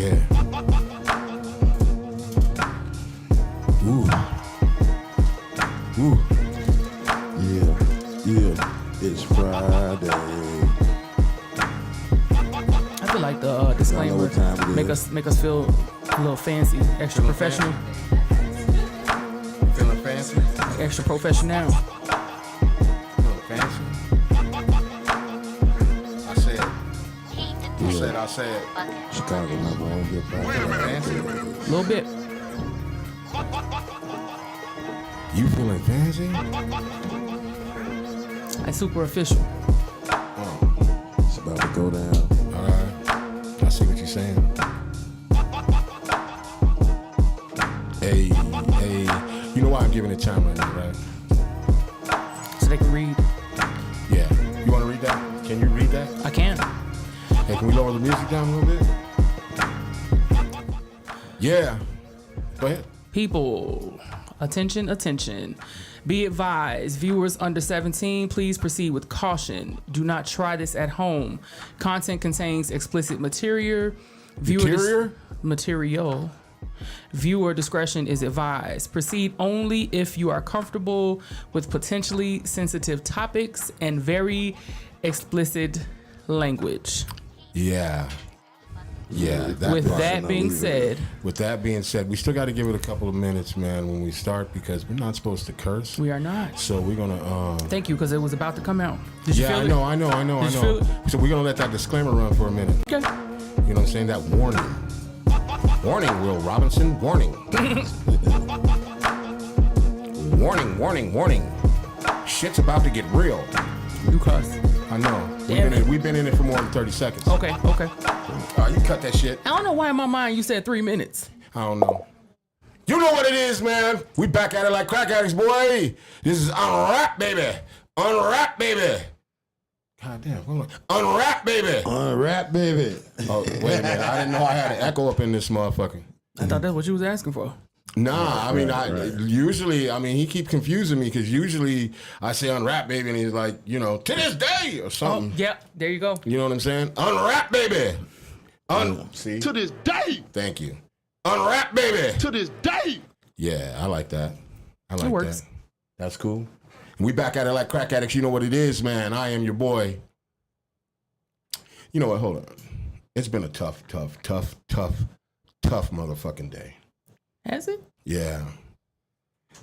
Yeah. Ooh. Ooh. Yeah. It's Friday. I feel like the disclaimer make us feel a little fancy, extra professional. Feeling fancy? Extra professional. Feeling fancy? I said. Chicago number one hip hop. Fancy? A little bit. You feeling fancy? Like super official. It's about to go down. All right. I see what you're saying. Hey. You know why I'm giving it time right now, right? So they can read. Yeah. You want to read that? Can you read that? I can. Hey, can we lower the music down a little bit? Yeah. Go ahead. People, attention. Be advised, viewers under 17, please proceed with caution. Do not try this at home. Content contains explicit material. Material. Viewer discretion is advised. Proceed only if you are comfortable with potentially sensitive topics and very explicit language. Yeah. With that being said, we still got to give it a couple of minutes, man, when we start, because we're not supposed to curse. we are not. So we're gonna. Thank you, because it was about to come out. Did you feel it? I know. Did you feel it? So we're gonna let that disclaimer run for a minute. Okay. You know what I'm saying? That warning. Warning, Will Robinson. Warning. Warning. Shit's about to get real. You cuss. I know. Damn We've been in it for more than 30 seconds. Okay. You cut that shit. I don't know why in my mind you said 3 minutes. I don't know. You know what it is, man. We back at it like crack addicts, boy. This is UNRAP, baby. UNRAP, baby. God damn. UNRAP, baby. UNRAP, baby. Oh, wait a minute. I didn't know I had an echo up in this motherfucker. I thought that's what you was asking for. Nah, usually, he keep confusing me, because usually I say unwrap, baby, and he's like, to this day or something. Oh, yep, there you go. You know what I'm saying? Unwrap, baby. See? To this day. Thank you. Unwrap, baby. To this day. Yeah, I like that. It works. That's cool. And we back at it like crack addicts. You know what it is, man. I am your boy. You know what? Hold on. It's been a tough motherfucking day. Has it? Yeah.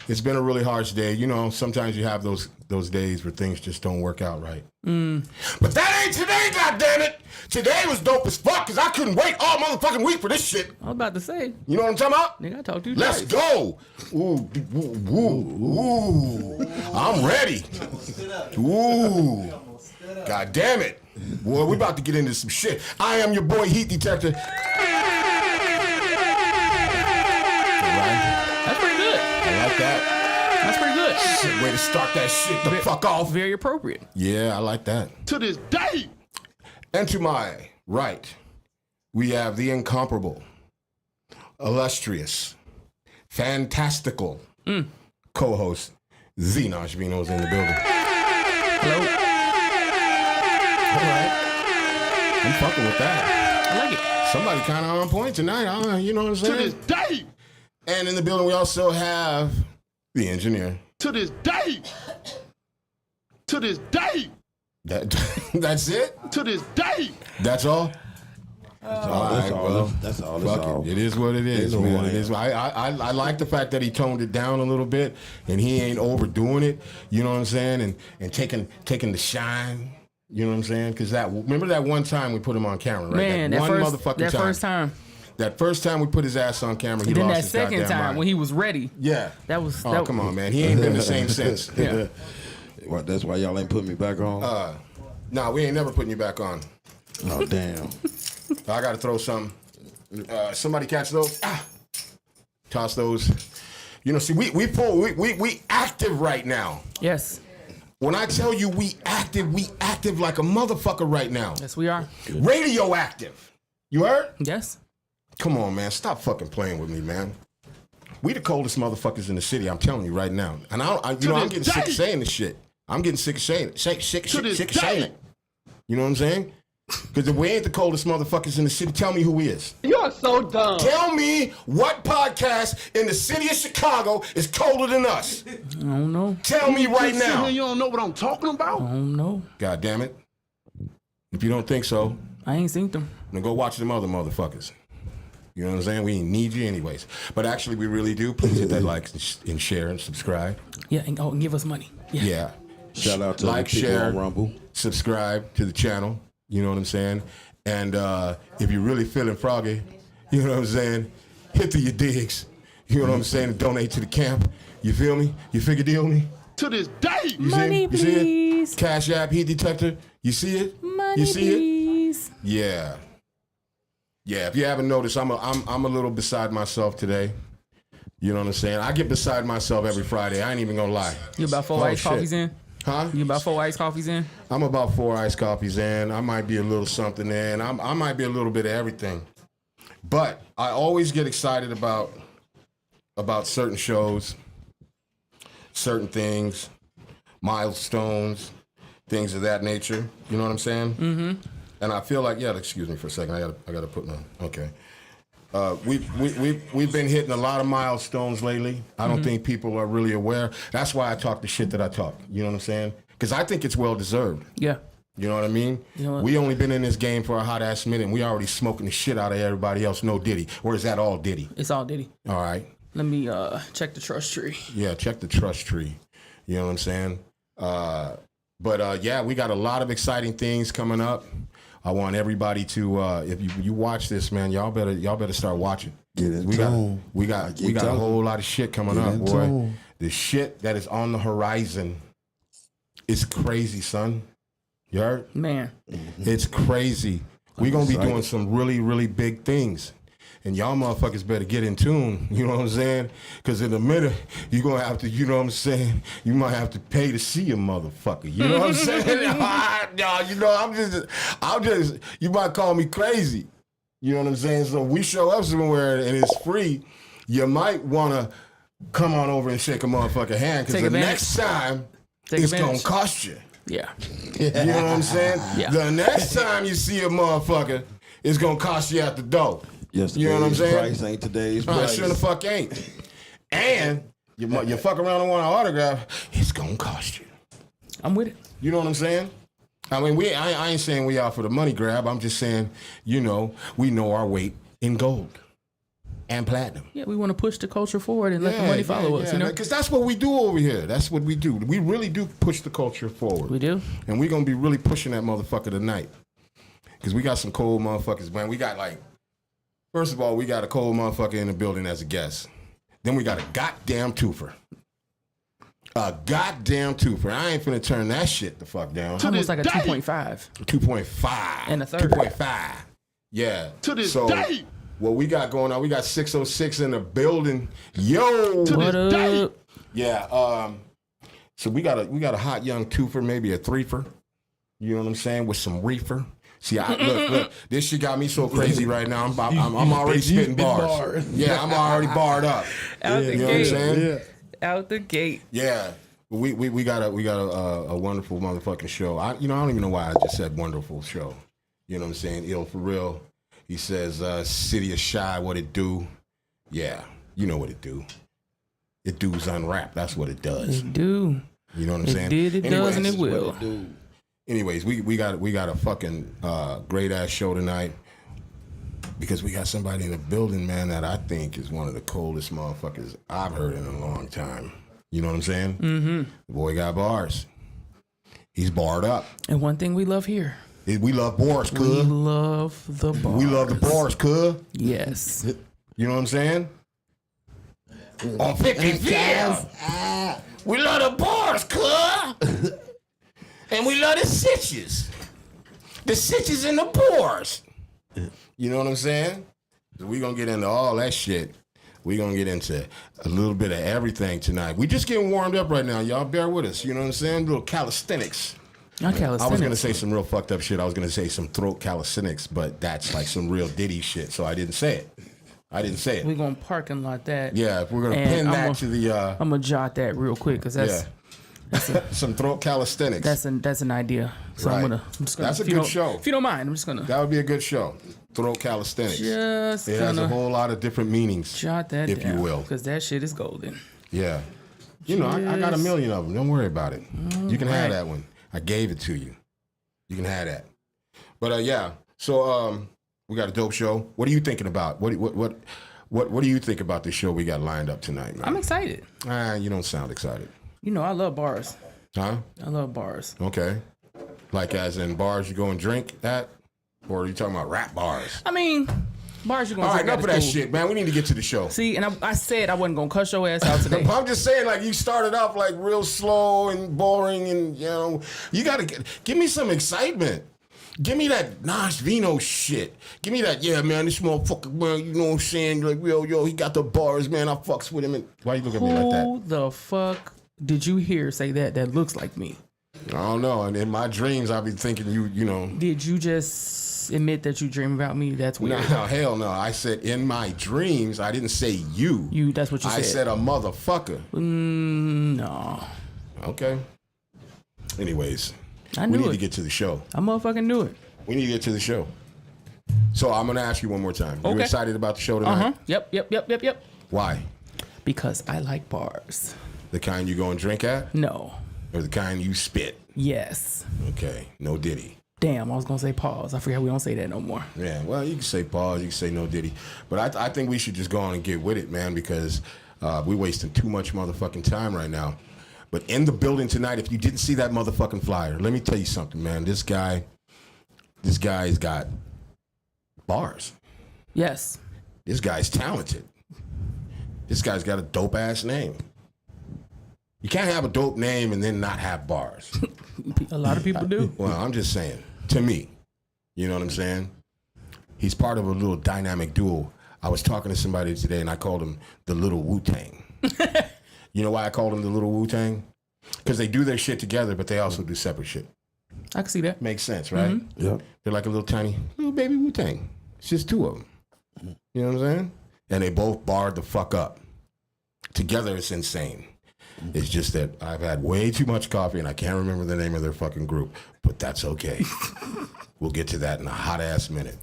It's been a really harsh day. Sometimes you have those days where things just don't work out right. But that ain't today, goddammit. Today was dope as fuck, because I couldn't wait all motherfucking week for this shit. I was about to say. You know what I'm talking about? Nigga, I talked to you Let's twice. go. Ooh. I'm ready. Ooh. God damn it. Boy, we about to get into some shit. I am your boy, Heat Detector. That's pretty good. I like that. That's pretty good. Shit, way to start that shit the fuck off. Very appropriate. Yeah, I like that. To this day. And to my right, we have the incomparable, illustrious, fantastical co-host, Zenosh Vino's in the building. Hello. All right. I'm fucking with that. I like it. Somebody kind of on point tonight. You know what I'm To saying? this day. And in the building, we also have the engineer. To this day. To this day. That's it? To this day. That's all? That's all. Fuck it. It is what it is, man. It is. I like the fact that he toned it down a little bit, and he ain't overdoing it. You know what I'm saying? And taking the shine. You know what I'm saying? Because remember that one time we put him on camera, right? Man, that first time we put his ass on camera, he And then lost that his second goddamn time mind. when he was ready. Yeah. Come on, man. He ain't been the same since. Yeah. Well, that's why y'all ain't putting me back on? Nah, we ain't never putting you back on. Oh, damn. I got to throw something. Somebody catch those. Toss those. See, we active right now. Yes. When I tell you we active like a motherfucker right now. Yes, we are. Radioactive. You heard? Yes. Come on, man. Stop fucking playing with me, man. We the coldest motherfuckers in the city. I'm telling you right now. And I'm getting sick of saying this shit. I'm getting sick of saying it. Sick of saying it. You know what I'm saying? Because if we ain't the coldest motherfuckers in the city, tell me who is. You are so dumb. Tell me what podcast in the city of Chicago is colder than us. I don't know. Tell me right You sit now. here, you don't know what I'm talking about? I don't know. God damn it. If you don't think so, I ain't seen them. then go watch them other motherfuckers. You know what I'm saying? We ain't need you anyways. But actually, we really do. Please hit that like and share and subscribe. Yeah, and give us money. Yeah. Shout out to like, the people share, on Rumble. subscribe to the channel. You know what I'm saying? And if you're really feeling froggy, you know what I'm saying? Hit the your digs. You know what I'm saying? And donate to the camp. You feel me? You figure deal me? To this day. You Money, see? You see please. it? Cash App, heat detector. You see it? Money, you see please. it? Yeah. Yeah, if you haven't noticed, I'm a little beside myself today. You know what I'm saying? I get beside myself every Friday. I ain't even gonna lie. You about 4 Oh, iced shit. coffees in? Huh? You about 4 iced coffees in? I'm about 4 iced coffees in. I might be a little something in. I might be a little bit of everything. But I always get excited about certain shows, certain things, milestones, things of that nature. You know what I'm saying? Mm-hmm. And I feel like, excuse me for a second. I gotta put my, okay. We've been hitting a lot of milestones lately. I don't think people are really aware. That's why I talk the shit that I talk. You know what I'm saying? Because I think it's well deserved. Yeah. You know what I mean? You know what? We only been in this game for a hot ass minute, and we already smoking the shit out of everybody else. No Diddy, or is that all Diddy? It's all Diddy. All right. Let me check the trust tree. Yeah, check the trust tree. You know what I'm saying? But yeah, we got a lot of exciting things coming up. I want everybody to if you watch this, man, y'all better start watching. Get in We got tune. we got a whole lot of shit coming Get up, in boy. tune. The shit that is on the horizon is crazy, son. You heard? Man. It's crazy. We're gonna be excited. doing some really, really big things. And y'all motherfuckers better get in tune, you know what I'm saying? Because in a minute, you're going to have to, you know what I'm saying? You might have to pay to see a motherfucker, you know what I'm saying? Y'all, you know, I'm just, you might call me crazy, you know what I'm saying? So we show up somewhere and it's free, you might want to come on over and shake a motherfucker hand because Take the advantage. next time, Take it's going advantage. to cost you. Yeah. You know what I'm saying? Yeah. The next time you see a motherfucker, it's going to cost you at the door. Yesterday's You know what I'm saying? price ain't today's I price. sure the fuck ain't. And you fuck around and want an autograph, it's gonna cost you. I'm with it. You know what I'm saying? I mean, I ain't saying we out for the money grab. I'm just saying, you know, we know our weight in gold and platinum. Yeah, we want to push the culture forward and let the money follow us, you know? Because that's what we do over here. That's what we do. We really do push the culture forward. We do. And we're gonna be really pushing that motherfucker tonight. Because we got some cold motherfuckers, man. We got like, first of all, we got a cold motherfucker in the building as a guest. Then we got a goddamn twofer. A goddamn twofer. I ain't finna turn that shit the fuck down. Almost like a day. 2.5. 2.5. And a third. 2.5. Yeah. To this so, day. what we got going on, we got 606 in the building. Yo. To What this day. up? Yeah. So we got a hot young twofer, maybe a threefer. You know what I'm saying? With some reefer. See, look, this shit got me so crazy right now. I'm already spitting bars. Yeah, I'm already barred up. Out the You know what I'm gate. saying? Out the gate. Yeah. We got a wonderful motherfucking show. I don't even know why I just said wonderful show. You know what I'm saying? Ill for real. He says, City of Shy, what it do? Yeah, you know what it do. It do's UNRAP. That's what it does. It do. You know what I'm It saying? did, it does, and it will. Anyways, we got a fucking great ass show tonight because we got somebody in the building, man, that I think is one of the coldest motherfuckers I've heard in a long time. You know what I'm saying? Mm-hmm. The boy got bars. He's barred up. And one thing we love here. We love bars, We cuz. love the bars. We love the bars, cuz. Yes. You know what I'm saying? On 55th. We love the bars, cuz. And we love the sitches. The sitches and the bars. You know what I'm saying? We're going to get into all that shit. We're going to get into a little bit of everything tonight. We just getting warmed up right now. Y'all bear with us. You know what I'm saying? A little calisthenics. Not calisthenics. I was going to say some real fucked up shit. I was going to say some throat calisthenics, but that's like some real Diddy shit, so I didn't say it. We're going to parking lot that. Yeah, if we're going to And pin I'm that gonna- to the... I'm going to jot that real quick because that's Some throat calisthenics. That's an idea. So Right. I'm just gonna. That's a if you good don't- show. If you don't mind, I'm just gonna That would be a good show. Throat calisthenics. just It has a gonna whole lot of different meanings, jot that if down, you will. because that shit is golden. Yeah. You know, I got a million of them. Don't worry about it. You can have right. that one. I gave it to you. You can have that. But yeah. So we got a dope show. What are you thinking about? What do you think about the show we got lined up tonight, man? I'm excited. You don't sound excited. You know, I love bars. Huh? I love bars. Okay. Like as in bars you go and drink at? Or are you talking about rap bars? I mean, bars you gonna All right, drink enough of at that is cool. shit, man. We need to get to the show. See, and I said I wasn't gonna cuss your ass out today. I'm just saying, like, you started off like real slow and boring, and you know, you gotta give me some excitement. Give me that Nas Vino shit. Give me that, yeah, man, this motherfucker, man, you know what I'm saying? Like, yo, he got the bars, man. I fucks with him. And why you look at me like that? Who the fuck did you hear say that looks like me? I don't know. And in my dreams, I'll be thinking you know. Did you just admit that you dream about me? That's No, weird. hell no. I said in my dreams. I didn't say you. That's what you said. I said a motherfucker. No. Okay. Anyways, I we knew need it. to get to the show. I motherfucking knew it. We need to get to the show. So I'm gonna ask you one more time. You Okay. excited about the show tonight? Yep. Why? Because I like bars. The kind you go and drink at, No. or the kind you spit? Yes. Okay, no Diddy. Damn, I was gonna say pause. I forgot we don't say that no more. Yeah, well, you can say pause, you can say no Diddy, but I think we should just go on and get with it, man, because we're wasting too much motherfucking time right now. But in the building tonight, if you didn't see that motherfucking flyer, let me tell you something, man. This guy's got bars. Yes. This guy's talented. This guy's got a dope ass name. You can't have a dope name and then not have bars. A lot of people do. Well, I'm just saying, to me, you know what I'm saying? He's part of a little dynamic duo. I was talking to somebody today and I called him the Little Wu-Tang. You know why I called him the Little Wu-Tang? Because they do their shit together, but they also do separate shit. I can see that. Makes sense, right? Mm-hmm. Yep. They're like a little tiny, little baby Wu-Tang. It's just two of them. You know what I'm saying? And they both barred the fuck up. Together, it's insane. It's just that I've had way too much coffee and I can't remember the name of their fucking group, but that's okay. We'll get to that in a hot ass minute.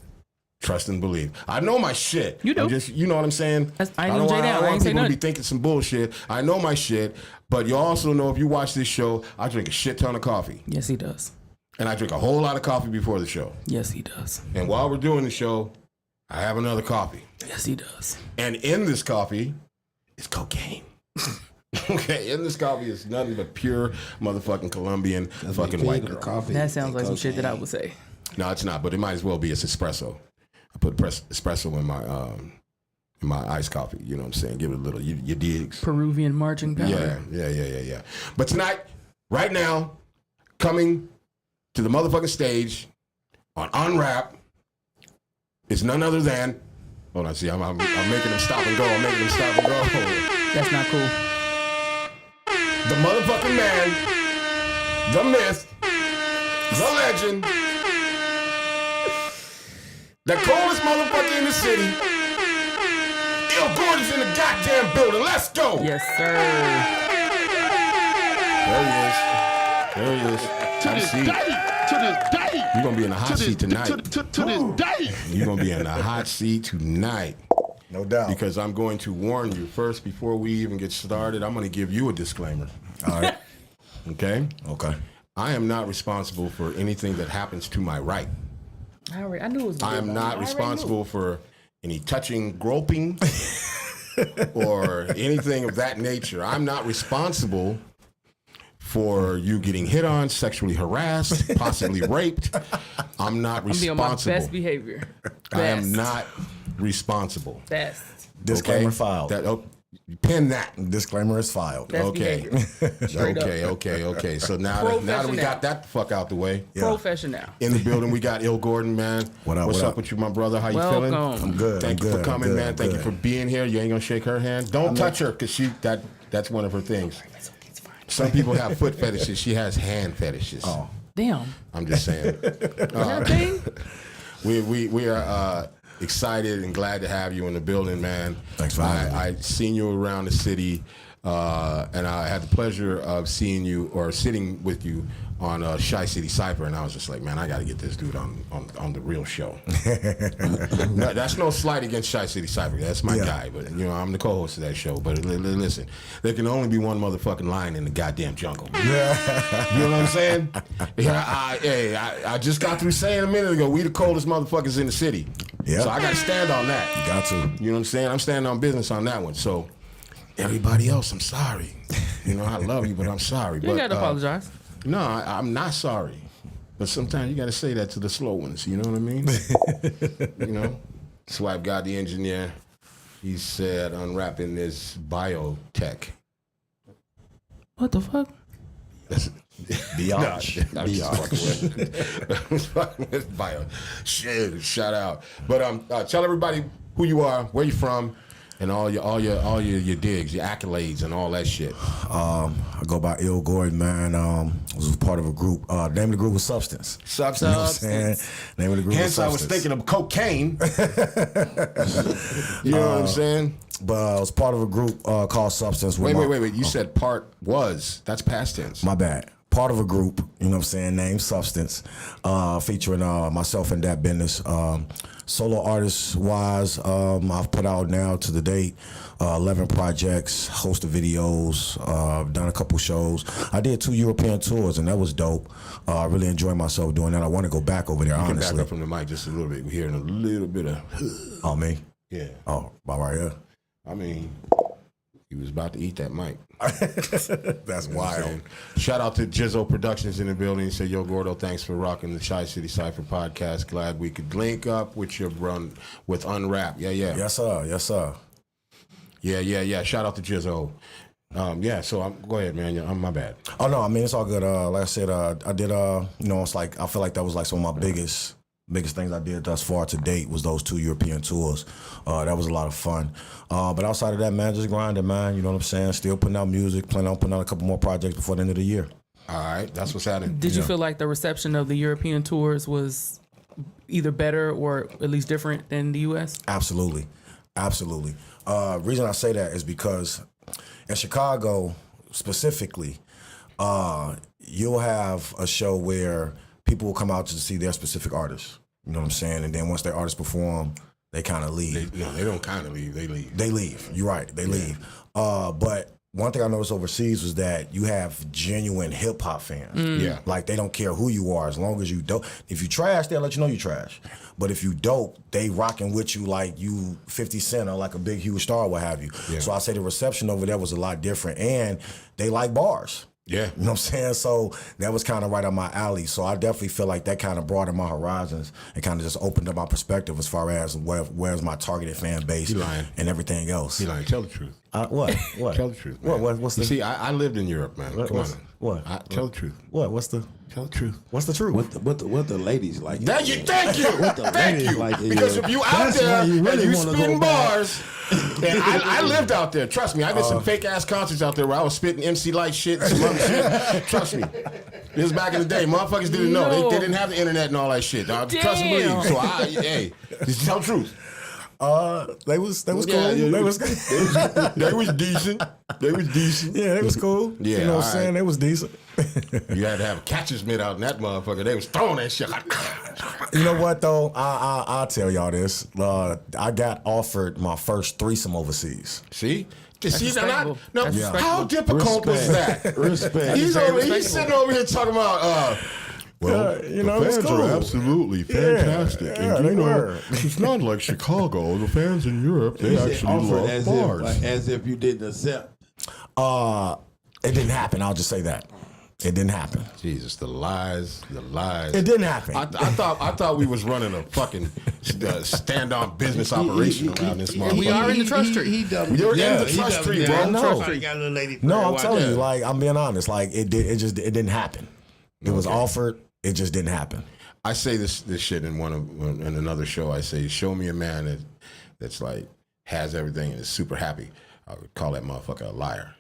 Trust and believe. I know my shit. You do. I'm just, you know what I'm saying? I ain't even J down. I don't ain't want say people to be nothing. thinking some bullshit. I know my shit, but you also know if you watch this show, I drink a shit ton of coffee. Yes, he does. And I drink a whole lot of coffee before the show. Yes, he does. And while we're doing the show, I have another coffee. Yes, he does. And in this coffee is cocaine. Okay, in this coffee is nothing but pure motherfucking Colombian fucking white girl. Coffee. That sounds like some shit that I would say. No, it's not, but it might as well be. It's espresso. I put espresso in my iced coffee. You know what I'm saying? Give it a little. You digs? Peruvian marching powder. Yeah. But tonight, right now, coming to the motherfucking stage on UNRAP is none other than. Hold on, see, I'm making them stop and go. I'm making them stop and go. That's not cool. The motherfucking man, the myth, the legend, the coldest motherfucker in the city. Il Gordon's in the goddamn building. Let's go. Yes, sir. There he is. To Have a this seat. day, to this day. You're gonna be in the hot seat tonight. To this day. You're gonna be in the hot seat tonight. No doubt. Because I'm going to warn you first before we even get started. I'm going to give you a disclaimer. All right. Okay? Okay. I am not responsible for anything that happens to my right. I knew it was. I am not responsible for any touching, groping, or anything of that nature. I'm not responsible for you getting hit on, sexually harassed, possibly raped. I'm not I'm being on my responsible. best behavior. I am Best. not responsible. Best. Disclaimer filed. Pin that. Disclaimer is filed. Best Okay. behavior. Straight up. Okay. So now that we Professional. got that the fuck out the way, Professional. in the building we got Il Gordon, man. What up, What's what up up? with you, my brother? How you Welcome. feeling? I'm good. Thank I'm you for good, coming, I'm man. good, Thank I'm you for good. being here. You ain't gonna shake her hand. Don't touch her, cause that's one of her things. Some people have foot fetishes. She has hand fetishes. Oh. Damn. I'm just saying. That thing? We are excited and glad to have you in the building, man. Thanks for having me. I seen you around the city and I had the pleasure of seeing you or sitting with you on Shy City Cypher, and I was just like, man, I got to get this dude on the real show. No, that's no slight against Shy City Cypher. That's my guy, but I'm the co-host of that show. But listen, there can only be one motherfucking lion in the goddamn jungle. Yeah. You know what I'm saying? I just got through saying a minute ago, we the coldest motherfuckers in the city. Yeah. So I got to stand on that. You got to. You know what I'm saying? I'm standing on business on that one. So everybody else, I'm sorry. I love you, but I'm sorry. You got to apologize. No, I'm not sorry. But sometimes you got to say that to the slow ones. You know what I mean? Swipe got the engineer. He said unwrapping this biotech. What the fuck? Biatch. Bio. Shit, shout out. But tell everybody who you are, where you from, and all your digs, your accolades, and all that shit. I go by Il Gordon, man. I was part of a group. Name of the group was Substance. Substance. You know what I'm saying? Name of the group was Substance. Hence, I was thinking of cocaine. You know what I'm saying? But I was part of a group called Substance. Wait. You said part was. That's past tense. My bad. Part of a group, you know what I'm saying, named Substance, featuring myself and that business. Solo artist-wise, I've put out now to the date 11 projects, host of videos, done a couple shows. I did 2 European tours, and that was dope. I really enjoyed myself doing that. I want to go back over there, honestly. You can back up from the mic just a little bit. We're hearing a little bit of... Oh, me? Yeah. Oh, about right here? I mean, he was about to eat that mic. That's wild. Shout out to Jizzo Productions in the building. He said, yo, Gordo, thanks for rocking the Shy City Cypher podcast. Glad we could link up with your run with UNRAP. Yeah. Yes, sir. Yeah. Shout out to Jizzo. So go ahead, man. I'm my bad. Oh, no, I mean, it's all good. Like I said, I did, it's like, I feel like that was like some of my biggest things I did thus far to date was those 2 European tours. That was a lot of fun. But outside of that, man, just grinding, man. You know what I'm saying? Still putting out music, planning on putting out a couple more projects before the end of the year. All right, that's what's happening. Did you feel like the reception of the European tours was either better or at least different than the U.S.? Absolutely. Reason I say that is because in Chicago specifically, you'll have a show where people will come out to see their specific artists. You know what I'm saying? And then once their artists perform, they kind of leave. They don't kind of leave. They leave. They leave. You're right. They leave. But one thing I noticed overseas was that you have genuine hip hop fans. Yeah. Like they don't care who you are as long as you dope. If you trash, they'll let you know you trash. But if you dope, they rocking with you like you 50 Cent or like a big huge star, what have you. Yeah. So I say the reception over there was a lot different, and they like bars. Yeah. You know what I'm saying? So that was kind of right up my alley. So I definitely feel like that kind of broadened my horizons and kind of just opened up my perspective as far as where's my targeted fan base and everything else. He lying. Tell the truth. What? Tell the truth. Man. What's the... You see, I lived in Europe, man. Come on. What? Tell the truth. What? What's the... Tell the truth. What's the truth? What the ladies like? Thank you. Thank you. Like because if you out there and you spitting bars, and I lived out there. Trust me, I did some fake ass concerts out there where I was spitting MC Light shit and some other shit. Trust me. This was back in the day. Motherfuckers didn't know. They didn't have the internet and all that shit. Trust and believe. So just tell the truth. They was cool. Yeah, they was decent. They was decent. Yeah, they was cool. Yeah, you know what I'm saying? They was decent. You had to have catcher's mitt out in that motherfucker. They was throwing that shit like. You know what though? I'll tell y'all this. I got offered my first threesome overseas. See? How difficult was that? Respect. He's sitting over here talking about. Well, you know, the fans are absolutely fantastic. Yeah, and they were. It's not like Chicago. The fans in Europe, they actually love bars. As if you didn't accept. It didn't happen. I'll just say that. It didn't happen. Jesus, the lies. It didn't happen. I thought we was running a fucking stand-on business operation around this motherfucker. We are in the trust tree. You're in the trust tree, bro. No, I'm telling you, like I'm being honest. Like it didn't happen. It was offered. It just didn't happen. I say this shit in another show. I say, show me a man that's like has everything and is super happy. I would call that motherfucker a liar.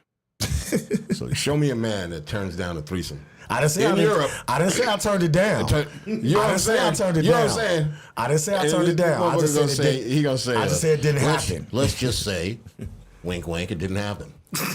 So show me a man that turns down a threesome. I didn't say I didn't say I turned it down. You know what I'm saying? I turned it down. You know what I'm saying? I didn't say I turned it down. I just said he gonna say. I just said it didn't happen. Let's just say Wink, wink. It didn't happen.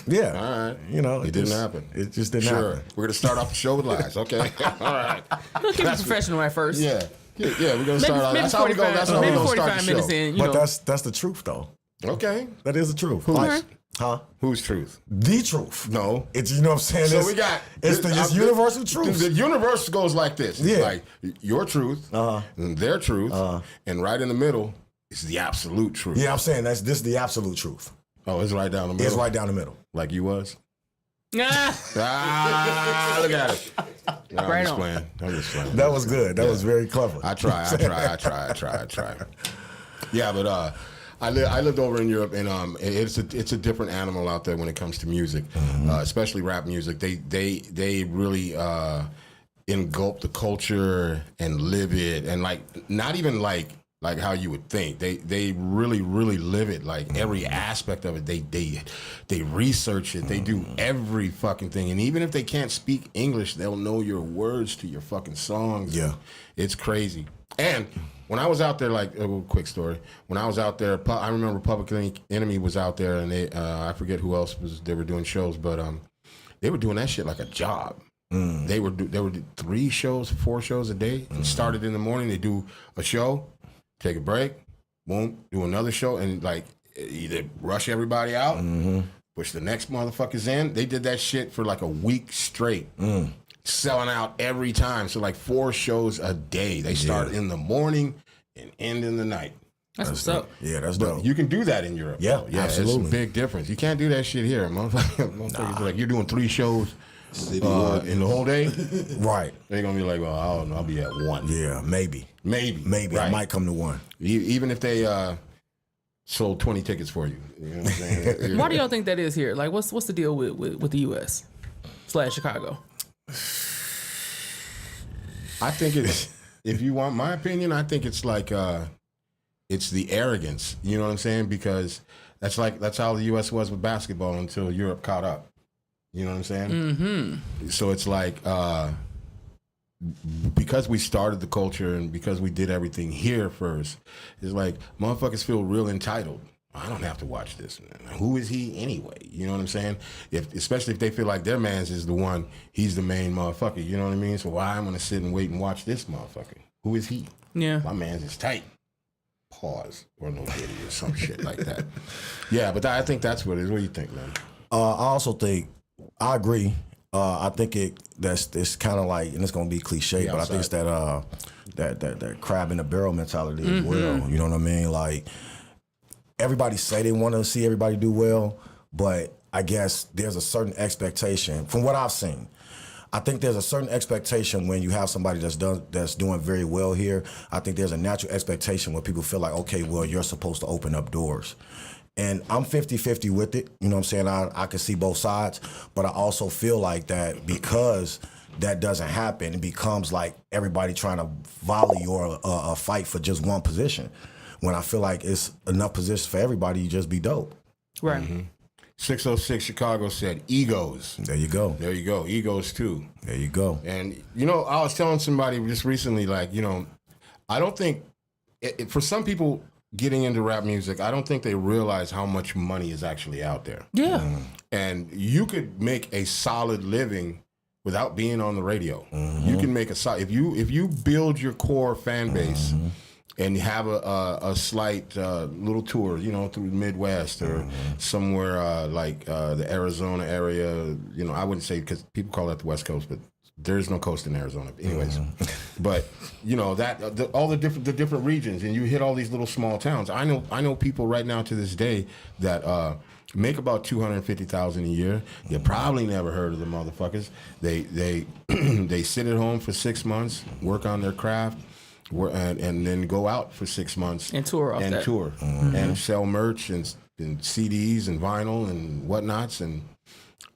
Yeah. All right. You know, It didn't happen. It just didn't Sure. happen. We're gonna start off the show with lies. Okay. All right. We'll keep it professional at first. Yeah. Yeah. We're gonna start off. Maybe That's how we go. 45 That's how we maybe gonna start 45 the minutes show. in, you But know. that's the truth, though. Okay. That is the truth. Who's Huh? whose truth? The truth. No. It's, you know what I'm saying? So It's- we got it's universal truth. The universe goes like this. It's Yeah. like your truth, and their truth, and right in the middle is the absolute truth. Yeah, I'm saying this is the absolute truth. Oh, it's right down the middle. It's right down the middle. Like you was. Ah, Look at it. No, Right I'm on. just playing. I'm just playing. That was good. That was very clever. I try. Yeah, but I lived over in Europe, and it's a different animal out there when it comes to music, especially rap music. They really engulf the culture and live it, and like not even like how you would think. They really live it. Like every aspect of it, they research it. They do every fucking thing, and even if they can't speak English, they'll know your words to your fucking songs. Yeah. It's crazy. And when I was out there, like a little quick story. When I was out there, I remember Public Enemy was out there, and they I forget who else was. They were doing shows, but they were doing that shit like a job. They were 3 shows, 4 shows a day, and started in the morning. They do a show, take a break, boom, do another show, and like either rush everybody out, push the next motherfuckers in. They did that shit for like a week straight. Selling out every time. So like 4 shows a day. They start in the morning and end in the night. that's what's up. Yeah, that's But dope. you can do that in Europe. Yeah, though. Yeah, absolutely. It's a big difference. You can't do that shit here. Motherfuckers like, you're doing 3 shows in the whole day. Right. They're going to be like, well, I don't know. I'll be at 1. Yeah, maybe. Maybe. I Right. might come to 1. Even if they sold 20 tickets for you. You know what I'm saying? Why do y'all think that is here? Like, what's the deal with the U.S. / Chicago? I think it's, if you want my opinion, I think it's like, it's the arrogance. You know what I'm saying? Because that's how the U.S. was with basketball until Europe caught up. You know what I'm saying? Mm-hmm. So it's like, because we started the culture and because we did everything here first, it's like motherfuckers feel real entitled. I don't have to watch this. Who is he anyway? You know what I'm saying? Especially if they feel like their man's is the one, he's the main motherfucker. You know what I mean? So why I'm gonna sit and wait and watch this motherfucker? Who is he? Yeah. My man's is tight. Pause or no diddy or some shit like that. Yeah, but I think that's what it is. What do you think, man? I also think, I agree. I think it's kind of like, and it's gonna be cliche, but I think it's that crab in the barrel mentality as well. You know what I mean? Like, everybody say they want to see everybody do well, but I guess there's a certain expectation from what I've seen. I think there's a certain expectation when you have somebody that's doing very well here. I think there's a natural expectation where people feel like, okay, well, you're supposed to open up doors. And I'm 50-50 with it. You know what I'm saying? I can see both sides, but I also feel like that because that doesn't happen, it becomes like everybody trying to volley or a fight for just one position. When I feel like it's enough positions for everybody, you just be dope. Right. 606 Chicago said egos. There you go. There you go. Egos too. There you go. And, you know, I was telling somebody just recently, like, you know, I don't think, for some people getting into rap music, I don't think they realize how much money is actually out there. Yeah. And you could make a solid living without being on the radio. You can make if you build your core fan base and have a slight little tour, you know, through the Midwest or somewhere like the Arizona area. You know, I wouldn't say, because people call that the West Coast, but there is no coast in Arizona. Anyways, but you know all the different regions, and you hit all these little small towns. I know people right now to this day that make about $250,000 a year. You probably never heard of the motherfuckers. They sit at home for 6 months, work on their craft. And then go out for 6 months And tour off that. and sell merch and CDs and vinyl and whatnots and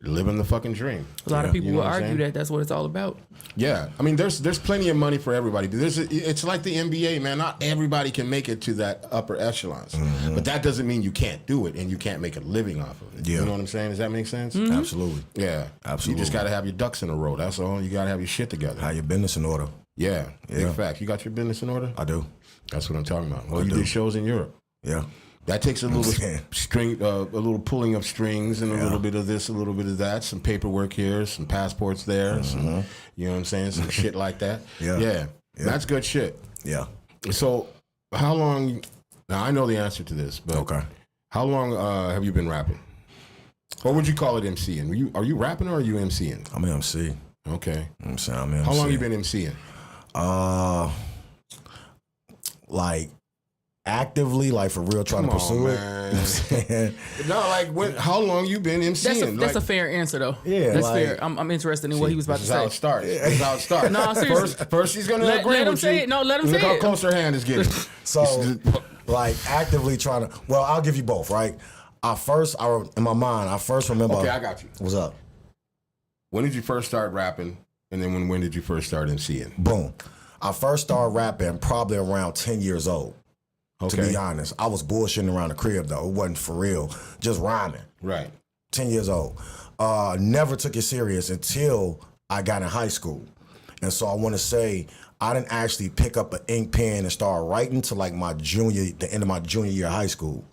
living the fucking dream. A lot of people You know will what I'm argue saying? that that's what it's all about. Yeah, I mean, there's plenty of money for everybody. It's like the NBA, man. Not everybody can make it to that upper echelons, but that doesn't mean you can't do it and you can't make a living off of it. Yeah. You know what I'm saying? Does that make sense? Absolutely. Yeah, Absolutely. You just got to have your ducks in a row. That's all. You got to have your shit together. Have your business in order. Yeah, Yeah. big fact. You got your business in order? I do. That's what I'm talking about. Well, I you do. do shows in Europe. Yeah. That takes a little saying? string, a little pulling of strings, and a little bit of this, a little bit of that, some paperwork here, some passports there, some, you know what I'm saying, some shit like that. Yeah, that's good shit. Yeah. So, how long? Now I know the answer to this, but Okay. how long have you been rapping? Or would you call it MCing? Are you rapping or are you MCing? I'm an MC. Okay. I'm saying I'm an MC. How long you been MCing? Like actively, like for real, trying to pursue it. You know what I'm saying? No, like how long you been MCing? That's a fair answer though. Yeah, that's like- fair. I'm interested in what he was about This to is how say. it starts. This is how it starts. No, seriously. First she's gonna agree let him with say you. it. No, let him Look say how it. close her hand is getting. So, like actively trying to. Well, I'll give you both. Right. In my mind, I first remember. Okay, I got you. What's up? When did you first start rapping? And then when did you first start MCing? Boom. I first started rapping probably around 10 years old. Okay. To be honest, I was bullshitting around the crib though. It wasn't for real. Just rhyming. Right. 10 years old. Never took it serious until I got in high school. And so I want to say I didn't actually pick up an ink pen and start writing till like the end of my junior year of high school.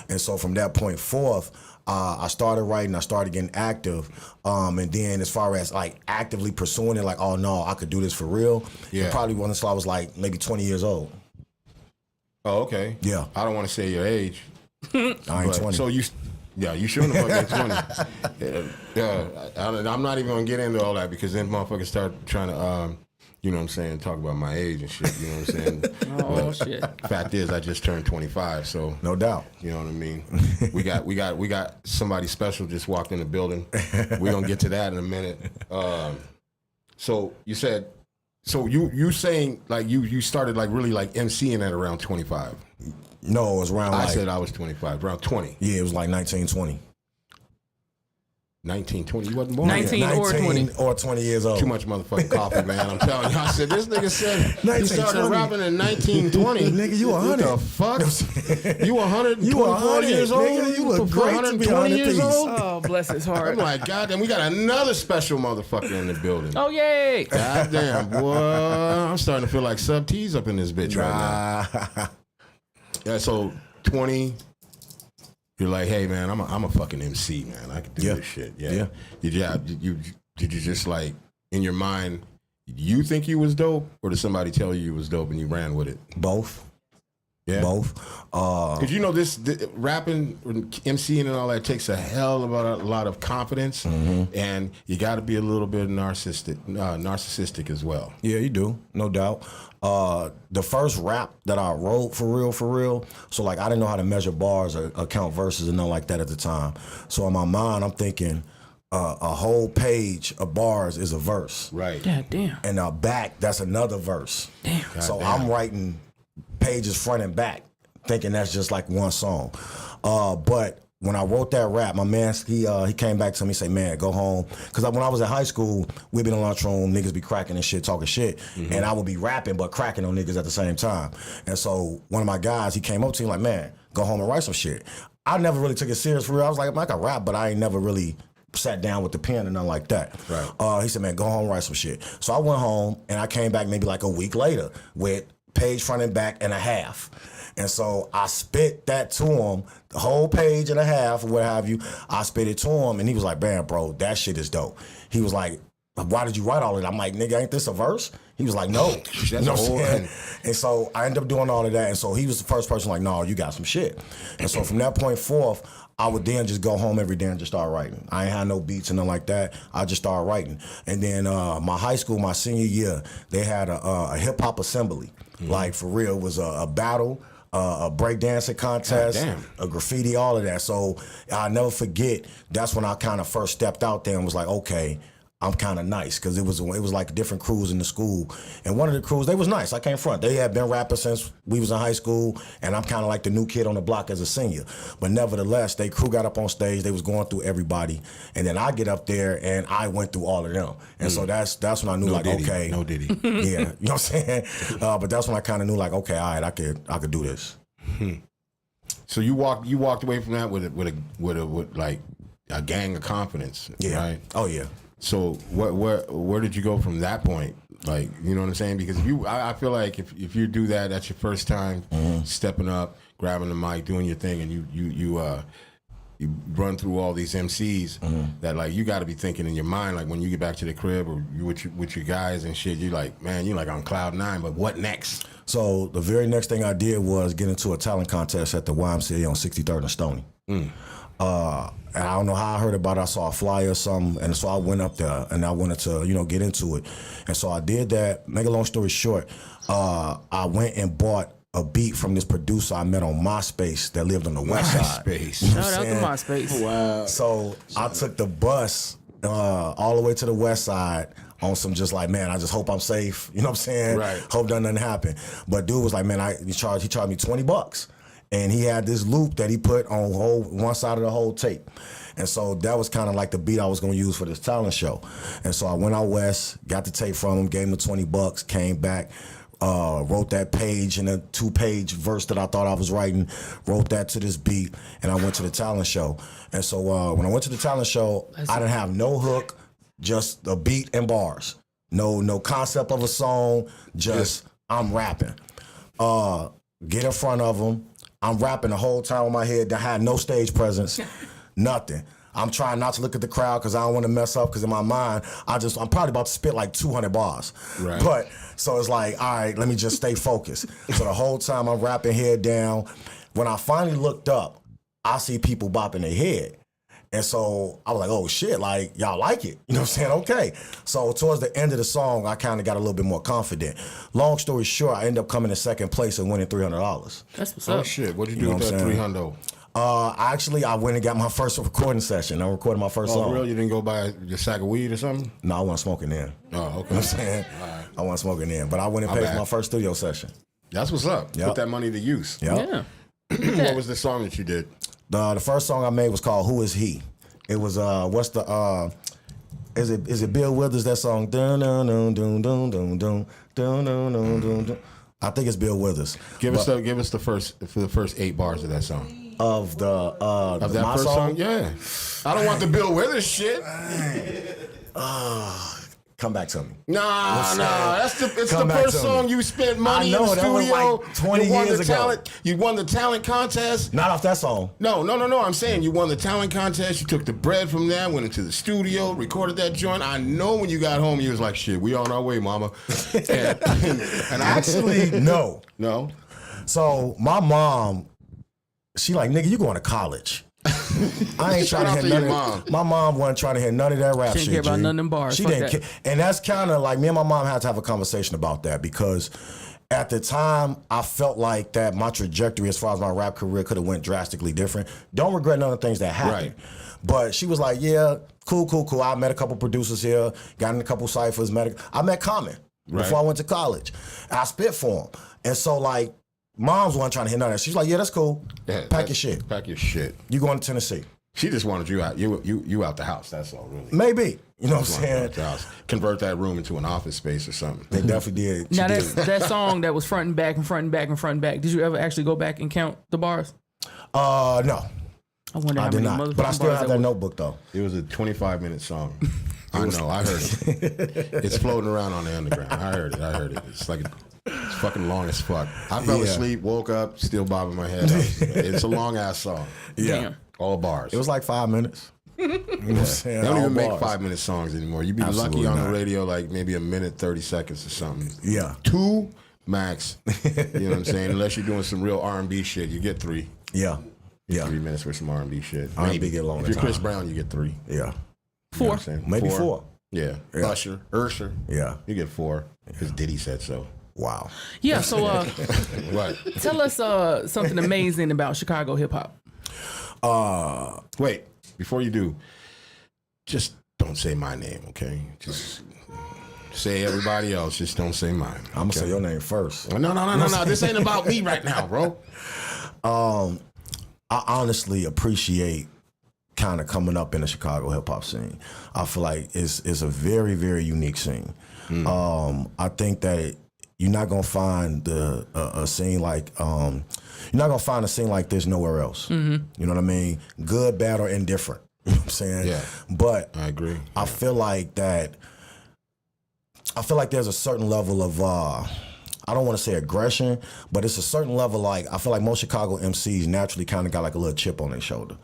And so from that point forth, I started writing, I started getting active. And then as far as like actively pursuing it, like, oh no, I could do this for real. Yeah. It probably wasn't until I was like maybe 20 years old. Oh, okay. Yeah. I don't want to say your age. I ain't But, 20. So you shouldn't have fucking been 20. I'm not even gonna get into all that because then motherfuckers start trying to, you know what I'm saying, talk about my age and shit. You know what I'm saying? Oh shit. Fact is, I just turned 25, so No doubt. you know what I mean. We got somebody special just walked in the building. We're gonna get to that in a minute. So you said, so you saying like you started like really like MCing at around 25. No, it was around I like, said I was 25, around 20. yeah, it was like 19, 20. 19, 20. You wasn't born 19 yet. or 20. or 20 years old. Too much motherfucking coffee, man. I'm telling you. I said, this nigga said he 19, started 20. rapping in 1920. Nigga, you 100. What the fuck? You 124 You 100, years old? nigga. You look great to be 120 100 years piece. old? Oh, bless his I'm heart. like, goddamn, we got another special motherfucker in the building. Oh yay. Goddamn, boy. I'm starting to feel like Sub T's up in this bitch right now. Yeah, so 20... You're like, hey man, I'm a fucking MC, man. I can do this shit. Yeah. Did you just like in your mind, you think you was dope, or did somebody tell you was dope and you ran with it? Both. Yeah. Both. Because you know this rapping, MCing, and all that takes a hell of a lot of confidence, and you got to be a little bit narcissistic as well. Yeah, you do. No doubt. The first rap that I wrote for real, so like I didn't know how to measure bars or count verses and nothing like that at the time. So in my mind, I'm thinking a whole page of bars is a verse. Right. God damn. And back, that's another verse. Damn. So damn. I'm writing pages front and back, thinking that's just like one song. But when I wrote that rap, my man, he came back to me and said, man, go home. Because when I was in high school, we'd be in the lunchroom, niggas be cracking and shit, talking shit. And I would be rapping, but cracking on niggas at the same time. And so one of my guys, he came up to me like, man, go home and write some shit. I never really took it serious for real. I was like, man, I can rap, but I ain't never really sat down with the pen and nothing like that. Right. He said, man, go home and write some shit. So I went home and I came back maybe like a week later with page front and back and a half. And so I spit that to him, the whole page and a half or what have you. I spit it to him and he was like, man, bro, that shit is dope. He was like, why did you write all of it? I'm like, nigga, ain't this a verse? He was like, no. That's You know a what I'm whole saying? And so I ended up doing all of that. And so he was the first person like, no, you got some shit. And so from that point forth, I would then just go home every day and just start writing. I ain't had no beats and nothing like that. I just started writing. And then my high school, my senior year, they had a hip hop assembly. Like for real, it was a battle, a breakdancing contest, a graffiti, all of that. So I'll never forget, that's when I kind of first stepped out there and was like, okay, I'm kind of nice, because it was like different crews in the school, and one of the crews, they was nice. I can't front. They had been rapping since we was in high school, and I'm kind of like the new kid on the block as a senior. But nevertheless, they crew got up on stage. They was going through everybody, and then I get up there and I went through all of them, and so that's when I knew okay, no diddy. yeah, you know what I'm saying. But that's when I kind of knew like, okay, all right, I could do this. So you walked away from that with like a gang of confidence, Yeah. right? Oh yeah. So where did you go from that point? Like, you know what I'm saying? Because I feel like if you do that, that's your first time stepping up, grabbing the mic, doing your thing, and you run through all these MCs that like you got to be thinking in your mind, like when you get back to the crib or you with your guys and shit, you're like, man, you're like on cloud 9, but what next? So the very next thing I did was get into a talent contest at the YMCA on 63rd and Stony. And I don't know how I heard about it. I saw a flyer or something, and so I went up there and I wanted to, get into it. And so I did that. Make a long story short, I went and bought a beat from this producer I met on MySpace that lived on the west side. MySpace. You know what Shout I'm out to saying? MySpace. Wow. So I took the bus all the way to the west side on some just like, man, I just hope I'm safe. You know what I'm saying? Right. Hope nothing happen. But dude was like, man, he charged me $20. And he had this loop that he put on one side of the whole tape. And so that was kind of like the beat I was going to use for this talent show. And so I went out west, got the tape from him, gave him the $20, came back, wrote that page and a 2-page verse that I thought I was writing, wrote that to this beat, and I went to the talent show. And so when I went to the talent show, I didn't have no hook, just a beat and bars. No concept of a song, just I'm rapping. Get in front of them. I'm rapping the whole time with my head. I had no stage presence, nothing. I'm trying not to look at the crowd because I don't want to mess up because in my mind, I'm probably about to spit like 200 bars. Right. But, so it's like, all right, let me just stay focused. So the whole time I'm rapping head down. When I finally looked up, I see people bopping their head. And so I was like, oh shit, like, y'all like it. You know what I'm saying? Okay. So towards the end of the song, I kind of got a little bit more confident. Long story short, I ended up coming in second place and winning $300. That's what's Oh up. shit, what'd you do You know with what that I'm saying? 300? I went and got my first recording session. I recorded my first Oh, song. real? You didn't go buy your sack of weed or something? No, I wasn't smoking then. Oh, okay. You know what I'm saying? I wasn't smoking then. But I went and paid for bad. my first studio session. That's what's up. Yep. Put that money to use. Yep. Yeah. What was the song that you did? The first song I made was called Who Is He? It was is it Bill Withers, that song? Dun, dun, dun, dun, dun, dun, dun, dun, dun, dun, dun, dun. I think it's Bill Withers. Give us the first 8 bars of that song. Of Of that my first song? Yeah. I don't want the Bill Withers shit. Come back to me. Nah. It's the Come back first to song me. you spent money I know, in the that was studio. like 20 you won years the ago. talent. You won the talent contest. Not off that song. No. I'm saying you won the talent contest. You took the bread from that, went into the studio, recorded that joint. I know when you got home, you was like, shit, we on our way, mama. and Actually, no. No? So my mom, she like, nigga, you going to college. I ain't Shout trying out to to hear your none mom. of, my mom wasn't trying to hear none of that rap She didn't shit. care about G. none of them bars. She Fuck didn't that. care. And that's kind of like, me and my mom had to have a conversation about that because at the time, I felt like that my trajectory as far as my rap career could have went drastically different. Don't regret none of the things that happened. Right. But she was like, yeah, cool. I met a couple producers here, got in a couple ciphers. I met Common before I went to college. I spit for him. And so, like, mom's wasn't trying to hear none of that. She's like, yeah, that's cool. Yeah, Pack your shit. Pack your shit. You going to Tennessee. She just wanted you out. You out the house. That's all, really. Maybe. You know what I'm Wanted you saying? out the house. Convert that room into an office space or something. They definitely did. She Now did. that song that was front and back and front and back and front and back. Did you ever actually go back and count the bars? No. I wonder I how did many not. motherfucking But I still bars have that that was. notebook, though. It was a 25-minute song. I know. I heard it. It's floating around on the underground. I heard it. It's like it's fucking long as fuck. I fell Yeah. asleep, woke up, still bobbing my head. It's a long ass song. Damn. All bars. It was like 5 minutes. You know what I'm saying? They don't All even make bars. 5-minute songs anymore. You be Absolutely lucky on not. the radio, like maybe a minute 30 seconds or something. Yeah. 2 max. You know what I'm saying? Unless you're doing some real R&B shit, you get 3. Yeah. Yeah. 3 minutes for some R&B shit. R&B Maybe. get longer If you're Chris time. Brown, you get 3. Yeah. You know 4. what I'm saying? Maybe 4. Yeah. Yeah. Usher. Yeah. You get 4 because Diddy said so. Wow. Yeah, so What? tell us something amazing about Chicago hip hop. Wait, before you do, just don't say my name, okay? Just say everybody else. Just don't say mine. I'm going to say your name first. No. This ain't about me right now, bro. I honestly appreciate kind of coming up in the Chicago hip hop scene. I feel like it's a very, very unique scene. I think that you're not gonna find a scene like you're not gonna find a scene like this nowhere else. You know what I mean? Good, bad, or indifferent. You know what I'm saying? Yeah. But I agree. I feel like that I feel like there's a certain level of I don't want to say aggression, but it's a certain level. Like I feel like most Chicago MCs naturally kind of got like a little chip on their shoulder,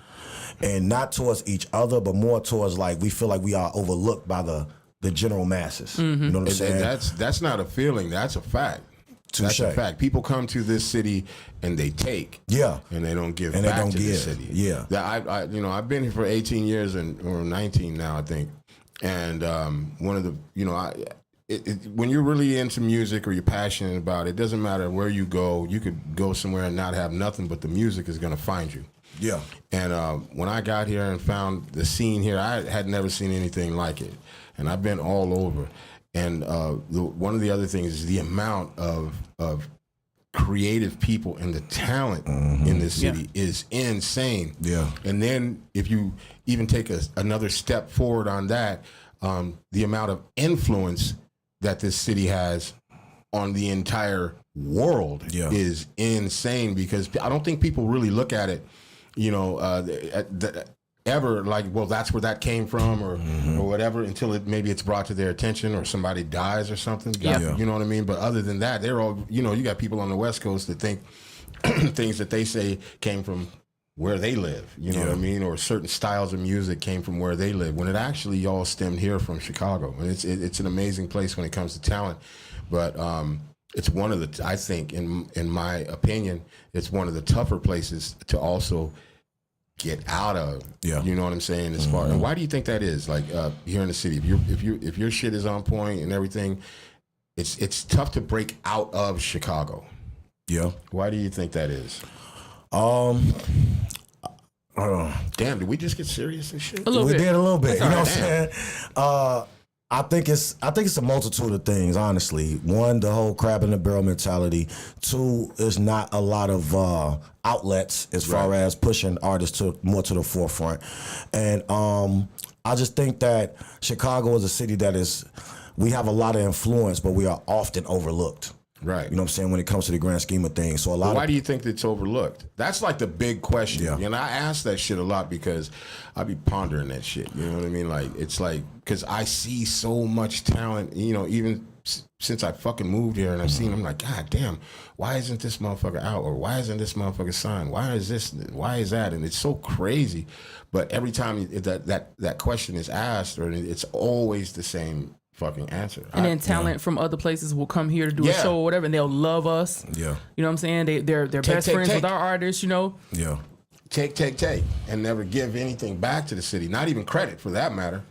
and not towards each other, but more towards like we feel like we are overlooked by the general masses. You know what I'm saying? And that's not a feeling. That's a fact. Touche. That's a fact. People come to this city and they take. Yeah. And they don't give And they back don't to the city. Yeah. That I've been here for 18 years or 19 now, I think. And one of the, when you're really into music or you're passionate about it, it doesn't matter where you go. You could go somewhere and not have nothing, but the music is going to find you. Yeah. And when I got here and found the scene here, I had never seen anything like it. And I've been all over. And one of the other things is the amount of creative people and the talent in this city is insane. Yeah. And then if you even take another step forward on that, the amount of influence that this city has on the entire world is insane, because I don't think people really look at it, ever like, well, that's where that came from or whatever, until maybe it's brought to their attention or somebody dies or something. Yeah. You know what I mean? But other than that, they're all, you got people on the West Coast that think things that they say came from where they live, you know what I mean? Or certain styles of music came from where they live, when it actually all stemmed here from Chicago. And it's an amazing place when it comes to talent. But it's one of the, I think, in my opinion, it's one of the tougher places to also get out of. You know what I'm saying? As far, and why do you think that is? Like here in the city, if your shit is on point and everything, it's tough to break out of Chicago. Yeah. Why do you think that is? Damn, did we just get serious and shit? A little We bit. did a little bit. That's You know all what I'm saying? I think it's a multitude of things, honestly. One, the whole crab in the barrel mentality. Two, is not a lot of outlets as far as pushing artists more to the forefront. And I just think that Chicago is a city that we have a lot of influence, but we are often overlooked. Right. You know what I'm saying, when it comes to the grand scheme of things. So why do you think it's overlooked? That's like the big question. Yeah. And I ask that shit a lot because I be pondering that shit. You know what I mean? Like, it's like, because I see so much talent, even since I fucking moved here and I've seen, I'm like, God damn, why isn't this motherfucker out? Or why isn't this motherfucker signed? Why is this? Why is that? And it's so crazy. But every time that question is asked, or it's always the same fucking answer. And then talent from other places will come here to do a show or whatever, and they'll love us. Yeah. You know what I'm saying? They're best friends with our artists, Yeah. Take, and never give anything back to the city. Not even credit, for that matter.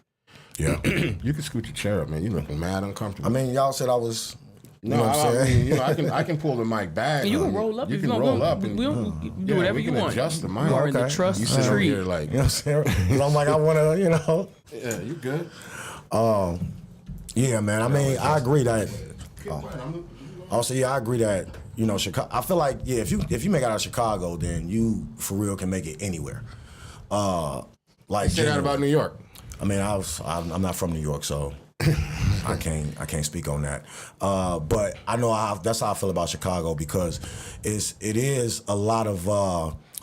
Yeah. You can scoot your chair up, man. You're looking mad uncomfortable. I mean, y'all said I was. No, know what I'm I saying? mean, I can pull the mic back. And you can roll up. You if can you roll up and we'll do whatever we you can want. adjust the mic. You are in the Okay. trust You sit over tree. here like, You know what I'm saying? 'Cause I'm like, I want to, yeah, you good. Yeah, man. I mean, I agree that. Also, I agree that Chicago. I feel like if you make it out of Chicago, then you for real can make it anywhere. Like Say that about New York. I mean, I'm not from New York, so I can't speak on that. But I know that's how I feel about Chicago, because it is a lot of.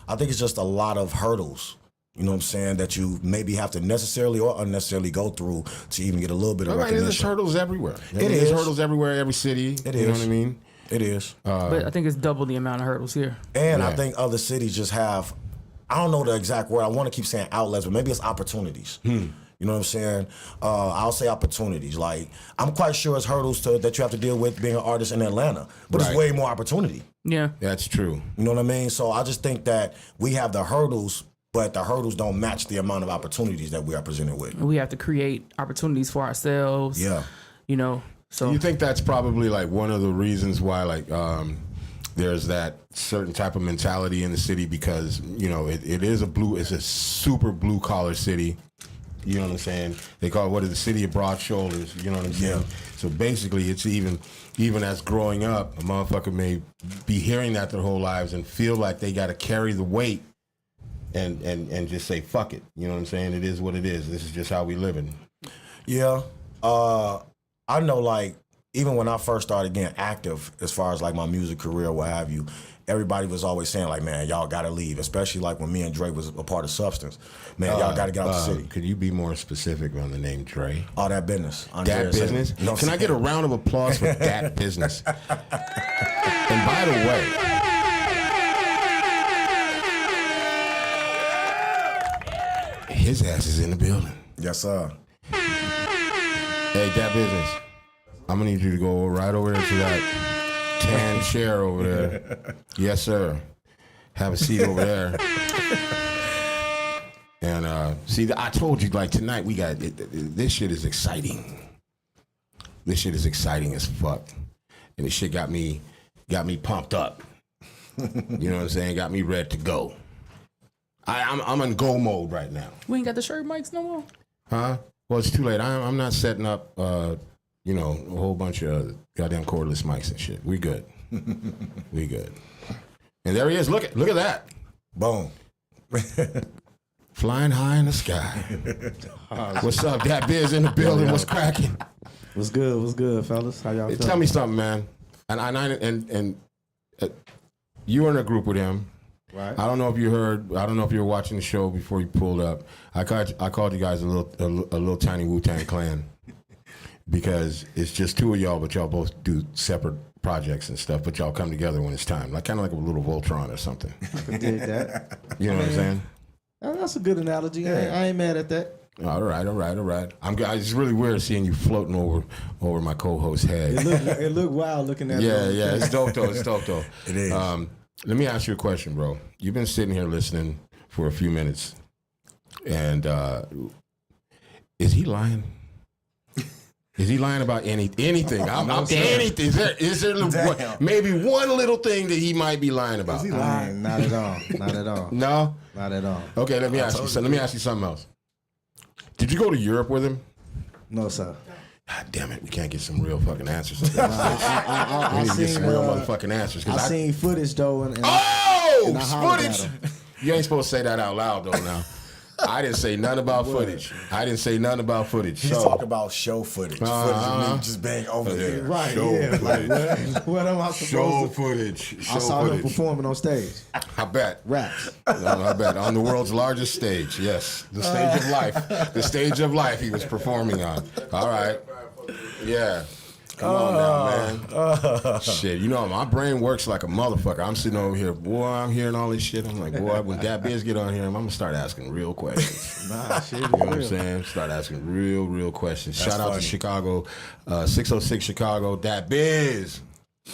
I think it's just a lot of hurdles. You know what I'm saying? That you maybe have to necessarily or unnecessarily go through to even get a little bit of recognition. There's hurdles everywhere. There's hurdles everywhere, every city. It You know is. what I mean? It is. But I think it's double the amount of hurdles here. And I Yeah. think other cities just have, I don't know the exact word. I want to keep saying outlets, but maybe it's opportunities. You know what I'm saying? I'll say opportunities. Like, I'm quite sure it's hurdles that you have to deal with being an artist in Atlanta, but it's Right. way more opportunity. Yeah. That's true. You know what I mean? So I just think that we have the hurdles, but the hurdles don't match the amount of opportunities that we are presented with. We have to create opportunities for ourselves. Yeah. So You think that's probably like one of the reasons why there's that certain type of mentality in the city, because it's a super blue collar city. You know what I'm saying? They call it, the city of broad shoulders. You know what I'm saying? Yeah. So basically, it's even as growing up, a motherfucker may be hearing that their whole lives and feel like they got to carry the weight and just say, fuck it. You know what I'm saying? It is what it is. This is just how we living. Yeah. I know, like, even when I first started getting active, as far as like my music career, what have you, everybody was always saying like, man, y'all gotta leave. Especially like when me and Dre was a part of Substance. Man, y'all gotta get out the city. Could you be more specific on the name Dre? All that business. That business? No, Can I get a round of applause for that business? And by the way, his ass is in the building. Yes, sir. Hey, that business. I'm gonna need you to go right over there to that tan chair over there. Yes, sir. Have a seat over there. And see, I told you, like tonight we got this shit is exciting. This shit is exciting as fuck, and this shit got me pumped up. You know what I'm saying? Got me ready to go. I'm in go mode right now. We ain't got the shirt mics no more. Huh? Well, it's too late. I'm not setting up, a whole bunch of goddamn cordless mics and shit. We good. We good. And there he is. Look at that. Boom. Flying high in the sky. What's up? That Biz in the building. What's cracking? What's good? What's good, fellas? How y'all Tell me something, man. And you were in a group with him. Right. I don't know if you heard. I don't know if you were watching the show before you pulled up. I called you guys a little tiny Wu-Tang Clan because it's just two of y'all, but y'all both do separate projects and stuff. But y'all come together when it's time, like kind of like a little Voltron or something. I can dig that. You know what I'm saying? That's a good analogy. I ain't mad at that. All right. It's really weird seeing you floating over my co-host's head. It looked wild looking at Yeah, it's dope though. It is. Let me ask you a question, bro. You've been sitting here listening for a few minutes, and is he lying? Is he lying about anything? I'm anything. Is there maybe one little thing that he might be lying about? Is he lying? Not at all. Not at all. No? Not at all. Okay, let me ask you something else. Did you go to Europe with him? No, sir. God damn it, we can't get some real fucking answers. We I need to get seen some real motherfucking answers. I seen footage though, and footage! You ain't supposed to say that out loud though. Now, I didn't say nothing about footage. He's talking about show footage. Footage of me just being over there. Right? Show Yeah. footage. What am I supposed Show to? footage. I saw him performing on stage. I bet. Raps. I bet. On the world's largest stage. Yes. The stage of life. The stage of life he was performing on. All right. Yeah. Come on now, man. Shit, you know, my brain works like a motherfucker. I'm sitting over here, boy, I'm hearing all this shit. I'm like, boy, when that Biz get on here, I'm going to start asking real questions. Shit. You know what I'm saying? Start asking real questions. Shout out to Chicago, 606 Chicago, that Biz.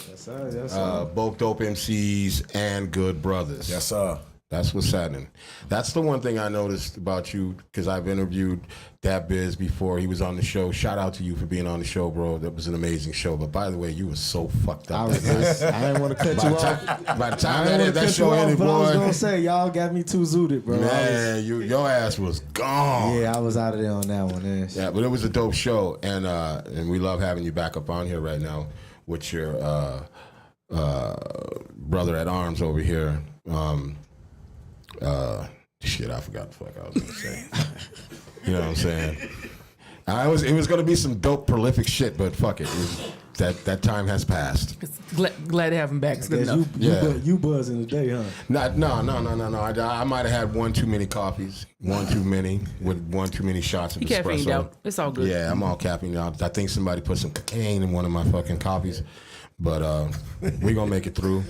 Yes, sir. Yes, sir. Both dope MCs and good brothers. Yes, sir. That's what's happening. That's the one thing I noticed about you, because I've interviewed Dat Biz before. He was on the show. Shout out to you for being on the show, bro. That was an amazing show. But by the way, you were so fucked up. I didn't want to cut you off. By the time that show ended, but I was boy, gonna say y'all got me too zooted, bro. man, your ass was gone. Yeah, I was out of there on that one. Yeah, but it was a dope show, and we love having you back up on here right now with your brother at arms over here. Shit, I forgot the fuck I was gonna say. You know what I'm saying? It was gonna be some dope, prolific shit, but fuck it. That time has passed. Glad to have him back. It's good enough. You buzzing today, huh? No. I might have had one too many coffees, one too many, with one too many shots of You espresso. caffeined out. It's all good. Yeah, I'm all caffeined out. I think somebody put some cocaine in one of my fucking coffees, but we gonna make it through.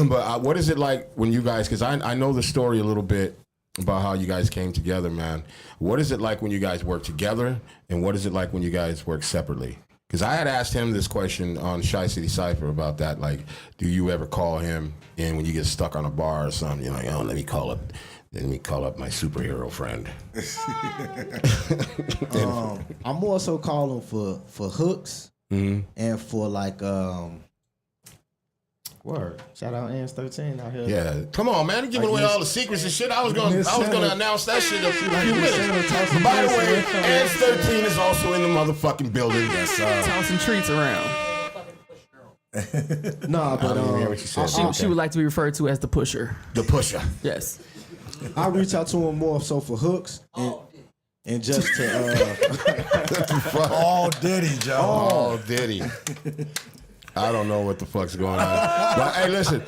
But what is it like when you guys, because I know the story a little bit about how you guys came together, man. What is it like when you guys work together, and what is it like when you guys work separately? Because I had asked him this question on Shy City Cypher about that, like, do you ever call him in when you get stuck on a bar or something? You're like, oh, let me call up my superhero friend. I'm more so calling for hooks and for like word. Shout out Ans 13 out here. Yeah, come on, man! You're giving away all the secrets and shit. I was gonna announce that shit in a few minutes. By the way, Ans 13 is also in the motherfucking building. Toss some treats around. Nah, but I didn't hear what you said. She would like to be referred to as the pusher. The pusher. Yes. I reach out to him more so for hooks and And just to All Diddy, Joe. Oh, Diddy. I don't know what the fuck's going on. But hey, listen,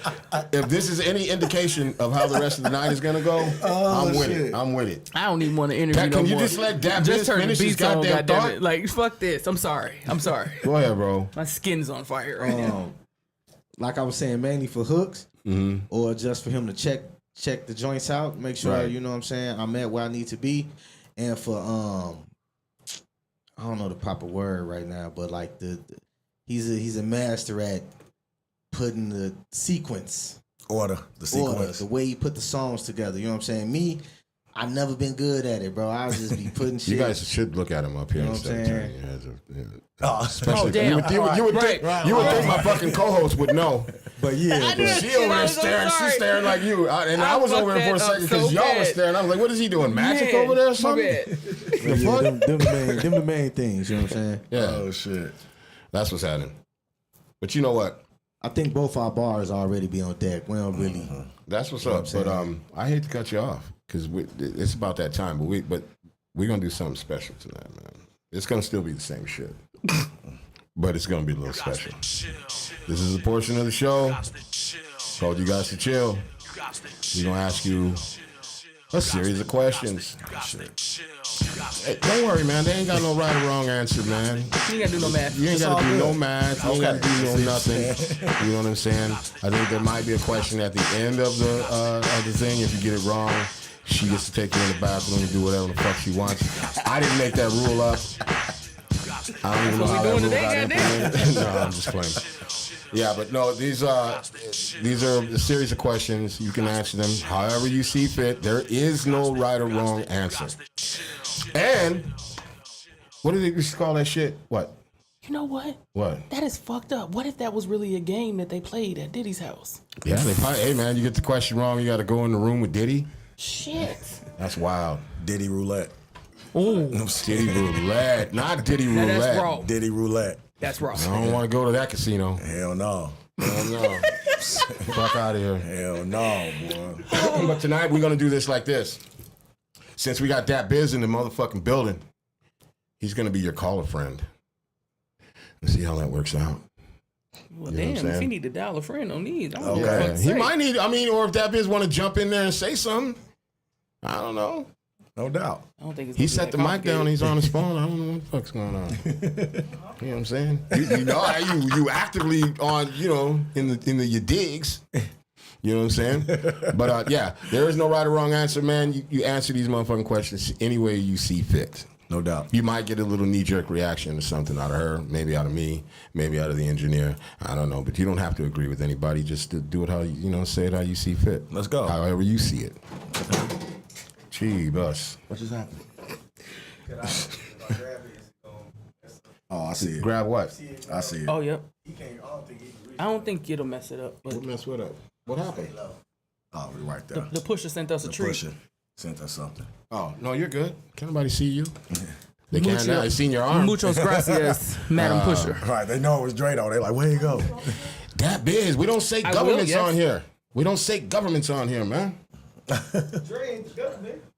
if this is any indication of how the rest of the night is gonna go, I'm with it. I'm with it. I don't even want to interview Can no you more. just let that Just turn the finish his beats on, goddamn goddamn thought? it. Like, fuck this. I'm sorry. Go ahead, bro. My skin's on fire right now. like I was saying, mainly for hooks or just for him to check the joints out, make sure Right. you know what I'm saying, I'm at where I need to be, and for I don't know the proper word right now, but like he's a master at putting the sequence Order, the sequence. the way he put the songs together. You know what I'm saying? Me, I've never been good at it, bro. I'll just be putting shit. You guys should look at him up here You know what instead of I'm turning your heads up. Oh, Especially, damn. you would think, you would think my fucking co-host would know. But yeah, knew bro. it. She over there I'm so staring. sorry. She's staring like you. I was fucked over there for a that up second because so y'all bad. was staring. I was like, what is he doing? Magic Man, over there or my something? bad. The Yeah, fuck? them the main things. You know what I'm saying? Yeah. Oh shit. That's what's happening. But you know what? I think both our bars already be on deck. We don't really. That's what's You know up. what I'm But I hate to cut you off because it's about that time. But we're gonna do something special tonight, man. It's gonna still be the same shit, but it's gonna be a little special. This is a portion of the show called "You Got to Chill." We're gonna ask you a series of questions. Hey, don't worry, man. They ain't got no right or wrong answer, man. You ain't got to do no math. You ain't got to do no math. You ain't got to do no Okay. nothing. You know what I'm saying? I think there might be a question at the end of the thing. If you get it wrong, she gets to take you in the bathroom and do whatever the fuck she wants. I didn't make that rule up. I don't even know how that rule got implemented. No, I'm just playing. Yeah, but no, these are a series of questions. You can answer them however you see fit. There is no right or wrong answer. And what do they used to call that shit? What? You know what? What? That is fucked up. What if that was really a game that they played at Diddy's house? Yeah, they probably, hey man, you get the question wrong, you got to go in the room with Diddy. Shit. That's wild. Diddy roulette. Ooh. Diddy roulette, not Diddy Now roulette. that's raw. Diddy roulette. That's raw. I don't want to go to that casino. Hell no. Hell no. Fuck out of here. Hell no, boy. But tonight we're gonna do this like this. Since we got that Biz in the motherfucking building, he's gonna be your caller friend. Let's see how that works out. Well, You know what I'm damn, if saying? he need to dial a friend on these, I don't Okay. know what Yeah, to he say. might need. I mean, or if that Biz want to jump in there and say something, I don't know. No doubt. I don't think it's He gonna be set the that mic down. complicated. He's on his phone. I don't know what the fuck's going on. You know what I'm saying? You know, you actively on. You know, in the your digs. You know what I'm saying? But yeah, there is no right or wrong answer, man. You answer these motherfucking questions any way you see fit. No doubt. You might get a little knee-jerk reaction or something out of her, maybe out of me, maybe out of the engineer. I don't know, but you don't have to agree with anybody. Just to do it how you know, say it how you see fit. Let's go. However you see it. Gee, bus. What just happened? Oh, I see it. Grab what? I see it. Oh, yep. I don't think it'll mess it up. But What mess with up? What happened? Oh, we right there. the pusher sent us a treat. Pusher sent us something. Oh, no, you're good. Can't nobody see you? They can't Mucho- now. They seen your arm. Muchos gracias, Madam Pusher. All right, they know it was Drado. They like, where you go? That biz. We don't say I governments will, yes. on here. We don't say governments on here, man.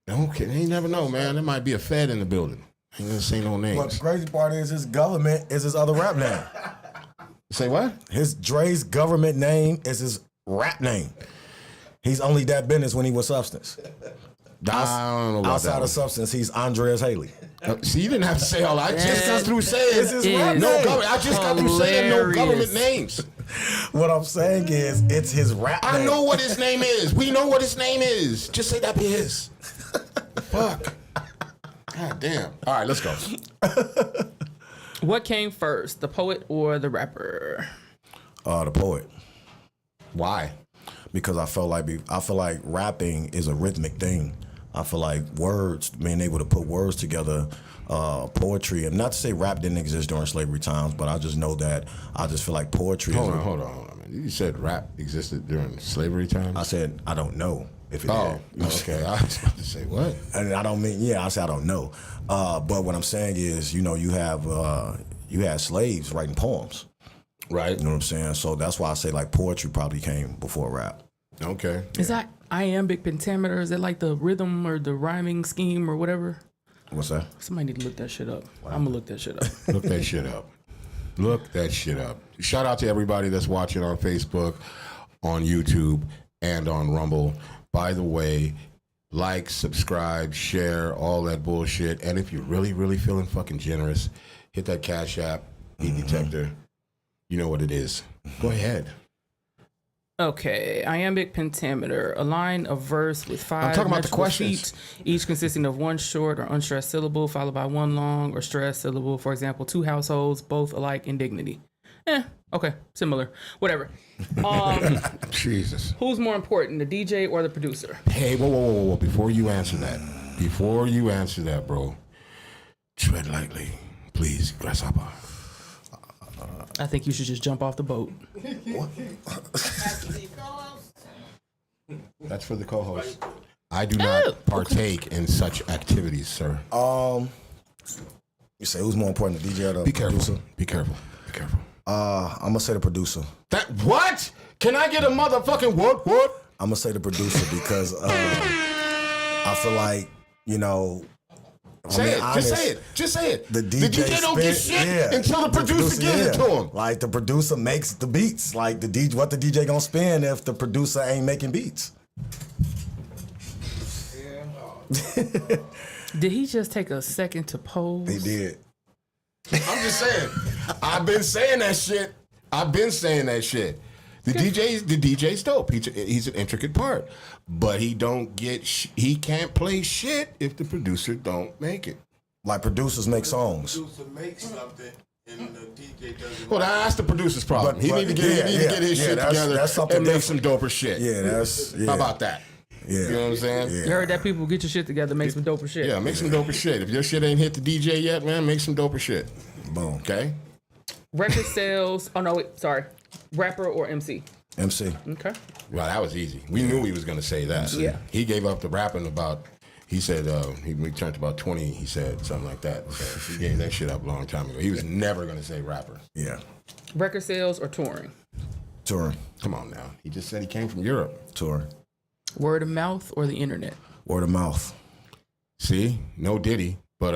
Okay, you never know, man. There might be a Fed in the building. I ain't gonna say no But the names. crazy part is his government is his other rap name. Say what? His Dre's government name is his rap name. He's only that business when he was Substance. I don't know about Outside that. of Substance, he's Andreas Haley. See, you didn't have to say all that. I just got through saying It's his rap no name. government. I just got through saying no Hilarious. government names. What I'm saying is, it's his rap I name. know what his name is. We know what his name is. Just say that be his. Fuck. God damn. All right, let's go. What came first, the poet or the rapper? The poet. Why? Because I feel like rapping is a rhythmic thing. I feel like words, being able to put words together, poetry, and not to say rap didn't exist during slavery times, but I just know that I just feel like poetry Hold is on, man. You said rap existed during slavery times? I said I don't know if it Oh, did. okay. I was about to say what? And I don't mean, I said I don't know. But what I'm saying is, you had slaves writing poems. Right. You know what I'm saying? So that's why I say like poetry probably came before rap. Okay. Is that iambic pentameter? Is that like the rhythm or the rhyming scheme or whatever? What's that? Somebody need to look that shit up. I'm gonna look that shit up. Look that shit up. Look that shit up. Shout out to everybody that's watching on Facebook, on YouTube, and on Rumble. By the way, like, subscribe, share, all that bullshit. And if you're really, really feeling fucking generous, hit that Cash App, Heat Detector. You know what it is. Go ahead. Okay, iambic pentameter, a line of verse with 5 talking about the metrical questions. feet, each consisting of one short or unstressed syllable followed by one long or stressed syllable. For example, 2 households, both alike in dignity. Okay, similar. Whatever. Jesus. Who's more important, the DJ or the producer? Hey, whoa. Before you answer that, bro, tread lightly. Please, grasshopper. I think you should just jump off the boat. That's for the co-host. I do not partake in such activities, sir. You say who's more important, the DJ or the Be careful. producer? Be careful. I'm gonna say the producer. That what? Can I get a motherfucking what? I'm gonna say the producer because I feel like, you know. Just say it. The DJ don't get shit until the producer gives it to him. Like the producer makes the beats. Like what the DJ gonna spend if the producer ain't making beats? Did he just take a second to pose? He did. I'm just saying. I've been saying that shit. The DJ's dope. He's an intricate part, but he can't play shit if the producer don't make it. Like producers make songs. Producer makes something and the DJ doesn't. Well, that's the producer's problem. But- he need to get his shit together that's something and make different. some doper shit. Yeah, How about that? Yeah. You know what I'm saying? You heard that, people? Get your shit together, make some doper shit. Yeah, make some doper shit. If your shit ain't hit the DJ yet, man, make some doper shit. Boom. Okay? Record sales. Oh no, wait, sorry. Rapper or MC? MC. Okay. Well, that was easy. We knew he was going to say that. Yeah. He gave up the rapping about, he said, he turned to about 20, he said, something like that. So he gave that shit up a long time ago. He was never going to say rapper. Yeah. Record sales or touring? Touring. Come on now. He just said he came from Europe. Touring. Word of mouth or the internet? Word of mouth. See? No Diddy. But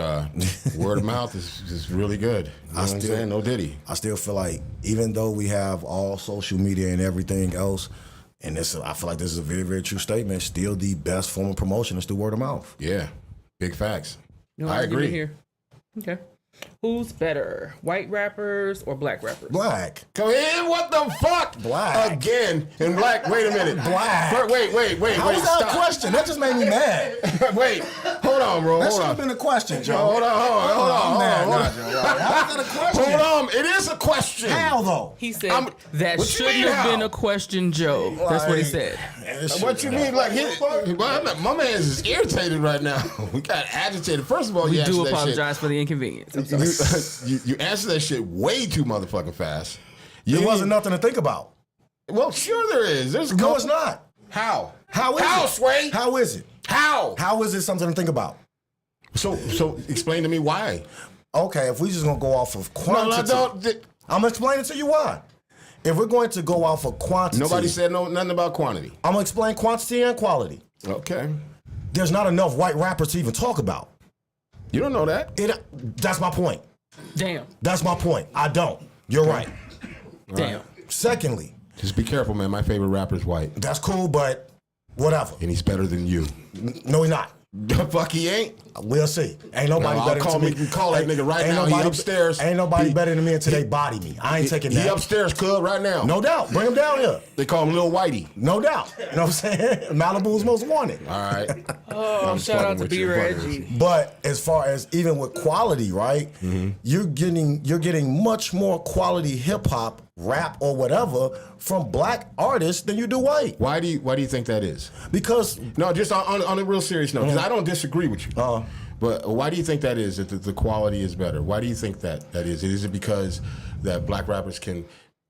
word of mouth is really good. You know what I'm saying? No Diddy. I still feel like even though we have all social media and everything else, and I feel like this is a very, very true statement, still the best form of promotion is through word of mouth. Yeah. Big facts. No I argument agree. Here. Okay. Who's better, white rappers or black rappers? Black. Go ahead. What the fuck? Black. Again. In black. Wait a minute. Black. Wait. How was that Stop. a question? That just made me mad. Wait. Hold on, bro. That Hold should on. have been a question, Joe. Hold on. I'm mad now, Joe. How was that a question? Hold on. It is a question. How though? He said what that you shouldn't mean, have how? been a question, Joe. That's what he said. What you mean? Like, my man is irritated right now. We got agitated. First of all, We you do answered that apologize for the inconvenience. I'm sorry. shit. You answered that shit way too motherfucking fast. There wasn't nothing to think about. Well, sure there is. There's a No, couple- it's not. How? How is How, it? Sway? How is it? How? How is it something to think about? So explain to me why. Okay, if we just gonna go off of No, quantity, don't. I'm gonna explain it to you why. If we're going to go off of quantity, Nobody said nothing about quantity. I'm gonna explain quantity and quality. Okay. There's not enough white rappers to even talk about. You don't know that. That's my point. Damn. That's my point. I don't. You're right. Damn. Secondly, Just be careful, man. My favorite rapper is white, that's cool, but whatever. and he's better than you. No, he's not. The fuck he ain't. We'll see. Ain't nobody No, better I'll than me. you can call that nigga right Ain't now. Nobody, He upstairs. Ain't nobody He- better than me until they body me. I ain't taking He that. upstairs, cub, right now. No doubt. Bring him down here. They call him Lil Whitey. No doubt. You know what I'm saying? Malibu's most wanted. All right. Oh, shout out to B Reggie. But as far as even with quality, right? Mm-hmm. You're getting much more quality hip hop, rap, or whatever from black artists than you do white. Why do you think that is? Because No, just on a real serious note, because I don't disagree with you. Uh-huh. But why do you think that is, that the quality is better? Why do you think that is? Is it because that black rappers can,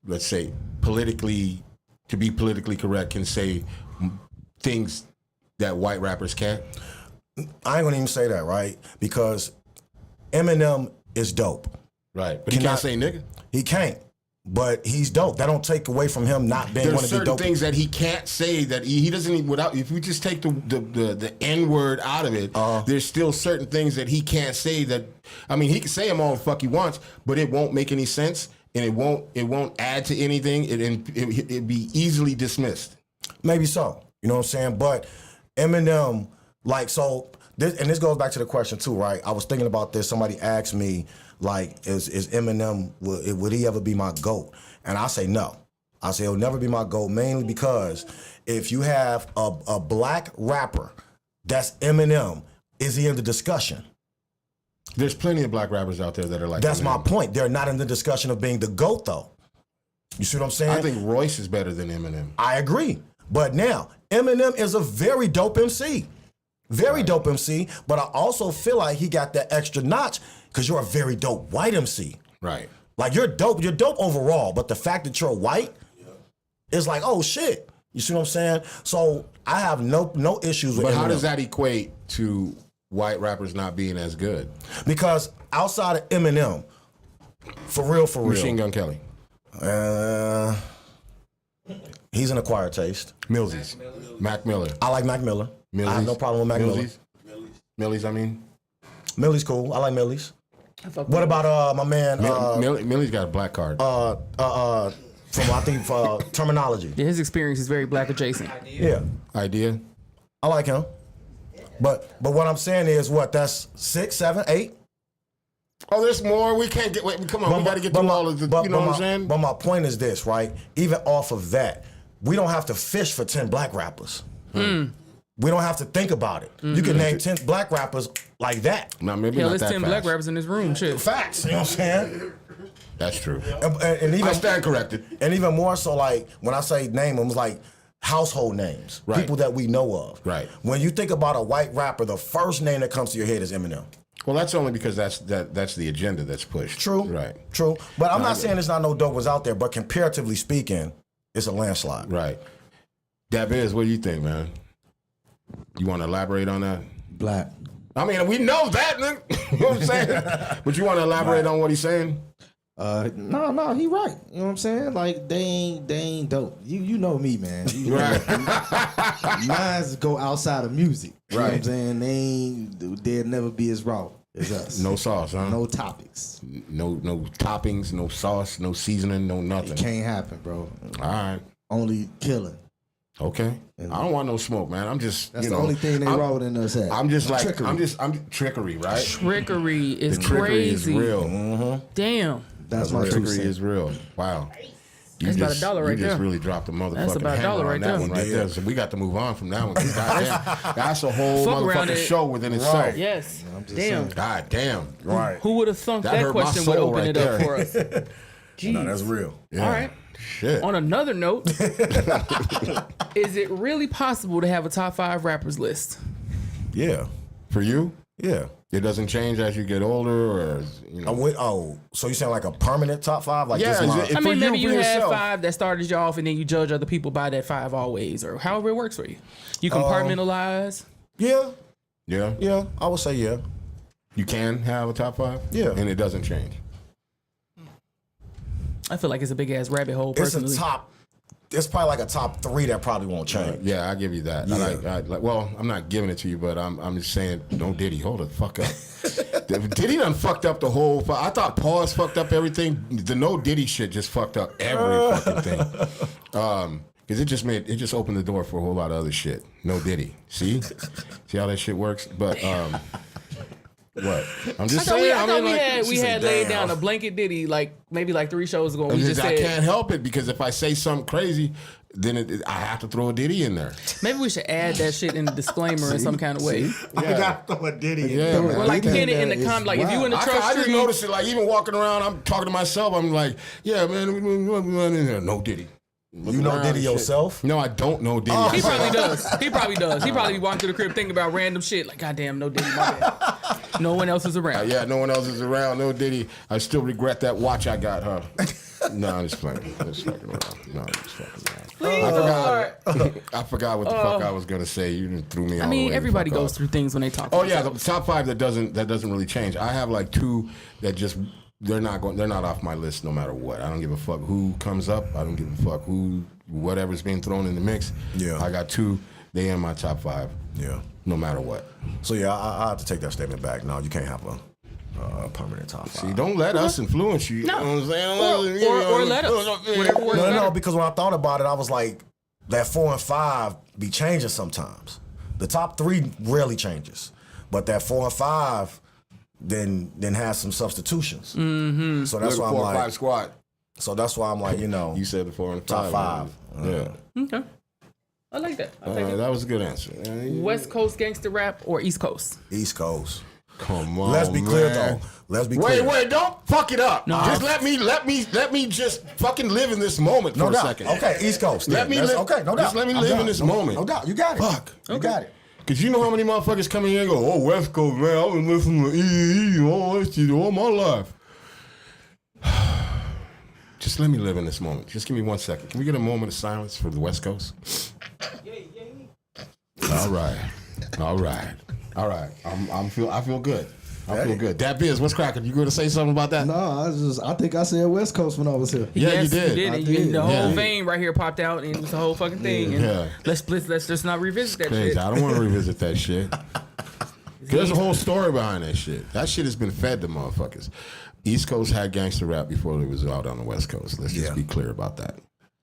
let's say, to be politically correct, can say things that white rappers can't? I ain't gonna even say that, right? Because Eminem is dope. Right. But he Cannot- can't say nigga. He can't. but he's dope. That don't take away from him not being one There's of the certain dope. things that he can't say that he doesn't even without. If we just take the N word out of it, there's still certain things that he can't say. That I mean, he can say them all the fuck he wants, but it won't make any sense, and it won't add to anything. It'd be easily dismissed. Maybe so. You know what I'm saying? But Eminem, like, so this goes back to the question too, right? I was thinking about this. Somebody asked me, like, is Eminem, would he ever be my GOAT? And I say no. I say he'll never be my GOAT, mainly because if you have a black rapper that's Eminem, is he in the discussion? There's plenty of black rappers out there that are like That's Eminem. my point. They're not in the discussion of being the GOAT, though. You see what I'm saying? I think Royce is better than Eminem. I agree. But now, Eminem is a very dope MC. Very dope MC, but I also feel like he got that extra notch because you're a very dope white MC. Right. Like, you're dope overall, but the fact that you're white is like, oh shit. You see what I'm saying? So I have no issues with But Eminem. how does that equate to white rappers not being as good? Because outside of Eminem, for real, Machine Gun Kelly. He's an acquired taste. Millsies. Mac Miller. I like Mac Miller. I have no problem with Mac Miller. Millie's, I mean. Millie's cool. I like Millie's. What about my man? Millie's got a black card. From I think Terminology. Yeah, his experience is very black adjacent. Yeah, Idea. I like him. But what I'm saying is that's 6, 7, 8. Oh, there's more. We can't get. Wait, come on. We got to get through all of the. You know what I'm saying? But my point is this, right? Even off of that, we don't have to fish for 10 black rappers. We don't have to think about it. You can name 10 black rappers like that. No, maybe Hell, not there's that 10 fast. black rappers in this room. Shit. Facts. You know what I'm saying? That's true. And even I stand corrected. And even more so, like, when I say name them, it's like household names. Right. People that we know of. Right. When you think about a white rapper, the first name that comes to your head is Eminem. Well, that's only because that's the agenda that's pushed. True. Right. True. But I'm not saying there's not no dope ones out there, but comparatively speaking, it's a landslide. Right. Daviz, what do you think, man? You want to elaborate on that? Black. I mean, we know that, man. You know what I'm saying? But you want to elaborate on what he's saying? No, he right. You know what I'm saying? Like, they ain't dope. You know me, man. Right. Mines go outside of music. You know what I'm Right. saying? They'll never be as raw as us. No sauce, huh? No topics. No toppings, no sauce, no seasoning, no nothing. It can't happen, bro. All right. Only killing. Okay. I don't want no smoke, man. I'm just. That's the only thing they raw than us have. I'm just like Trickery. I'm trickery, right? Trickery is The trickery crazy. is real. Damn. That's my two Trickery cents. is real. Wow. That's about $1 right You just there. really dropped the motherfucking That's about hammer $1 right on that there. one right there. So we got to move on from that one. Goddamn, that's a whole Fuck around motherfucking it. show within itself. Yes. Damn. God damn. Right. Who would have thunk That that hurt my question would soul open right it up there. for us? Jeez. No, that's real. Yeah. All right. Shit. On another note, is it really possible to have a top 5 rappers list? Yeah. For you, Yeah. it doesn't change as you get older, or you know. So you saying like a permanent top 5? Like Yeah, this is line? it- I for mean, maybe you, you for had yourself. 5 that started you off, and then you judge other people by that 5 always, or however it works for you. You compartmentalize. Yeah. Yeah, Yeah. I would say yeah. you can have a top 5. Yeah. and it doesn't change. I feel like it's a big ass rabbit hole. It's Personally, a top. It's probably like a top 3 that probably won't change. Yeah, I give you that. Yeah. Well, I'm not giving it to you, but I'm just saying, no Diddy, hold the fuck up. Diddy done fucked up the whole. I thought Pause fucked up everything. The no Diddy shit just fucked up every fucking thing. Because it just opened the door for a whole lot of other shit. No Diddy. See how that shit works? But what? I'm just saying. I thought we she had said, laid "Damn." down a blanket Diddy maybe 3 shows ago. We It's just just, I said can't help it because if I say something crazy, then I have to throw a Diddy in there. maybe we should add that shit in the disclaimer in some kind of way. I got to throw a Diddy. Yeah, man. Or like pin it in the It's comment. Like if you wild. in the I truck just street, noticed it. Like even walking around, I'm talking to myself. I'm like, yeah, man, we in there. No Diddy. You know Diddy yourself? No, I don't know Diddy. he probably does. He probably does. He probably be walking through the crib thinking about random shit. Like, goddamn, no Diddy, my bad. No one else is around. Yeah, no one else is around. No Diddy. I still regret that watch I got, huh? No, I'm just playing. I'm just fucking around. No, I'm just fucking around. Please, I forgot what the fuck I was gonna say. You done threw me. I all mean, the way everybody the fuck goes off. through things when they talk. Oh yeah, the top 5 that doesn't really change. I have like 2 that just they're not off my list no matter what. I don't give a fuck who comes up. I don't give a fuck whatever's being thrown in the mix. Yeah. I got 2. They in my top 5. Yeah. No matter what. So yeah, I have to take that statement back. No, you can't have a permanent top 5. See, don't let us influence you. No. You know what I'm saying? Or let us. Whatever works better. No, because when I thought about it, I was like, that 4 and 5 be changing sometimes. The top 3 rarely changes, but that 4 and 5 then has some substitutions. Mm-hmm. So that's why I'm 4 like 5 squad. So that's why I'm like, You said the 4 and 5. top 5. Yeah. Okay. I like that. I think That was a good answer. West Coast gangster rap or East Coast? East Coast. Come on. Let's be clear man. though. Let's be clear. Wait, don't fuck it up. No. Just let me just fucking live in this moment for No a doubt. second. Okay, East Coast. Let me live. Okay, no doubt. Just let me I'm live done. in this No- moment. No doubt. You got it. Fuck. You got it. Cause you know how many motherfuckers come in here and go, oh, West Coast, man, I've been listening to E and all that shit all my life. Just let me live in this moment. Just give me 1 second. Can we get a moment of silence for the West Coast? All right. I feel good. I feel good. That Biz, what's cracking? You going to say something about that? No, I think I said West Coast when I was here. Yeah, Yes, you did. I And did. the whole Yeah. vein right here popped out, and it was the whole fucking thing. And Yeah. let's just not revisit that Crazy. shit. I don't want to revisit that shit. There's a whole story behind that shit. That shit has been fed to motherfuckers. East Coast had gangster rap before it was out on the West Coast. Let's just be clear about that.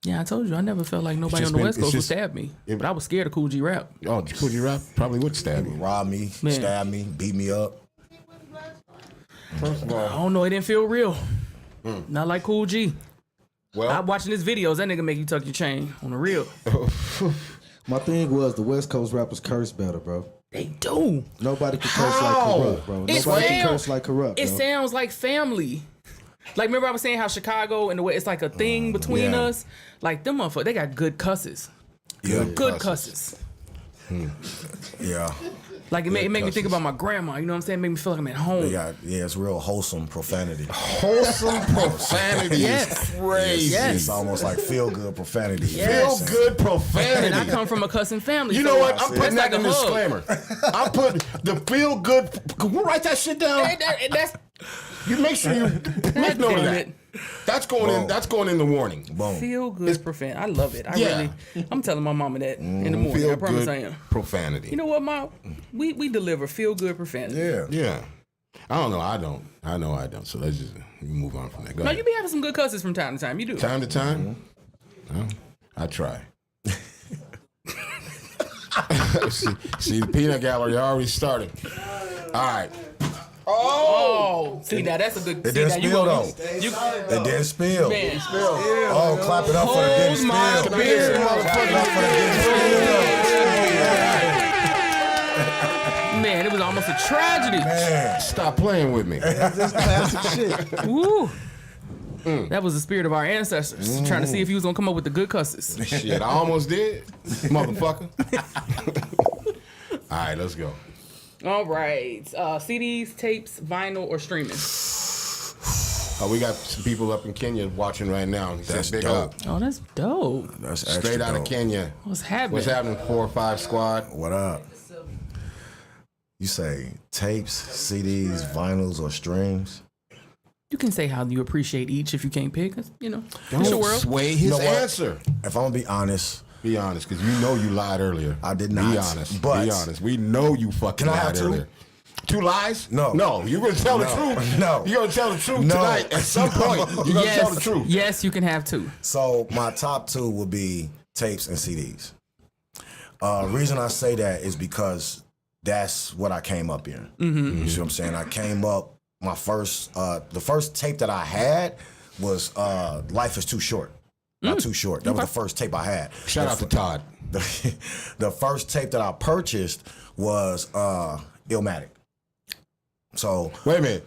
Yeah, I told you, I never felt like nobody just on the been- West it's Coast would just- stab me. But I was scared of Cool G rap. Oh, Cool G rap probably would stab you. Rob me, Man. stab me, beat me up. First of I all, don't know, it didn't feel real. Not like Cool G. well, I'm watching his videos, that nigga make you tuck your chain on the real. My thing was the West Coast rappers curse better, bro. They do. Nobody can curse like How? corrupt, bro. It Nobody can sound- curse like corrupt, It bro. sounds like family. Like, remember I was saying how Chicago and the way it's like a thing between yeah. us? Like, them motherfuckers, they got good cusses. Yeah, Good cusses. yeah. Like, it made me think about my grandma. You know what I'm saying? It made me feel like I'm at home. Yeah, it's real wholesome profanity. wholesome profanity Yes. is crazy. Yes. It's almost like feel good profanity. Yes. Feel good profanity. And I come from a cussing family. You so know what? I'm that's putting that like in a the hug. disclaimer. I'm putting the feel good. Can we write that shit down? That's You make sure you make note of damn that. it. That's going in. That's going in the warning. Boom. feel good profanity. I love it. Yeah. I'm telling my mama that in the morning. Feel I promise good I am. profanity. You know what, Mom? We deliver feel good profanity. Yeah. Yeah. I don't know. I don't. I know I don't. So let's just move on from that. Go No, ahead. you be having some good cusses from time to time. You do. Time to time. Well, I try. see, the peanut gallery already started. All right. Oh, see now that's a good. It see, didn't now you spill gonna- though. You, It didn't spill. man, Oh, clap it up for the didn't Hold my spill. beer. Clap it up for the didn't spill. man, it was almost a tragedy. Man. Stop playing with me. That's classic shit. Woo. That was the spirit of our ancestors, trying to see if he was gonna come up with the good cusses. Shit, I almost did, motherfucker. All right, let's go. All right, CDs, tapes, vinyl, or streaming. We got some people up in Kenya watching right now. That's big dope. up. Oh, that's dope. That's extra Straight out of dope. Kenya. What's happening? What's happening? 4 or 5 squad. What up? You say tapes, CDs, vinyls, or streams? You can say how you appreciate each if you can't pick. You know, it's your Don't world. sway his You know what? answer. If I'm gonna be honest, Be honest, because you know you lied earlier. I did Be not, honest. but- Be honest. We know you fucking Can I have lied two? earlier. 2 lies? No. No. You're going to tell the No. truth. No. You're going to tell the truth No. tonight. At some point, you're going to tell the truth. Yes, you can have two. so my top 2 would be tapes and CDs. Reason I say that is because that's what I came up in. Mm-hmm. You see what I'm saying? I came up, my first, the first tape that I had was Life is Too Short. Not Too Short. That was the first tape I had. Shout out to Todd. The first tape that I purchased was Illmatic. So Wait a minute.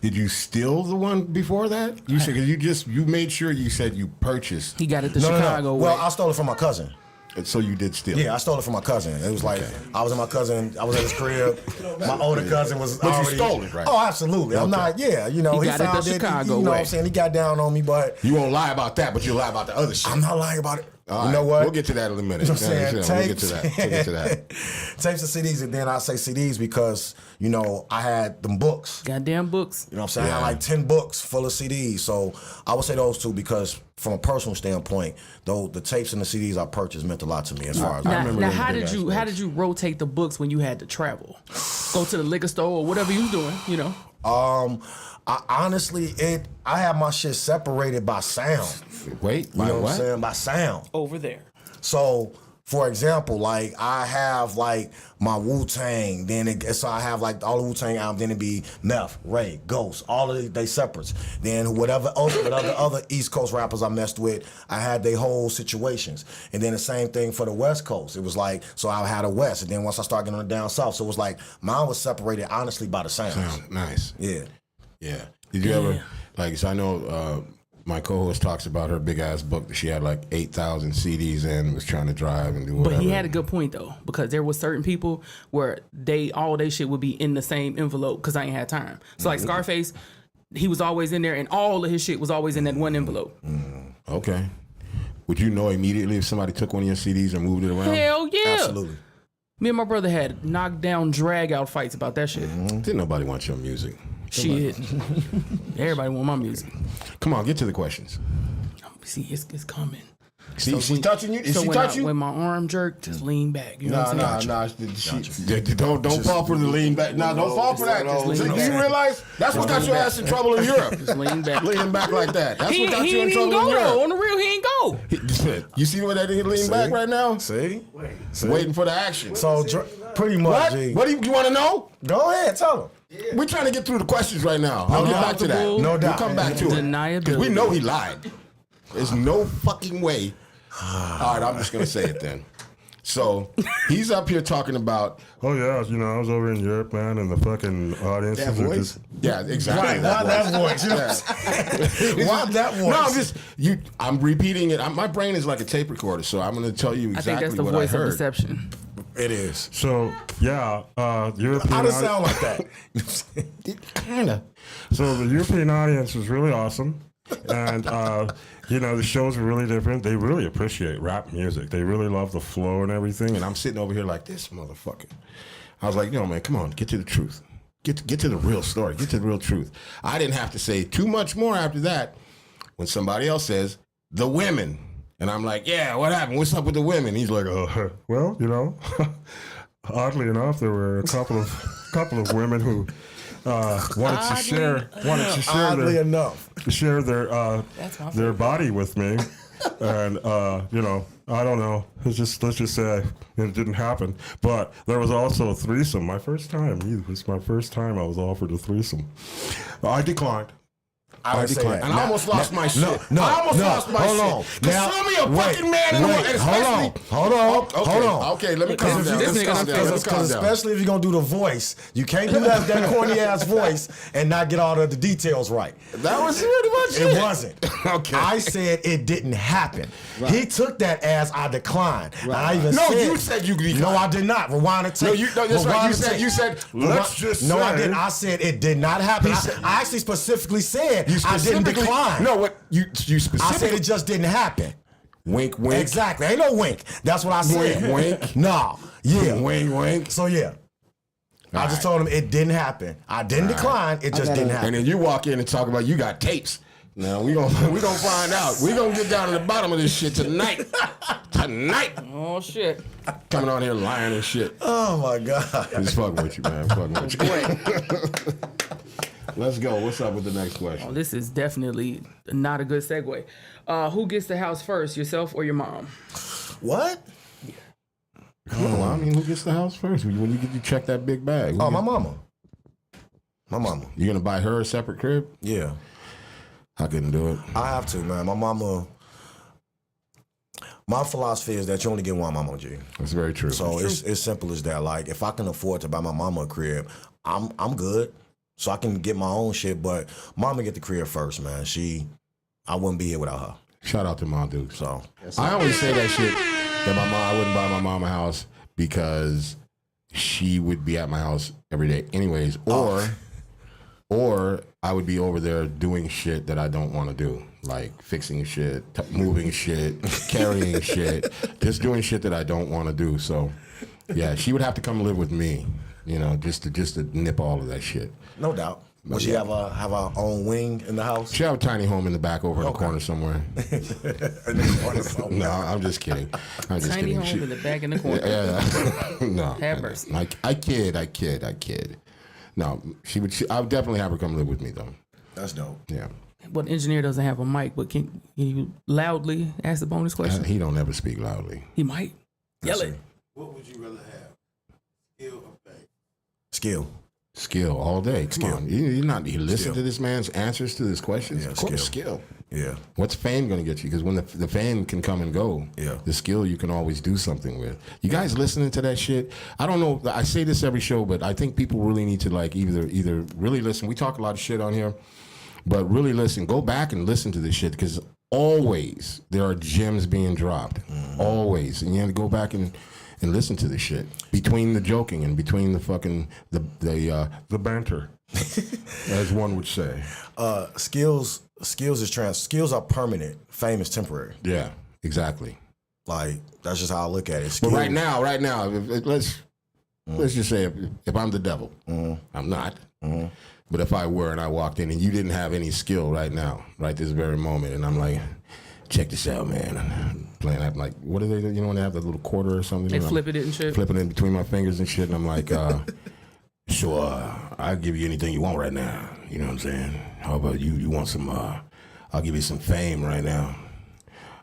Did you steal the one before that? You said, because you made sure you said you purchased. He got it the no. Chicago way. Well, I stole it from my cousin. So you did steal. Yeah, I stole it from my cousin. It was like I was in my cousin. I was at his crib. My older cousin was. But you already, stole it, right? Oh, absolutely. I'm not. Yeah, you know, He he got it found the it. Chicago you know what way. I'm saying? He got down on me, but You won't lie about that, but you lie about the other shit. I'm not lying about it. All You right. know what? We'll get to that in a minute. You know what I'm saying? We'll get to that. We'll get to that. Tapes and CDs, and then I say CDs because, you know, I had them books. Goddamn books. You know what I'm saying? I had Yeah. like 10 books full of CDs. So I would say those two because from a personal standpoint, though the tapes and the CDs I purchased meant a lot to me as far as Now, remember now them how big did ass you books. rotate the books when you had to travel? Go to the liquor store or whatever you was doing, you know. I honestly, I have my shit separated by sound. Wait, You know what what? I'm saying? By sound. Over there. So, for example, like I have like my Wu-Tang, so I have like all the Wu-Tang albums, then it'd be Meth, Ray, Ghost, all of they separates. Then whatever other East Coast rappers I messed with, I had their whole situations. And then the same thing for the West Coast. It was like, so I had a West, and then once I started getting on the down South, so it was like mine was separated honestly by the sounds. Nice. Yeah. Yeah. Did you ever, like, so I know my co-host talks about her big ass book that she had like 8,000 CDs in, was trying to drive and do whatever. But he had a good point though, because there was certain people where all they shit would be in the same envelope because I ain't had time. So like Scarface, he was always in there, and all of his shit was always in that one envelope. Okay. Would you know immediately if somebody took one of your CDs and moved it around? Hell yeah! Absolutely. Me and my brother had knockdown, drag out fights about that shit. Didn't nobody want your music. Shit. Everybody want my music. Come on, get to the questions. See, it's coming. See, she's touching you? Did So she when, touch you? when my arm jerked, just lean back. You know what I'm saying? Don't fall for the lean back. Nah, don't fall for that. Do you realize that's what got your ass in trouble in Europe? Just lean back. Leaning back like that. That's He what got you in ain't trouble even in go though. Europe. On the real, he ain't go. You see what that nigga lean back right now? See? Waiting for the action. So pretty much, What? G. What do you want to know? Go ahead, tell him. We're trying to get through the questions right now. I'll get back to that. No doubt. We'll come back to it. Deniability. Because we know he lied. There's no fucking way. All right, I'm just going to say it then. So he's up here talking about, Oh yeah, you know, I was over in Europe, man, and the fucking audience. That voice? yeah, exactly. Why that voice? You know what I'm saying? Why that voice? No, I'm just I'm repeating it. My brain is like a tape recorder, so I'm going to tell you I exactly think that's the what voice I of heard. deception. It is. So yeah, European. How does it sound like that? Kind of. So the European audience was really awesome, and you know the shows were really different. They really appreciate rap music. They really love the flow and everything. And I'm sitting over here like this motherfucker. I was like, yo, man, come on, get to the truth. Get to the real story. Get to the real truth. I didn't have to say too much more after that when somebody else says, the women. And I'm like, yeah, what happened? What's up with the women? He's like, oh. Well, you know, oddly enough, there were a couple of women who wanted to share Oddly enough. their body with me, and you know, I don't know. Let's just say it didn't happen. But there was also a threesome. My first time. It was my first time I was offered a threesome. I declined. I didn't say that. And I almost lost my shit. No, I almost no, lost my hold shit. on. Cause Now, show me a fucking man in the world, and hold on. especially. Okay, let me calm down. This Let me nigga calm done down. Let me Because calm down. especially if you're gonna do the voice, you can't do that corny ass voice and not get all of the details right. That was pretty much it. It wasn't. Okay. I said it didn't happen. He took that as I declined. I even No, said, you said you declined. No, I did not. Rewind the tape. That's right. Rewind the tape. You said, let's just No, say. I didn't. I said it did not happen. I actually specifically said I didn't decline. No, what you specifically. I said it just didn't happen. Wink, wink. Exactly. Ain't no wink. That's what I said. Wink, wink. No. Yeah. Wink, wink. So yeah. I just right. told him it didn't happen. I didn't decline. It just didn't happen. And then you walk in and talk about you got tapes. Now we gonna find out. We gonna get down to the bottom of this shit tonight. Tonight. Oh shit. Coming on here lying and shit. Oh my God. Just fucking with you, man. Fucking with you. Let's go. What's up with the next question? Oh, this is definitely not a good segue. Who gets the house first, yourself or your mom? What? Oh, I mean, who gets the house first? When you check that big bag? Oh, my mama. My mama. You gonna buy her a separate crib? Yeah. I couldn't do it. I have to, man. My mama. My philosophy is that you only get one mama, G. That's very true. So it's simple as that. Like, if I can afford to buy my mama a crib, I'm good. So I can get my own shit, but mama get the crib first, man. I wouldn't be here without her. Shout out to my dude. So I always say that shit that I wouldn't buy my mom a house because she would be at my house every day anyways, or or I would be over there doing shit that I don't want to do, like fixing shit, moving shit, carrying shit, just doing shit that I don't want to do. So, yeah, she would have to come live with me, you know, just to nip all of that shit. No doubt. Would she have our own wing in the house? She have a tiny home in the back over in the corner somewhere. No, I'm just kidding. I'm just Tiny kidding. home in the back in the corner. Yeah. No. Have mercy. I kid. No, I would definitely have her come live with me though. That's dope. Yeah. Well, the engineer doesn't have a mic, but can you loudly ask the bonus question? He don't ever speak loudly. He might. Yell it. What would you rather have? Skill or fame? Skill. Skill all day. Come on. You listen to this man's answers to this questions. Yeah, of course, skill. Yeah. What's fame going to get you? Because when the fame can come and go, the skill you can always do something with. You guys listening to that shit? I don't know. I say this every show, but I think people really need to like either really listen. We talk a lot of shit on here, but really listen. Go back and listen to this shit because always there are gems being dropped. Always, and you have to go back and listen to this shit between the joking and between the fucking the banter, as one would say. Skills are permanent. Fame is temporary. Yeah, exactly. Like that's just how I look at it. But right now, let's just say if I'm the devil, I'm not. But if I were and I walked in and you didn't have any skill right now, right this very moment, and I'm like, check this out, man. I'm playing that like, what are they? You know when they have that little quarter or something? They flipping it and shit. Flipping it between my fingers and shit, and I'm like, sure, I'll give you anything you want right now. You know what I'm saying? How about you? You want some? I'll give you some fame right now.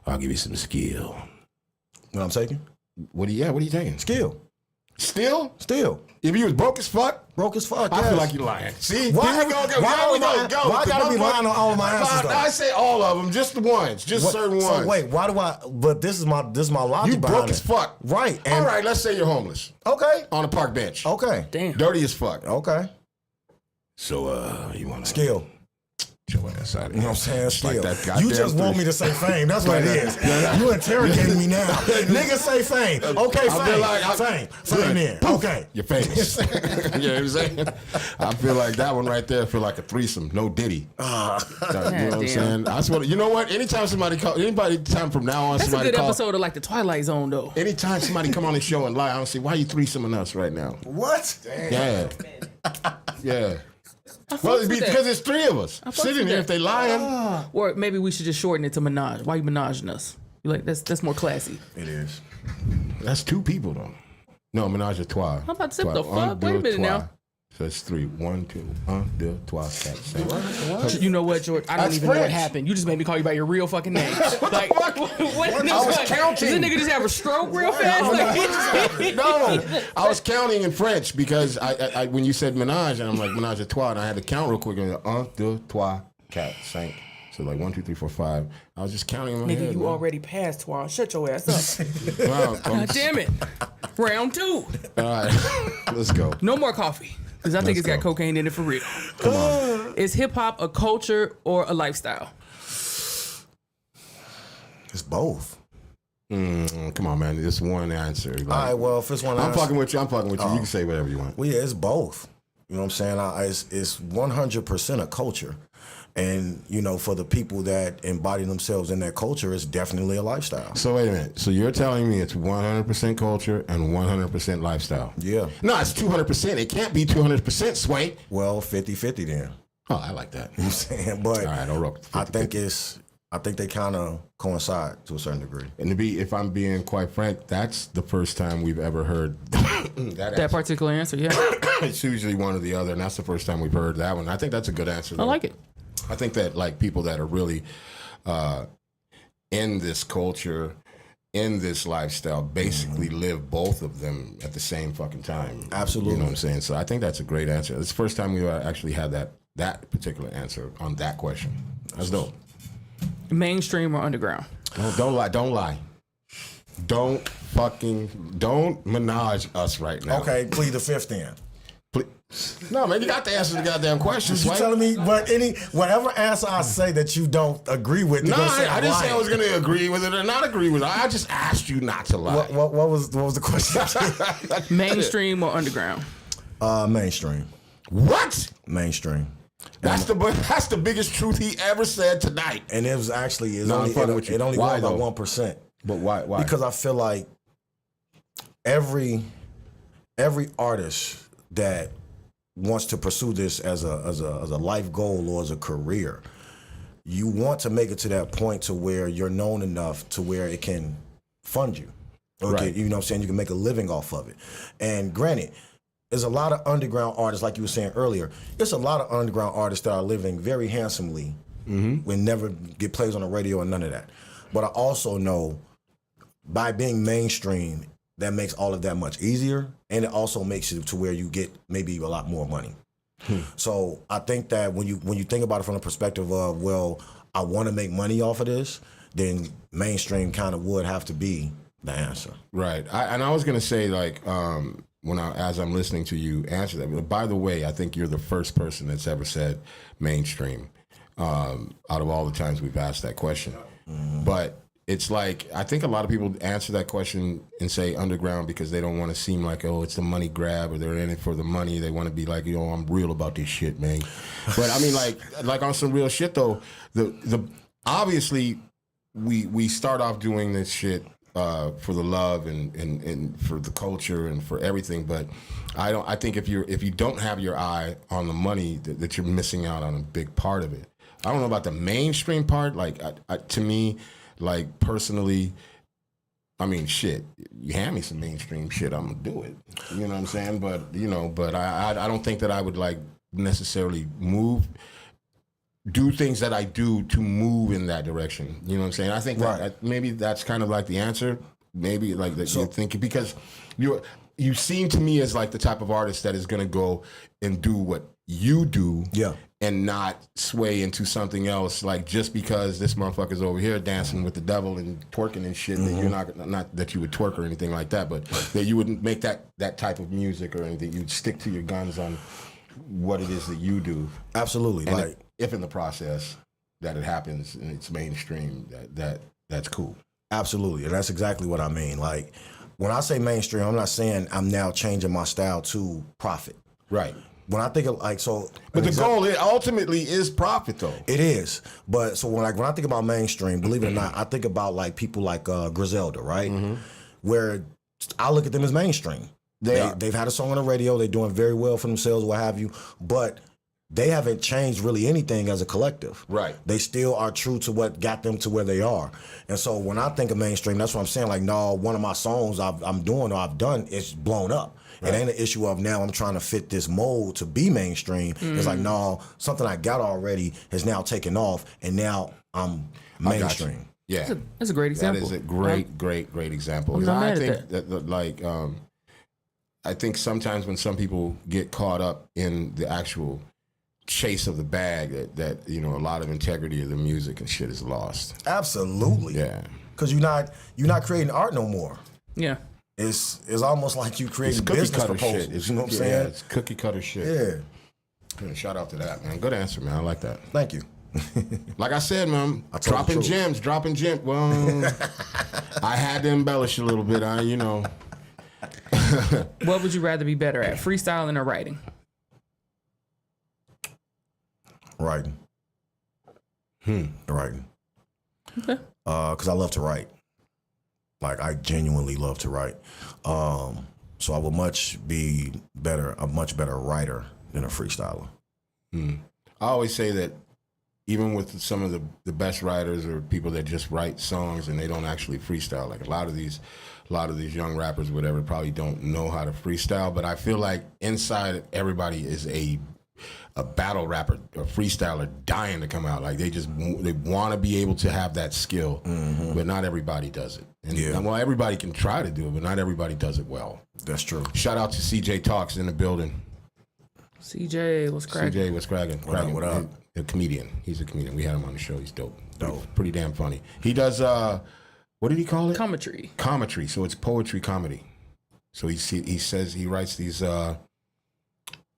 I'll give you some skill. What I'm taking? What are you taking? Skill. Still? If you was broke as fuck? I feel like you're lying. See? Why Here we go. Why I gotta be lying on all of my answers, though? I say all of them, just the ones, just certain ones. So wait, why do I? But this is my logic. You broke as fuck. Right. All right, let's say you're homeless. Okay. On a park bench. Okay. Damn. Dirty as fuck. Okay. So you want skill? Get your ass out of here. You know what I'm saying? Skill. Like that you just want me to say fame. That's what it is. You interrogating me now. Niggas say fame. Okay, fame. Fame in. Okay. You're famous. You know what I'm saying? I feel like that one right there feel like a threesome. No Diddy. You know what I'm saying? I swear. You know what? Anytime anytime from now on, that's somebody a good episode of like the Twilight Zone, though. Anytime somebody come on the show and lie, I don't see why you threesoming us right now. What? Damn. Yeah. Well, it'd be because it's three of us sitting here. If they lying, or maybe we should just shorten it to menage. Why you menaging us? You like that's more classy. It is. That's two people though. No, menage a trois. How about the fuck? Wait a minute now. So it's three. 1, 2, 1, 2, 3, 4. You know what, George? I don't even know what happened. You just made me call you by your real fucking name. Like, what? I was counting. Does this nigga just have a stroke real fast? No, I was counting in French because I when you said menage and I'm like menage a trois and I had to count real quick and 1, 2, 3, 4, 5. So like 1, 2, 3, 4, 5. I was just counting in my head. Nigga, you already passed Twan. Shut your ass up. Wow, God damn it. Round 2. All right, let's go. No more coffee. Because I think it's got cocaine in it for real. Come on. Is hip hop a culture or a lifestyle? It's both. Come on, man. It's one answer. Like, all right, well, if it's one answer. I'm fucking with you. You can say whatever you want. Well, yeah, it's both. You know what I'm saying? It's 100% a culture. And, you know, for the people that embody themselves in that culture, it's definitely a lifestyle. So wait a minute. So you're telling me it's 100% culture and 100% lifestyle? Yeah. No, it's 200%. It can't be 200%, Sway. Well, 50-50 then. Oh, I like that. You know what I'm saying? But all right, I'll rock 50-50. I think they kind of coincide to a certain degree. And if I'm being quite frank, that's the first time we've ever heard that particular answer, yeah. It's usually one or the other, and that's the first time we've heard that one. I think that's a good answer, though. I like it. I think that like people that are really in this culture, in this lifestyle, basically live both of them at the same fucking time. Absolutely. You know what I'm saying? So I think that's a great answer. It's the first time we actually had that particular answer on that question. That's dope. Mainstream or underground? Oh, don't lie. Don't menage us right now. Okay, plead the fifth then. No, man, you got to answer the goddamn question. You telling me, but whatever answer I say that you don't agree with, no, I didn't say I was going to agree with it or not agree with it. I just asked you not to lie. What was the question? Mainstream or underground? Mainstream. What? Mainstream. That's the biggest truth he ever said tonight. And it was actually No, I'm fucking with you. it only Why, goes by though? 1%. But why? Because I feel like every artist that wants to pursue this as a life goal or as a career, you want to make it to that point to where you're known enough to where it can fund you. Okay, Right. you know what I'm saying? You can make a living off of it. And granted, there's a lot of underground artists, like you were saying earlier. There's a lot of underground artists that are living very handsomely and never get plays on the radio and none of that. But I also know by being mainstream, that makes all of that much easier, and it also makes it to where you get maybe a lot more money. So I think that when you think about it from the perspective of, well, I want to make money off of this, then mainstream kind of would have to be the answer. Right. I was gonna say, like, as I'm listening to you answer that. But by the way, I think you're the first person that's ever said mainstream out of all the times we've asked that question. But it's like, I think a lot of people answer that question and say underground because they don't want to seem like, oh, it's the money grab, or they're in it for the money. They want to be like, I'm real about this shit, man. But I mean, like on some real shit though, the obviously we start off doing this shit for the love and for the culture and for everything. But I think if you don't have your eye on the money, that you're missing out on a big part of it. I don't know about the mainstream part. Like to me, like personally, I mean, shit, you hand me some mainstream shit, I'm gonna do it. You know what I'm saying? But I don't think that I would like necessarily do things that I do to move in that direction. You know what I'm saying? I think that maybe that's kind of like the answer. Maybe like that you're thinking, because you seem to me as like the type of artist that is gonna go and do what you do. Yeah. And not sway into something else, like just because this motherfucker's over here dancing with the devil and twerking and shit, that you're not that you would twerk or anything like that, but that you wouldn't make that type of music or anything. You'd stick to your guns on what it is that you do. Absolutely. And like if in the process that it happens and it's mainstream, that's cool. Absolutely. And that's exactly what I mean. Like when I say mainstream, I'm not saying I'm now changing my style to profit. Right. When I think of like, so, But the goal ultimately is profit, though. it is. But so when I think about mainstream, believe it or not, I think about like people like Griselda, right? Where I look at them as mainstream. They've had a song on the radio. They're doing very well for themselves, what have you. But they haven't changed really anything as a collective. Right. They still are true to what got them to where they are. And so when I think of mainstream, that's what I'm saying. Like, no, one of my songs I'm doing or I've done is blown up. Right. It ain't an issue of now I'm trying to fit this mold to be mainstream. It's like, no, something I got already has now taken off, and now I'm mainstream. Yeah. That's a great example. That is a great example. I'm not I mad think at that I think sometimes when some people get caught up in the actual chase of the bag, that a lot of integrity of the music and shit is lost. Absolutely. Yeah. Because you're not creating art no more. Yeah. It's almost like you creating It's cookie business cutter proposals. shit. You know what I'm Yeah, saying? it's cookie cutter shit. Yeah. Shout out to that, man. Good answer, man. I like that. Thank you. Like I said, man, told the truth. dropping gems. Well, I had to embellish a little bit, What would you rather be better at, freestyling or writing? Writing. Writing. Okay. Because I love to write. Like, I genuinely love to write. So I would a much better writer than a freestyler. I always say that even with some of the best writers or people that just write songs and they don't actually freestyle, like a lot of these young rappers, whatever, probably don't know how to freestyle. But I feel like inside everybody is a battle rapper, a freestyler dying to come out. Like they want to be able to have that skill, but not everybody does it. And well, everybody can try to do it, but not everybody does it well. That's true. Shout out to CJ Talks in the building. CJ, what's cracking? CJ, what's cracking? What up? A comedian. He's a comedian. We had him on the show. He's dope. Pretty damn funny. He does, what did he call it? Commentary. Commentary. So it's poetry comedy. So he says he writes these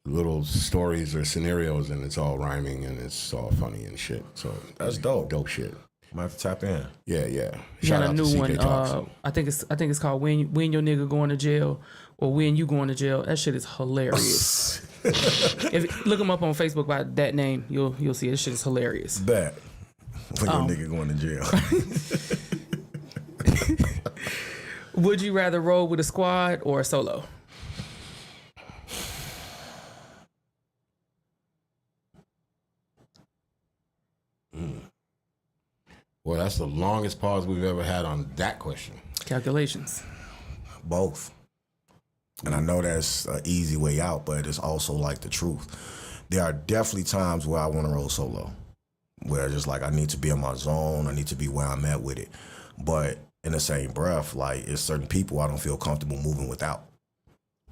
little stories or scenarios, and it's all rhyming and it's all funny and shit. So That's dope. Dope shit. Might have to tap in. Yeah. You Shout got a out new to one. CJ Talks. I think it's called when your nigga going to jail or when you going to jail. That shit is hilarious. Look him up on Facebook by that name. You'll see this shit is hilarious. Bet. When your nigga going to jail. Would you rather roll with a squad or a solo? Well, that's the longest pause we've ever had on that question. Calculations. Both. And I know that's an easy way out, but it's also like the truth. There are definitely times where I want to roll solo, where just like I need to be in my zone, I need to be where I'm at with it. But in the same breath, like it's certain people I don't feel comfortable moving without.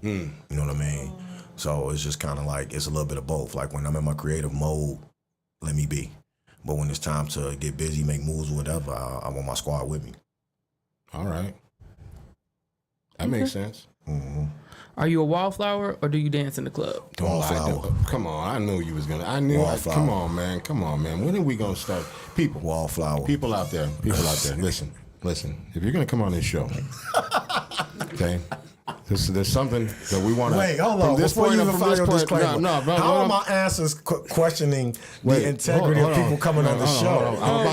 You know what I mean? So it's just kind of like it's a little bit of both. Like when I'm in my creative mode, let me be. But when it's time to get busy, make moves, whatever, I want my squad with me. All right. That makes sense. Mm-hmm. Are you a wallflower or do you dance in the club? Wallflower. Come on, I knew you was gonna. I knew. Come on, man. When are we gonna start? People, Wallflower. people out there. Listen. If you're gonna come on this show, okay. There's something that we want to. Wait, hold on. Before you even file your disclaimer, bro, how are my answers questioning the integrity of people coming on the show? I'm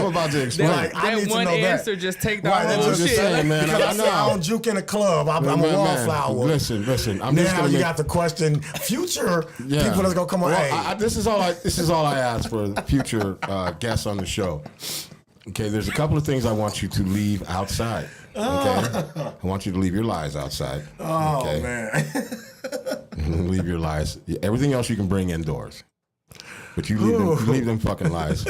about to explain. Like, I need That one to know answer that. just take the Right, whole that's I'm just shit. saying, man. Because I don't juke in a club. I'm a wallflower. Listen. I'm just Now gonna you make, got to question future people that's gonna come on. Well, Hey, this is all I ask for future guests on the show. Okay, there's a couple of things I want you to leave outside. Okay, I want you to leave your lies outside. Okay? man. Leave your lies. Everything else you can bring indoors, but you leave them fucking lies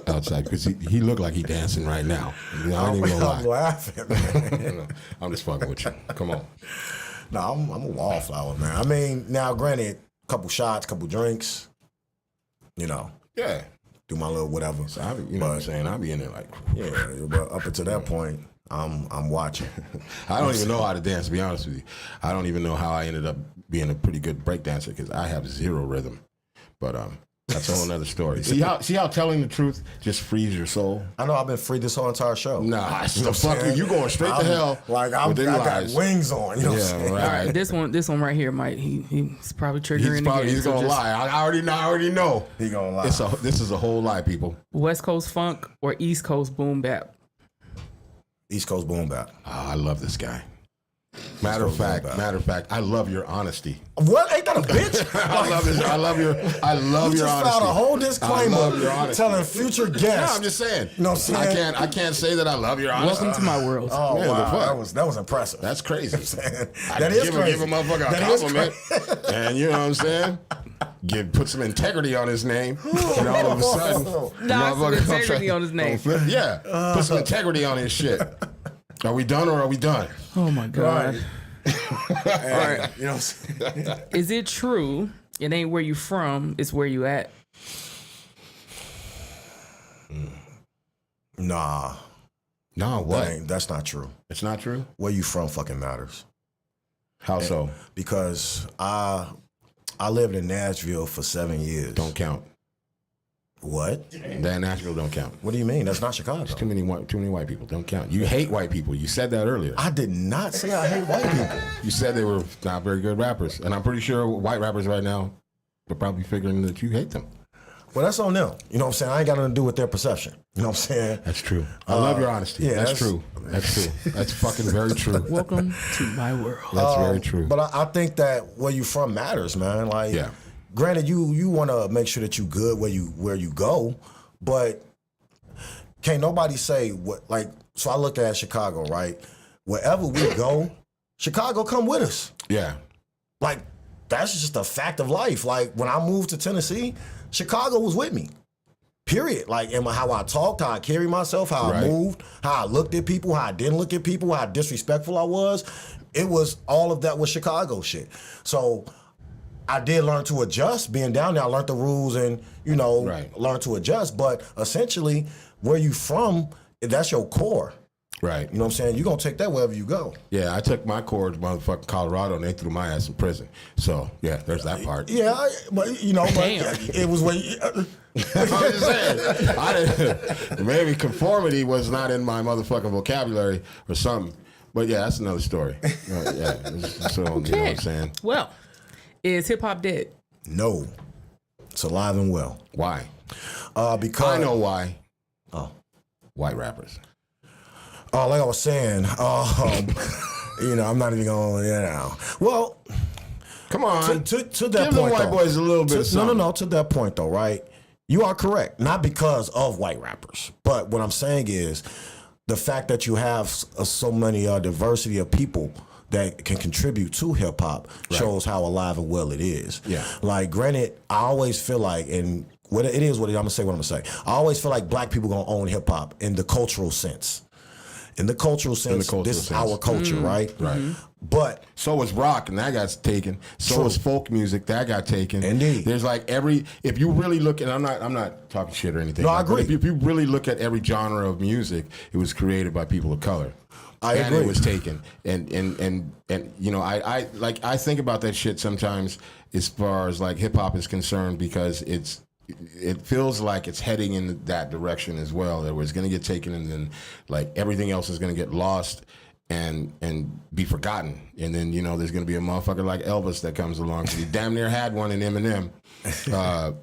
outside because he looked like he dancing right now. I ain't even gonna I'm lie. laughing, man. I'm just fucking with you. Come on. No, I'm a wallflower, man. I mean, now granted, couple shots, couple drinks, you know, Yeah. do my little whatever. So you know what I'm saying? I'll be in there like, Yeah, but up until that point, I'm watching. I don't even know how to dance, to be honest with you. I don't even know how I ended up being a pretty good break dancer because I have zero rhythm. But that's a whole other story. See how telling the truth just frees your soul? I know I've been free this whole entire show. Nah, You know the fuck what I'm you going straight to hell. Like with them I got lies. wings on. You know what I'm saying? Yeah, right. This one right here might he's probably triggering He's gonna lie. I already know. He gonna lie. This is a whole lie, people. West Coast funk or East Coast boom bap? East Coast boom bap. Oh, I love this guy. Matter of fact, I love your honesty. What? Ain't that a bitch? I love your You honesty. just filed a whole I love your disclaimer honesty. telling future No, guests. I'm just saying. You know what I'm saying? I can't say that I love your honesty. Welcome to my world. Oh Man, the wow, fuck? that was impressive. That's crazy. That is crazy. Give a motherfucker a That is compliment, and you know what I'm saying. Put some integrity on his name, and all of a sudden, Nah, some motherfucker integrity on his name. Yeah, put some integrity on his shit. Are we done or are we done? Oh my god. All right. You know what I'm saying? Is it true? It ain't where you from. It's where you at. Nah. No, what? That's not true. It's not true. Where you from fucking matters. How so? Because I lived in Nashville for 7 years. Don't count. What? That Nashville don't count. What do you mean? That's not Chicago. Too many white people. Don't count. You hate white people. You said that earlier. I did not say I hate white people. You said they were not very good rappers, and I'm pretty sure white rappers right now are probably figuring that you hate them. Well, that's on them. You know what I'm saying? I ain't got nothing to do with their perception. You know what I'm saying? That's true. I love your honesty. yeah, that's true. That's true. That's fucking very true. Welcome to my world. That's very true. But I think that where you from matters, man. Like, Yeah. granted, you want to make sure that you good where you go, but can't nobody say what. Like, so I look at Chicago, right? Wherever we go, Chicago come with us. Yeah. Like, that's just a fact of life. Like, when I moved to Tennessee, Chicago was with me. Period. Like, how I talked, how I carried myself, how I Right. moved, how I looked at people, how I didn't look at people, how disrespectful I was. It was all of that was Chicago shit. So I did learn to adjust. Being down there, I learned the rules and, Right. learn to adjust. But essentially, where you from, that's your core. Right. You know what I'm saying? You're going to take that wherever you go. Yeah, I took my core to motherfucking Colorado, and they threw my ass in prison. So, yeah, there's that part. Yeah, but it was when I'm just saying. Maybe conformity was not in my motherfucking vocabulary or something. But, yeah, that's another story. Yeah, so, you know what I'm saying? Well, Is hip hop dead? No, it's alive and well. Why? Because I know why. Oh. White rappers. Like I was saying, I'm not even going to, Well, come on. To that Give point, the white though, boys a little bit of something. No. To that point, though, right? You are correct. Not because of white rappers, but what I'm saying is the fact that you have so many diversity of people that can contribute to hip hop shows how alive and well it is. Yeah. Like, granted, I always feel like, and what it is, what it is, I'm gonna say what I'm gonna say. I always feel like black people gonna own hip hop in the cultural sense. In the cultural sense, this is our culture, right? Right. But so was rock, and that got taken. So True. was folk music, that got taken. Indeed. There's like if you really look at, I'm not talking shit or anything. No, I but agree. If you really look at every genre of music, it was created by people of color. I and agree. it was taken, and I think about that shit sometimes as far as like hip hop is concerned, because it feels like it's heading in that direction as well. That it's going to get taken, and then like everything else is going to get lost and be forgotten. And then there's going to be a motherfucker like Elvis that comes along. He damn near had one in Eminem,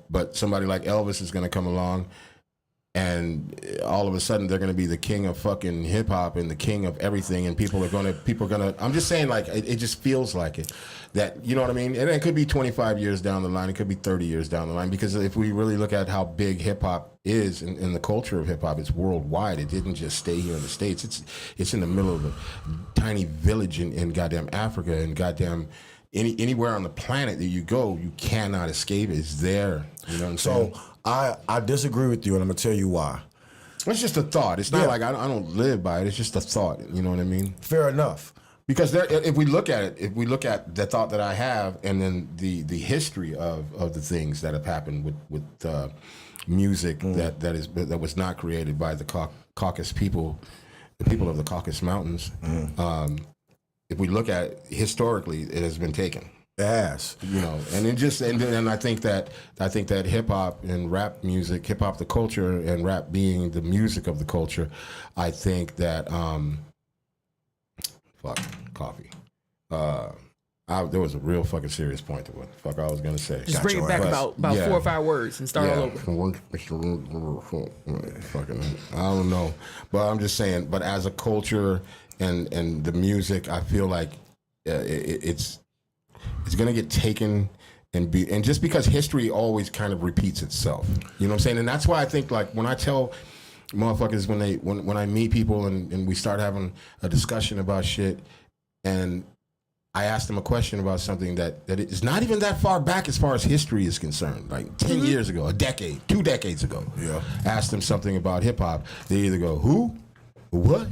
but somebody like Elvis is going to come along. And all of a sudden, they're going to be the king of fucking hip hop and the king of everything. And people are going to. I'm just saying, like, it just feels like it. That, you know what I mean? And it could be 25 years down the line. It could be 30 years down the line. Because if we really look at how big hip hop is in the culture of hip hop, it's worldwide. It didn't just stay here in the States. It's in the middle of a tiny village in goddamn Africa, and goddamn anywhere on the planet that you go, you cannot escape it. It's there. You know what I'm saying? so I disagree with you, and I'm gonna tell you why. It's just a thought. It's not like I don't live by it. It's just a thought. You know what I mean? Fair enough. Because if we look at it, if we look at the thought that I have, and then the history of the things that have happened with music that was not created by the Caucasus people, the people of the Caucasus Mountains. If we look at it historically, it has been taken. Yes. And I think that hip hop and rap music, hip hop the culture, and rap being the music of the culture, I think that coffee. There was a real fucking serious point to what the fuck I was gonna say. Just bring it back about 4 or 5 words and start all over. Fucking, I don't know, but I'm just saying. But as a culture and the music, I feel like it's gonna get taken and just because history always kind of repeats itself. You know what I'm saying? And that's why I think, like, when I tell motherfuckers, when I meet people and we start having a discussion about shit, and I ask them a question about something that is not even that far back as far as history is concerned, like 10 years ago, a decade, 2 decades ago. Yeah. Ask them something about hip hop, they either go, who? What?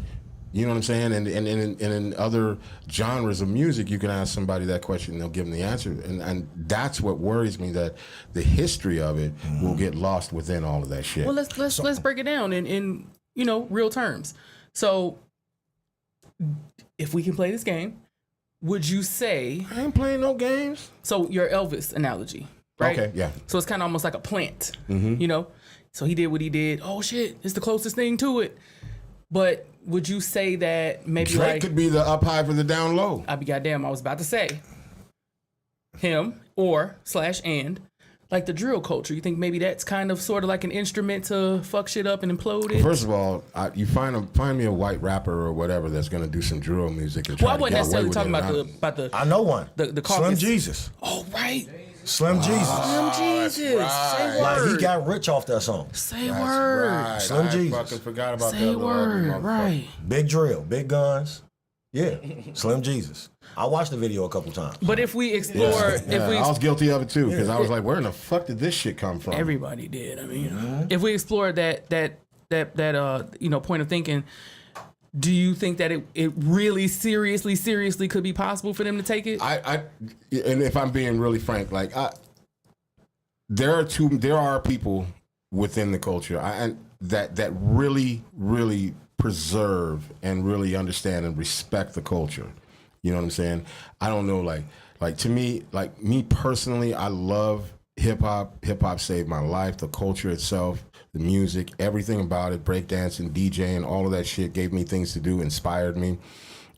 You know what I'm saying? And in other genres of music, you can ask somebody that question and they'll give them the answer. And that's what worries me, that the history of it will get lost within all of that shit. Well, let's break it down in real terms. So, if we can play this game, would you say I ain't playing no games. So your Elvis analogy, right? Okay, yeah. So it's kind of almost like a plant, So he did what he did. Oh shit, it's the closest thing to it. But would you say that maybe Drake could be the up high for the down low? I'd be goddamn. I was about to say him or / like the drill culture. You think maybe that's kind of sort of like an instrument to fuck shit up and implode it? First of all, you find me a white rapper or whatever that's gonna do some drill music. And try Well, I wasn't to get away necessarily with talking it. about the. I know one. The Slim caucus. Jesus. Oh right, Slim Jesus. Slim Jesus. Say Like, word. he got rich off that song. Say That's word. right. Slim I Jesus. fucking forgot about Say that. word. Right. Big drill, big guns. Yeah, Slim Jesus. I watched the video a couple times. But if we explore, Yeah, I was guilty of it too, because I was like, "Where in the fuck did this shit come from?" everybody did. I mean, if we explore that point of thinking, do you think that it really seriously could be possible for them to take it? And if I'm being really frank, like there are people within the culture that really preserve and really understand and respect the culture. You know what I'm saying? I don't know, like to me, like me personally, I love hip hop. Hip hop saved my life. The culture itself, the music, everything about it, breakdancing, DJing, all of that shit gave me things to do, inspired me.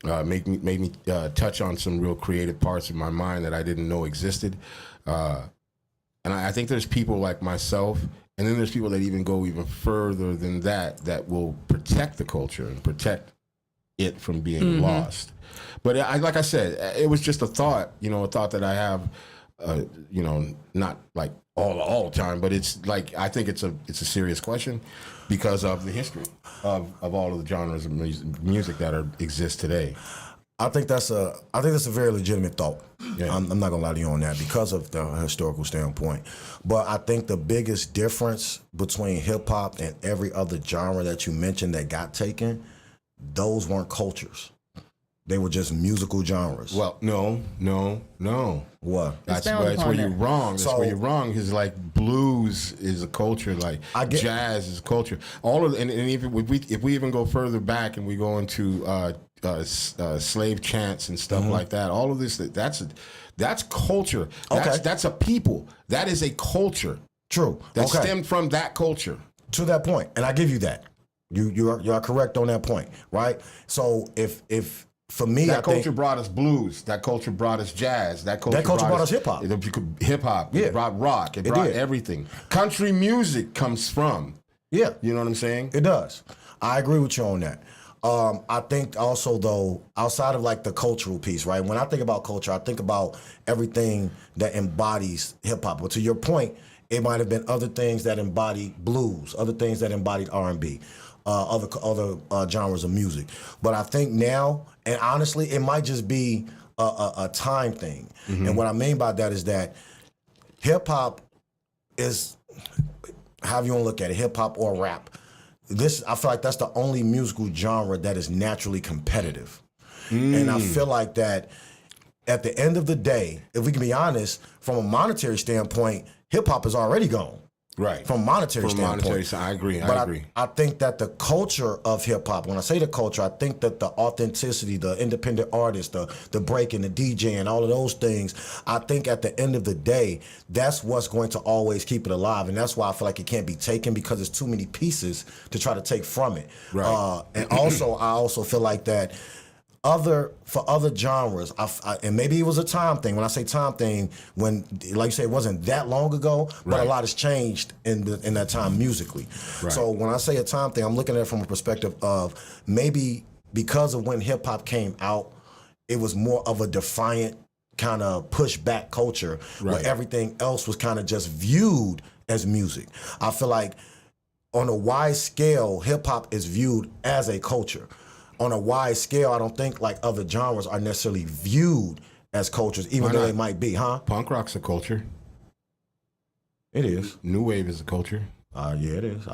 made me touch on some real creative parts of my mind that I didn't know existed. And I think there's people like myself, and then there's people that even go even further than that will protect the culture and protect it from being lost. But like I said, it was just a thought, a thought that I have, not like all the time, but it's like, I think it's a serious question because of the history of all of the genres of music that exist today. I think that's a very legitimate thought. Yeah. I'm not gonna lie to you on that because of the historical standpoint. But I think the biggest difference between hip hop and every other genre that you mentioned that got taken, those weren't cultures. They were just musical genres. Well, no. What? That's where you're wrong. That's where you're wrong. Because like blues is a culture, like jazz is a culture. All of and even if we even go further back and we go into slave chants and stuff like that, all of this that's culture. That's a people. That is a culture. True. That stemmed from that culture. To that point, and I give you that. You are correct on that point, right? So if for me, that culture brought us blues. That culture brought us jazz. That culture brought us hip hop. Hip hop. Yeah. It brought rock. It brought everything. Country music comes from. Yeah. You know what I'm saying? It does. I agree with you on that. I think also though, outside of like the cultural piece, right? When I think about culture, I think about everything that embodies hip hop. But to your point, it might have been other things that embody blues, other things that embodied R&B. Other genres of music. But I think now, and honestly, it might just be a time thing. And what I mean by that is that hip-hop is, however you want to look at it, hip-hop or rap, I feel like that's the only musical genre that is naturally competitive. And I feel like that at the end of the day, if we can be honest, from a monetary standpoint, hip-hop is already gone. Right. From a monetary standpoint. I agree. I think that the culture of hip hop, when I say the culture, I think that the authenticity, the independent artists, the breaking, the DJing, all of those things, I think at the end of the day, that's what's going to always keep it alive. And that's why I feel like it can't be taken because there's too many pieces to try to take from it. Right. And also, I also feel like that for other genres, and maybe it was a time thing. When I say time thing, when, like you say, it wasn't that long ago, but a lot has changed in that time musically. Right. So when I say a time thing, I'm looking at it from a perspective of maybe because of when hip hop came out, it was more of a defiant kind of pushback culture where everything else was kind of just viewed as music. I feel like on a wide scale, hip hop is viewed as a culture. On a wide scale, I don't think like other genres are necessarily viewed as cultures, even though they might be, huh? Punk rock's a culture. It is. New wave is a culture. Yeah, it is.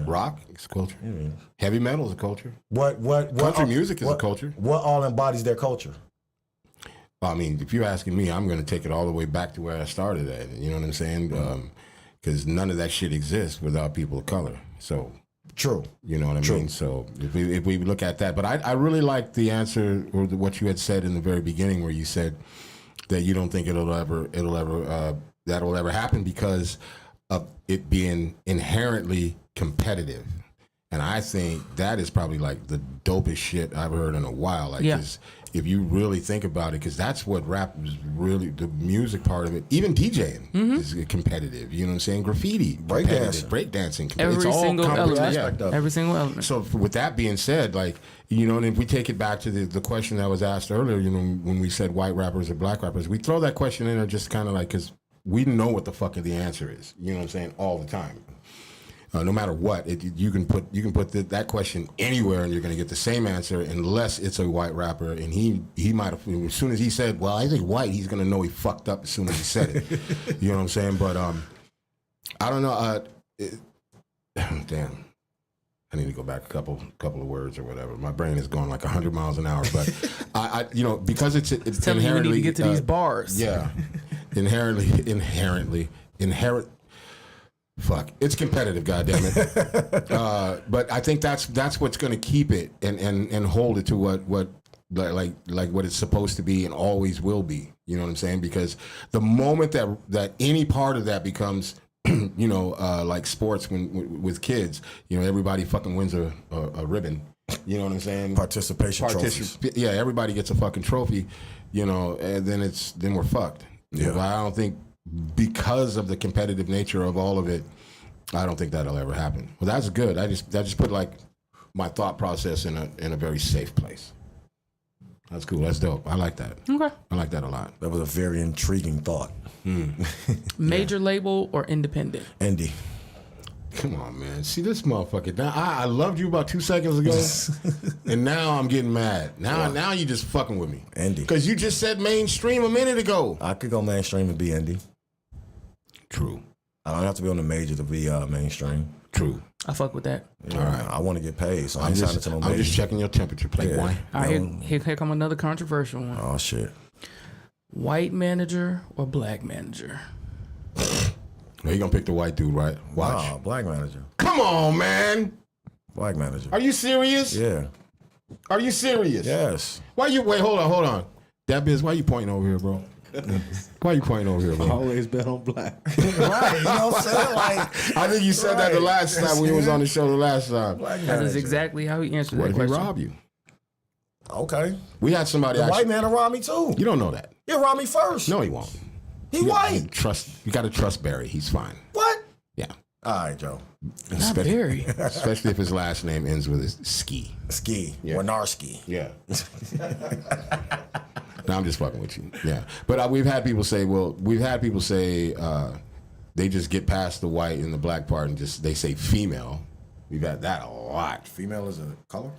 Rock is a culture. It is. Heavy metal is a culture. What Country music is a culture. What all embodies their culture? I mean, if you're asking me, I'm going to take it all the way back to where I started at. You know what I'm saying? Because none of that shit exists without people of color. So. True. You know what I mean? So if we look at that, but I really like the answer or what you had said in the very beginning, where you said that you don't think that'll ever happen because of it being inherently competitive. And I think that is probably like the dopest shit I've heard in a while. Like, if you really think about it, because that's what rap is really, the music part of it. Even DJing is competitive. You know what I'm saying? Graffiti, breakdancing. Every single element. Every single element. So with that being said, like, you know, and if we take it back to the question that was asked earlier, you know, when we said white rappers or black rappers, we throw that question in there just kind of like, because we know what the fuck the answer is. You know what I'm saying? All the time. No matter what, you can put that question anywhere and you're going to get the same answer unless it's a white rapper. And he might have, as soon as he said, well, I think white, he's going to know he fucked up as soon as he said it. You know what I'm saying? But I don't know. Damn. I need to go back a couple of words or whatever. My brain is going like 100 miles an hour. But I you know, because it's telling inherently, you we need to get to these bars. Yeah, inherently. Fuck, it's competitive, goddammit. But I think that's what's going to keep it and hold it to what what it's supposed to be and always will be. You know what I'm saying? Because the moment that any part of that becomes, you know, like sports with kids, you know, everybody fucking wins a ribbon. You know what I'm saying? Participation trophies. Yeah, everybody gets a fucking trophy, you know, and then we're fucked. Yeah. But I don't think because of the competitive nature of all of it, I don't think that'll ever happen. Well, that's good. I just put like my thought process in a very safe place. That's cool. That's dope. I like that. Okay. I like that a lot. That was a very intriguing thought. Major label or independent? Indie. Come on, man. See this motherfucker. Now I loved you about 2 seconds ago, and now I'm getting mad. Now you just fucking with me. Indie. Because you just said mainstream a minute ago. I could go mainstream and be indie. True. I don't have to be on the major to be mainstream. True. I fuck with that. All right. I want to get paid, so I ain't signing to no major. I'm just checking your temperature, Playboy. All right, here come another controversial one. Oh, shit. White manager or black manager? Well, you gonna pick the white dude, right? Watch. Nah, black manager. Come on, man. Black manager. Are you serious? Yeah. Are you serious? Yes. Wait, hold on. That biz, why you pointing over here, bro? Why you pointing over here, bro? Always bet on black. Right. You know what I'm saying? Like, I think you said that the last time when you was on the show the last time. black That manager. is exactly how he answered What that if he question. rob you? Okay. We had somebody The actually. white man will rob me too. You don't know that. He'll rob me first. No, he won't. He white. You got to trust Barry. He's fine. What? Yeah. All right, Joe. Not very. Especially if his last name ends with a ski. Ski. Yeah. Winarski. Yeah. No, I'm just fucking with you. Yeah. But we've had people say, they just get past the white and the black part and just they say female. We've had that a lot. Female is a color?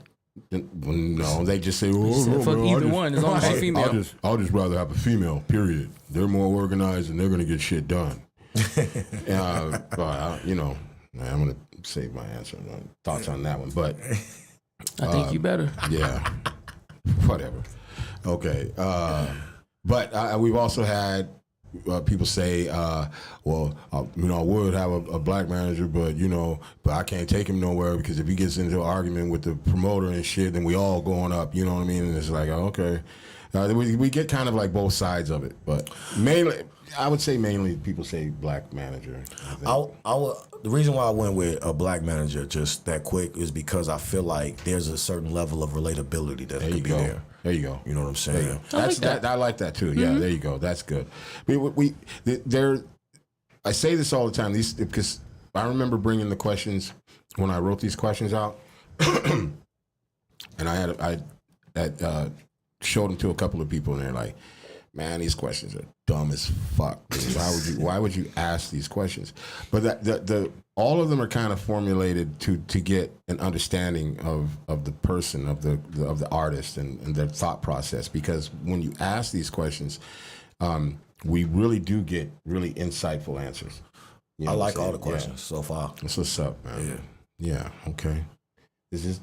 No, they just say, Fuck either one, as long as she's female. I'll just rather have a female, period. They're more organized and they're going to get shit done. But, you know, I'm going to save my answer, thoughts on that one. But I think you better. yeah, whatever. Okay. But we've also had people say, well, you know, I would have a black manager, but, you know, but I can't take him nowhere because if he gets into an argument with the promoter and shit, then we all going up, you know what I mean? And it's like, okay. We get kind of like both sides of it, but mainly, I would say mainly people say black manager. The reason why I went with a black manager just that quick is because I feel like there's a certain level of relatability that could be there. There you go. You know what I'm saying? I like that too. Yeah, there you go. That's good. I say this all the time. Because I remember bringing the questions when I wrote these questions out, and I had showed them to a couple of people, and they're like, "Man, these questions are dumb as fuck. Why would you ask these questions?" But all of them are kind of formulated to get an understanding of the person, of the artist, and their thought process. Because when you ask these questions, we really do get really insightful answers. You know I what like I'm all saying? the questions so far. That's what's up, man. Yeah. Okay.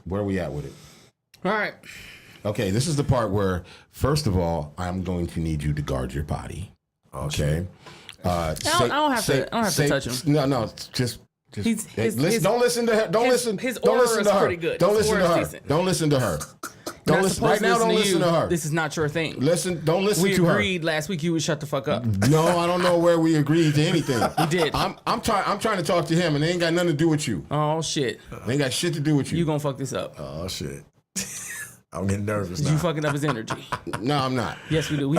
Where are we at with it? All right. Okay, this is the part where, first of all, I'm going to need you to guard your body. Okay. I don't have to touch him. No, just. Don't listen to her. His aura is pretty good. Don't His listen to aura her. is decent. Don't listen to her. Don't listen right now. Don't listen to her. This is not your thing. Don't listen We to her. agreed last week you would shut the fuck up. No, I don't know where we agreed to anything. We did. I'm trying to talk to him, and it ain't got nothing to do with you. Oh shit. It ain't got shit to do with you. You gonna fuck this up. Oh shit. I'm getting nervous You now. fucking up his energy. No, I'm not. Yes, we do. We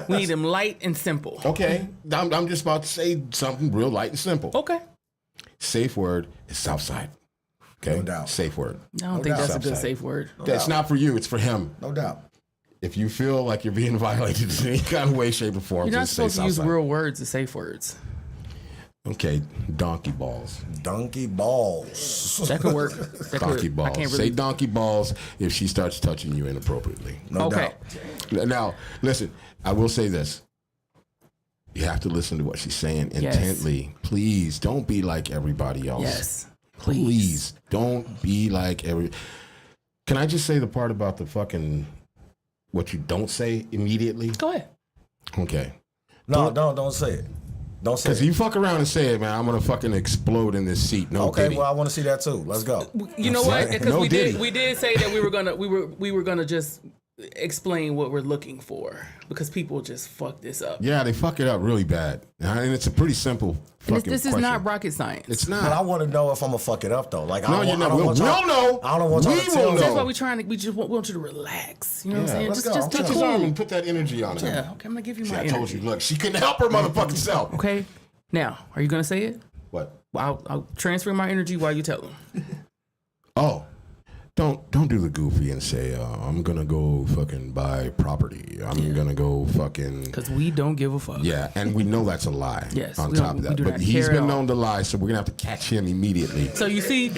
need him light and simple. Okay, I'm just about to say something real light and simple. Okay. Safe word is Southside. Okay, No doubt. Safe word. I don't think that's a good Southside. safe word. That's not for you. It's for him. No doubt. If you feel like you're being violated in any kind of way, shape, or form, You're not just say supposed to use Southside. real words as safe words. Okay, donkey balls. Donkey balls. That could work. Donkey I balls. can't Say really. donkey balls if she starts touching you inappropriately. No Okay. doubt. Now, listen, I will say this. You have to listen to what she's saying intently. Please don't be like everybody else. Yes. Please don't be like every. Can I just say the part about the fucking what you don't say immediately? Go ahead. Okay. No, don't say it. Don't say Because it. you fuck around and say it, man, I'm gonna fucking explode in this seat. No Okay, Diddy. well I want to see that too. Let's go. You know what? Right. Because No we Diddy. did say that we were gonna just explain what we're looking for because people just fuck this up. Yeah, they fuck it up really bad, and it's a pretty simple fucking This is question. not rocket science. It's But not. I want to know if I'm gonna fuck it up though. Like No, I you're don't, not. I don't want y'all. We'll know. I don't want y'all We to tell will me. That's know. why we just want you to relax. You know what I'm saying? let's Just go. just be Touch his arm cool. and put that energy on him. Yeah, okay, I'm gonna give you See, my I energy. told you. Look, she couldn't help her motherfucking self. Okay, now are you gonna say it? What? Well, I'll transfer my energy while you tell them. Oh, don't do the goofy and say I'm gonna go fucking buy property. I'm gonna go fucking. Because we don't give a fuck. Yeah, and we know that's a lie. Yes, on we top don't- of we that, do but not he's care at been all. known to lie, so we're gonna have to catch him immediately. So you see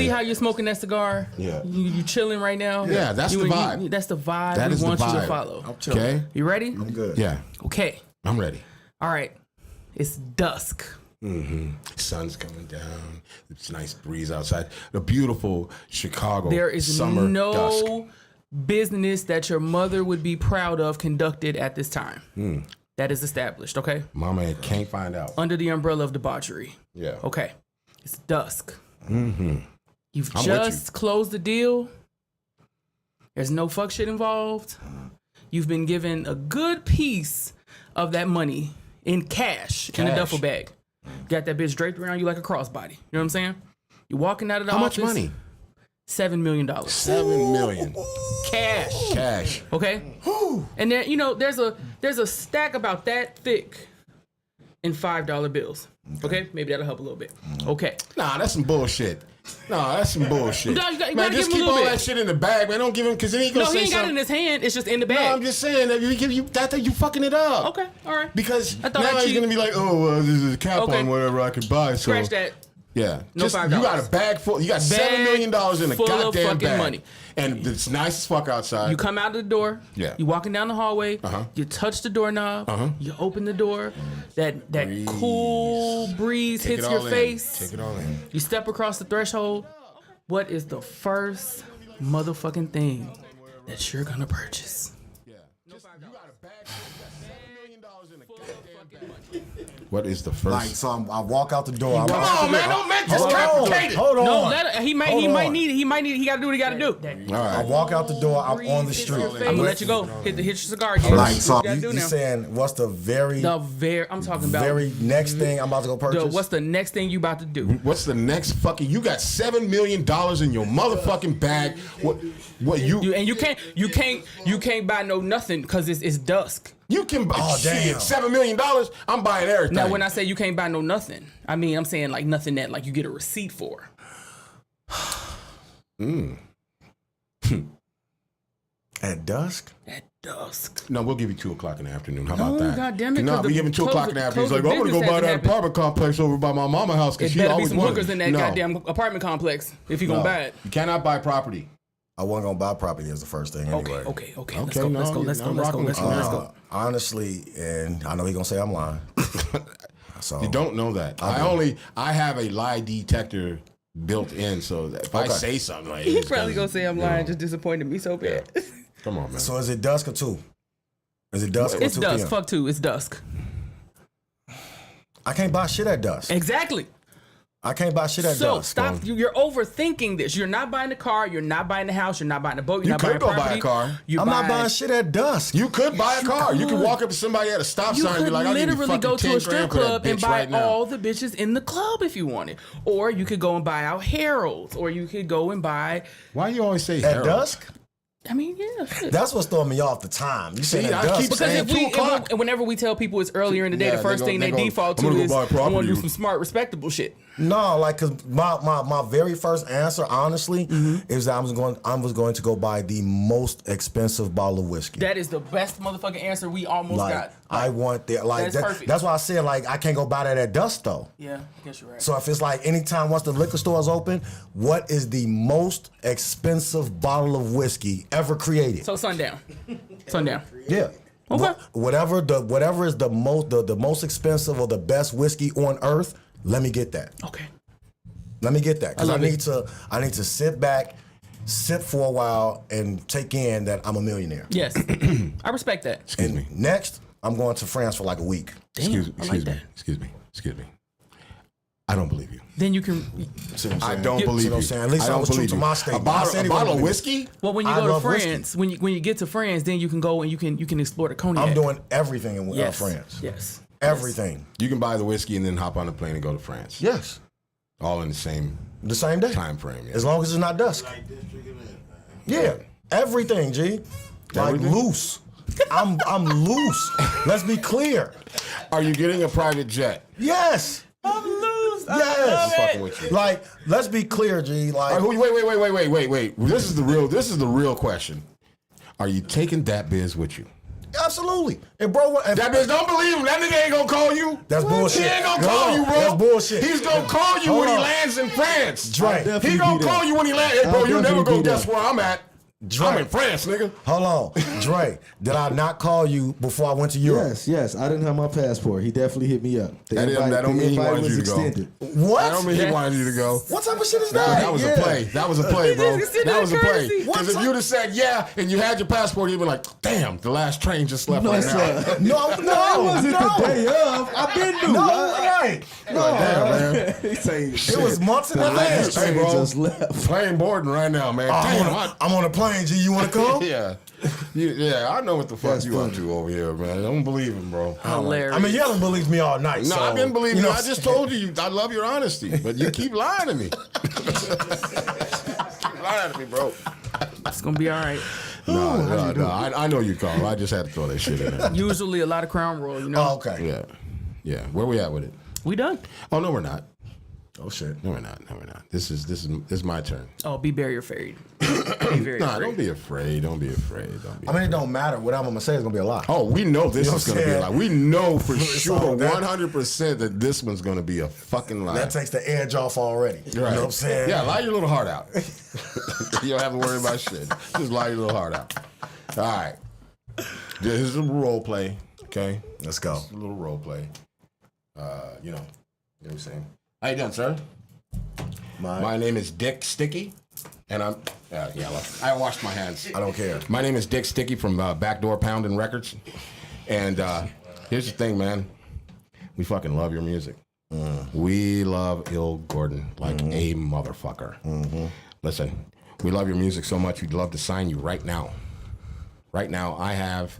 how you're smoking that cigar? Yeah. You chilling right now? Yeah, that's You the and vibe. that's the vibe That we is the want you to vibe. follow. Okay. You ready? I'm good. Yeah, Okay. I'm ready. All right. It's dusk. Sun's coming down. It's a nice breeze outside. The beautiful Chicago There is summer no dusk. business that your mother would be proud of conducted at this time. That is established, okay? Mama can't find out. Under the umbrella of debauchery. Yeah. Okay. It's dusk. You've I'm with just closed the deal. There's no fuck shit involved. You've been given a good piece of that money in cash in a Cash. duffel bag. Got that bitch draped around you like a crossbody. You know what I'm saying? You're walking out of the How office. much money? $7 million. $7 million Cash. cash. Okay? And then, there's a stack about that thick in $5 bills. Okay? Maybe that'll help a little bit. Okay. Nah, that's some bullshit. Nah, that's some bullshit. No, you man, gotta just give him a keep all little bit. that shit in the bag, man. Don't give him because then he gonna No, say he ain't got it in something. his hand. It's just in the No, bag. I'm just saying that you fucking it up. Okay, all right. Because I thought now I he's cheat. gonna be like, oh, well, this is a cap Okay. on whatever I could buy. So Scratch that. yeah, No just $5. you got a bag full. You got $7 million in a full of goddamn fucking bag, money. and it's nice as fuck outside. You come out of the door. Yeah. You walking down the hallway. You touch the doorknob. You open the door. That Breeze. cool breeze Take hits it your all in. face. Take it all in. You step across the threshold. What is the first motherfucking thing that you're gonna purchase? What is the first? Like so, I walk out the door. I'm Come on, man! Don't make this complicated. Hold on. No, he might Hold on. need it. He got to do what he got to do. All I right. walk out the door. I'm Breeze on the hits street. your face. I'm gonna let you go. Hit your cigar again. Like What so, you gotta do you now? saying what's the very I'm talking about very next thing I'm about to go purchase? what's the next thing you about to do? What's the next fucking? You got $7 million in your motherfucking bag. What you? You can't buy no nothing because it's dusk. You can buy Oh, damn. $7 million. I'm buying everything. Now, when I say you can't buy no nothing, I mean I'm saying like nothing that like you get a receipt for. At dusk? At dusk. No, we'll give you 2:00 in the afternoon. How about No, that? goddamn it, No, 'cause we the give him 2:00 in the afternoon. He's close like, I'm of gonna go business buy that hasn't apartment complex over by my mama house because It she better be always some wanted hookers it. in that No. goddamn apartment complex if you gonna buy it. You cannot buy property. I wasn't gonna buy property as the first thing anyway. Okay. Let's Okay, go. no, Let's go. you're Let's go. not Let's go. rocking Let's with go. Let's us. go. Honestly, and I know he's gonna say I'm lying. So You don't know that. I have a lie detector built in, so that if I say something like He's it's probably gonna say I'm lying. Just disappointed me so bad. Come on, man. So is it dusk or 2? Is it dusk or 2 It's dusk. p.m.? Fuck 2. It's dusk. I can't buy shit at dusk. Exactly. I can't buy shit at So dusk. stop. You're overthinking this. You're not buying the car. You're not buying the house. You're not buying the boat. You're You not buying could go buy a property. car. You're I'm not buying shit at dusk. You could buy a car. You could could. walk up to somebody at a stop You sign and could be like, I'll give you literally fucking go to 10 a strip grand for that club and bitch buy right now. all the bitches in the club if you wanted. Or you could go and buy out Harold's. Or you could go and buy. Why you always say At Harold? dusk? I mean, yeah. Shit. That's what's throwing me off the time. You said See, at I dusk. keep Because saying if 2 o'clock. whenever we tell people it's earlier in the day, Yeah, the first they thing go- they they go, default I'm to gonna go is buy I want to property. do some smart, respectable shit. No, like, cause my very first answer, honestly, is that I was going to go buy the most expensive bottle of whiskey. That is the best motherfucking answer we almost like got. I want that. Like That's perfect. that's why I said like I can't go buy that at dusk though. Yeah, I guess you're right. So if it's like anytime once the liquor store is open, what is the most expensive bottle of whiskey ever created? So sundown. Sundown. Yeah. Okay. Whatever is the most expensive or the best whiskey on earth, let me get that. Okay. Let me get that because I love need to sit back, sip for a while, and take in that I'm a millionaire. Yes. I respect that. Excuse me. Next, I'm going to France for like a week. Damn, I like that. Excuse me. I don't believe you. Then you can. See what I'm I saying? don't See believe what I'm you. saying? At least I I don't was true believe to you. my A statement. I said he bottle wasn't of gonna whiskey? Well, when you I go to love whiskey. France, when you get to France, then you can go and you can explore the cognac. I'm doing everything in yes. France. Yes. Everything. You can buy the whiskey and then hop on the plane and go to France. Yes. All in the same The same day. time frame. Yeah. As long as it's not dusk. Like district and everything. Yeah. Everything, G. Like Everything? loose. I'm loose. Let's be clear. Are you getting a private jet? Yes. I'm loose. Yes. I'm fucking with you. Like, let's be clear, G. Like, All right, wait. This is the real question. Are you taking that biz with you? absolutely. And bro, if, That bitch don't believe him. That nigga ain't gonna call you. That's bullshit. He ain't gonna Hold call on. you, bro. That's bullshit. He's gonna call you Hold when he on. lands in France. Dre. He gonna call you when he lands. Hey, bro, I'll you never definitely go be guess there. where I'm at. Dre. I'm in France, nigga. Hold on. Dre, did I not call you before I went to Europe? Yes. I didn't have my passport. He definitely hit me up. The That invite, don't the mean he invite wanted was you to go. extended. What? I don't mean he wanted you to go. What type of shit is Nah, that? that was Yeah. a play. That was a play, bro. just considered That was a play. courtesy. Because if you'd have said yeah and you had your passport, you'd be like, damn, the last train just left No, right now. sir. No, It wasn't no. the day of. I've been through. No, right. Damn, man. He's saying It was months in the advance. last train bro. just left. Plane boarding right now, man. I'm on a plane, G. You want to come? Yeah. Yeah, I know what the fuck That's you up funny. to over here, man. I don't believe him, bro. Hilarious. I mean, you haven't believed me all night. No, so, I didn't believe you. know I just told you, I love your honesty, but you keep lying to me. Keep lying to me, bro. It's gonna be all right. No. I know you, Carl. I just had to throw that shit in there. Usually a lot of crown roll, you know. Oh, okay. Yeah. Where we at with it? We done. Oh no, we're not. Oh shit. No, we're not. This is my turn. Oh, be barrier afraid. Be very Nah, afraid. don't be afraid. Don't be afraid. I mean, it don't matter. What I'm gonna say is gonna be a lie. Oh, we know this You know is what going to I'm be a saying? lie. We know for It's sure, all that. 100% that this one's going to be a fucking lie. That takes the edge off already. You know what I'm saying? Yeah, lie your little heart out. You don't have to worry about shit. Just lie your little heart out. All right. This is a role play, okay? Let's go. A little role play. You know what I'm saying? How you doing, sir? My name is Dick Sticky, and I'm... I washed my hands. I don't care. My name is Dick Sticky from Backdoor Pounding Records. And here's the thing, man. We fucking love your music. We love Il Gordon like a motherfucker. Listen, we love your music so much, we'd love to sign you right now. Right now, I have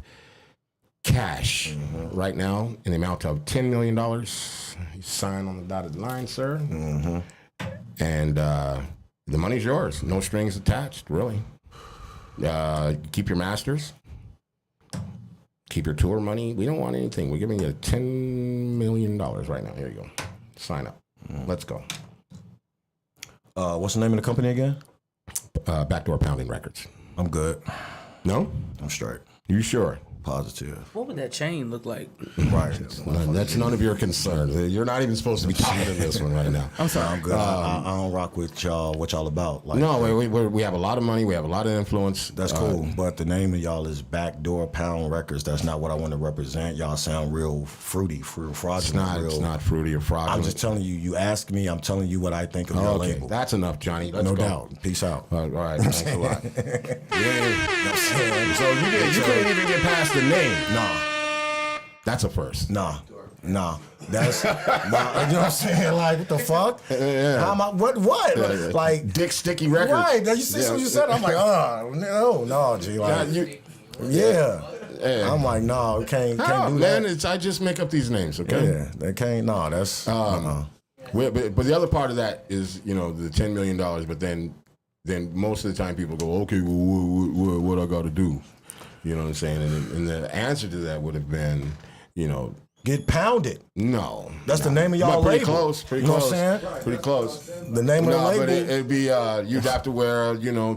cash right now in the amount of $10 million. You sign on the dotted line, sir. And the money's yours. No strings attached, really. Keep your masters. Keep your tour money. We don't want anything. We're giving you $10 million right now. Here you go. Sign up. Let's go. What's the name of the company again? Backdoor Pounding Records. I'm good. No? I'm straight. You sure? Positive. What would that chain look like? Right. That's none of your concern. You're not even supposed to be talking to this one right now. I'm sorry. I'm good. I don't rock with y'all. What y'all about? Like, No, we have a lot of money. We have a lot of influence. that's cool. But the name of y'all is Backdoor Pound Records. That's not what I want to represent. Y'all sound real fruity, real fraudulent. It's not fruity or fraudulent. I'm just telling you. You ask me. I'm telling you what I think of your Okay, label. that's enough, Johnny. Let's No go. doubt. Peace out. All right, thanks a lot. So you couldn't even get past the name. Nah. That's a first. Nah. That's nah, you know what I'm saying? Like, what the fuck? Yeah. How am I, what? Yeah. Like, Dick Sticky Records. right? Now you see what you said? I'm like, no, G. Like, yeah. I'm like, no, can't How, do man? that. I just make up these names, okay? Yeah, they can't. No, that's. But the other part of that is, the $10 million. But then most of the time people go, okay, well, what I got to do? You know what I'm saying? And the answer to that would have been, Get pounded. no. That's the name of y'all But pretty label. close. Pretty You know close. what I'm saying? Pretty close. The name of the No, label. but it'd be you'd have to wear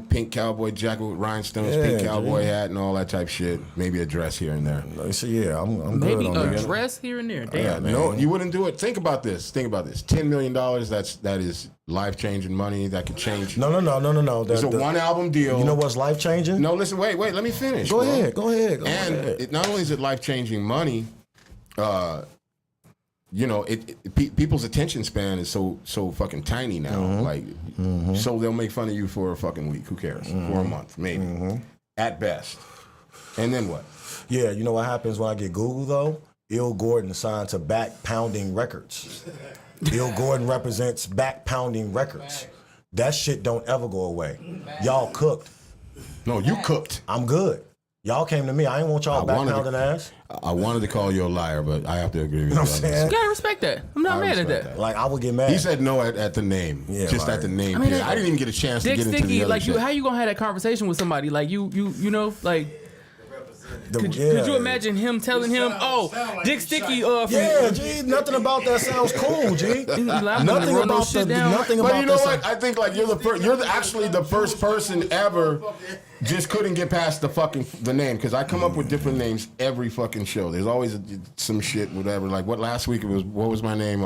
pink cowboy jacket with rhinestones, pink Yeah, cowboy G. hat, and all that type shit. Maybe a dress here and there. So yeah, I'm Maybe good on a that. dress here and there. Damn. Yeah, no, you wouldn't do it. Think about this. $10 million. That is life changing money. That could change. No. It's a one album deal. You know what's life changing? No, listen. Wait. Let me finish. Go bro. ahead. And it, not only is it life changing money, people's attention span is so fucking tiny now. Like, so they'll make fun of you for a fucking week. Who cares? For a month, maybe, at best. And then what? Yeah, you know what happens when I get Google though? Ill Gordon signed to Back Pounding Records. Ill Gordon represents Back Pounding Records. That shit don't ever go away. Y'all cooked. No, you cooked. I'm good. Y'all came to me. I ain't want y'all back pounding ass. I wanted to call you a liar, but I have to agree with You know you. what I'm saying? You gotta respect that. I'm not mad at that. Like, I would get mad. He said no at the name. Yeah, just like- at the name. I mean, period. I didn't even get a chance to Dick get into Sticky, the other like shit. how you gonna have that conversation with somebody? Like you know, like could you imagine him telling him, "Oh, Dick Sticky, Yeah, G, nothing about that sounds cool, G. Nothing about the nothing But about you know that what? I think like you're actually the first person ever just couldn't get past the name because I come up with different names every fucking show. There's always some shit, whatever. Like what last week it was. What was my name?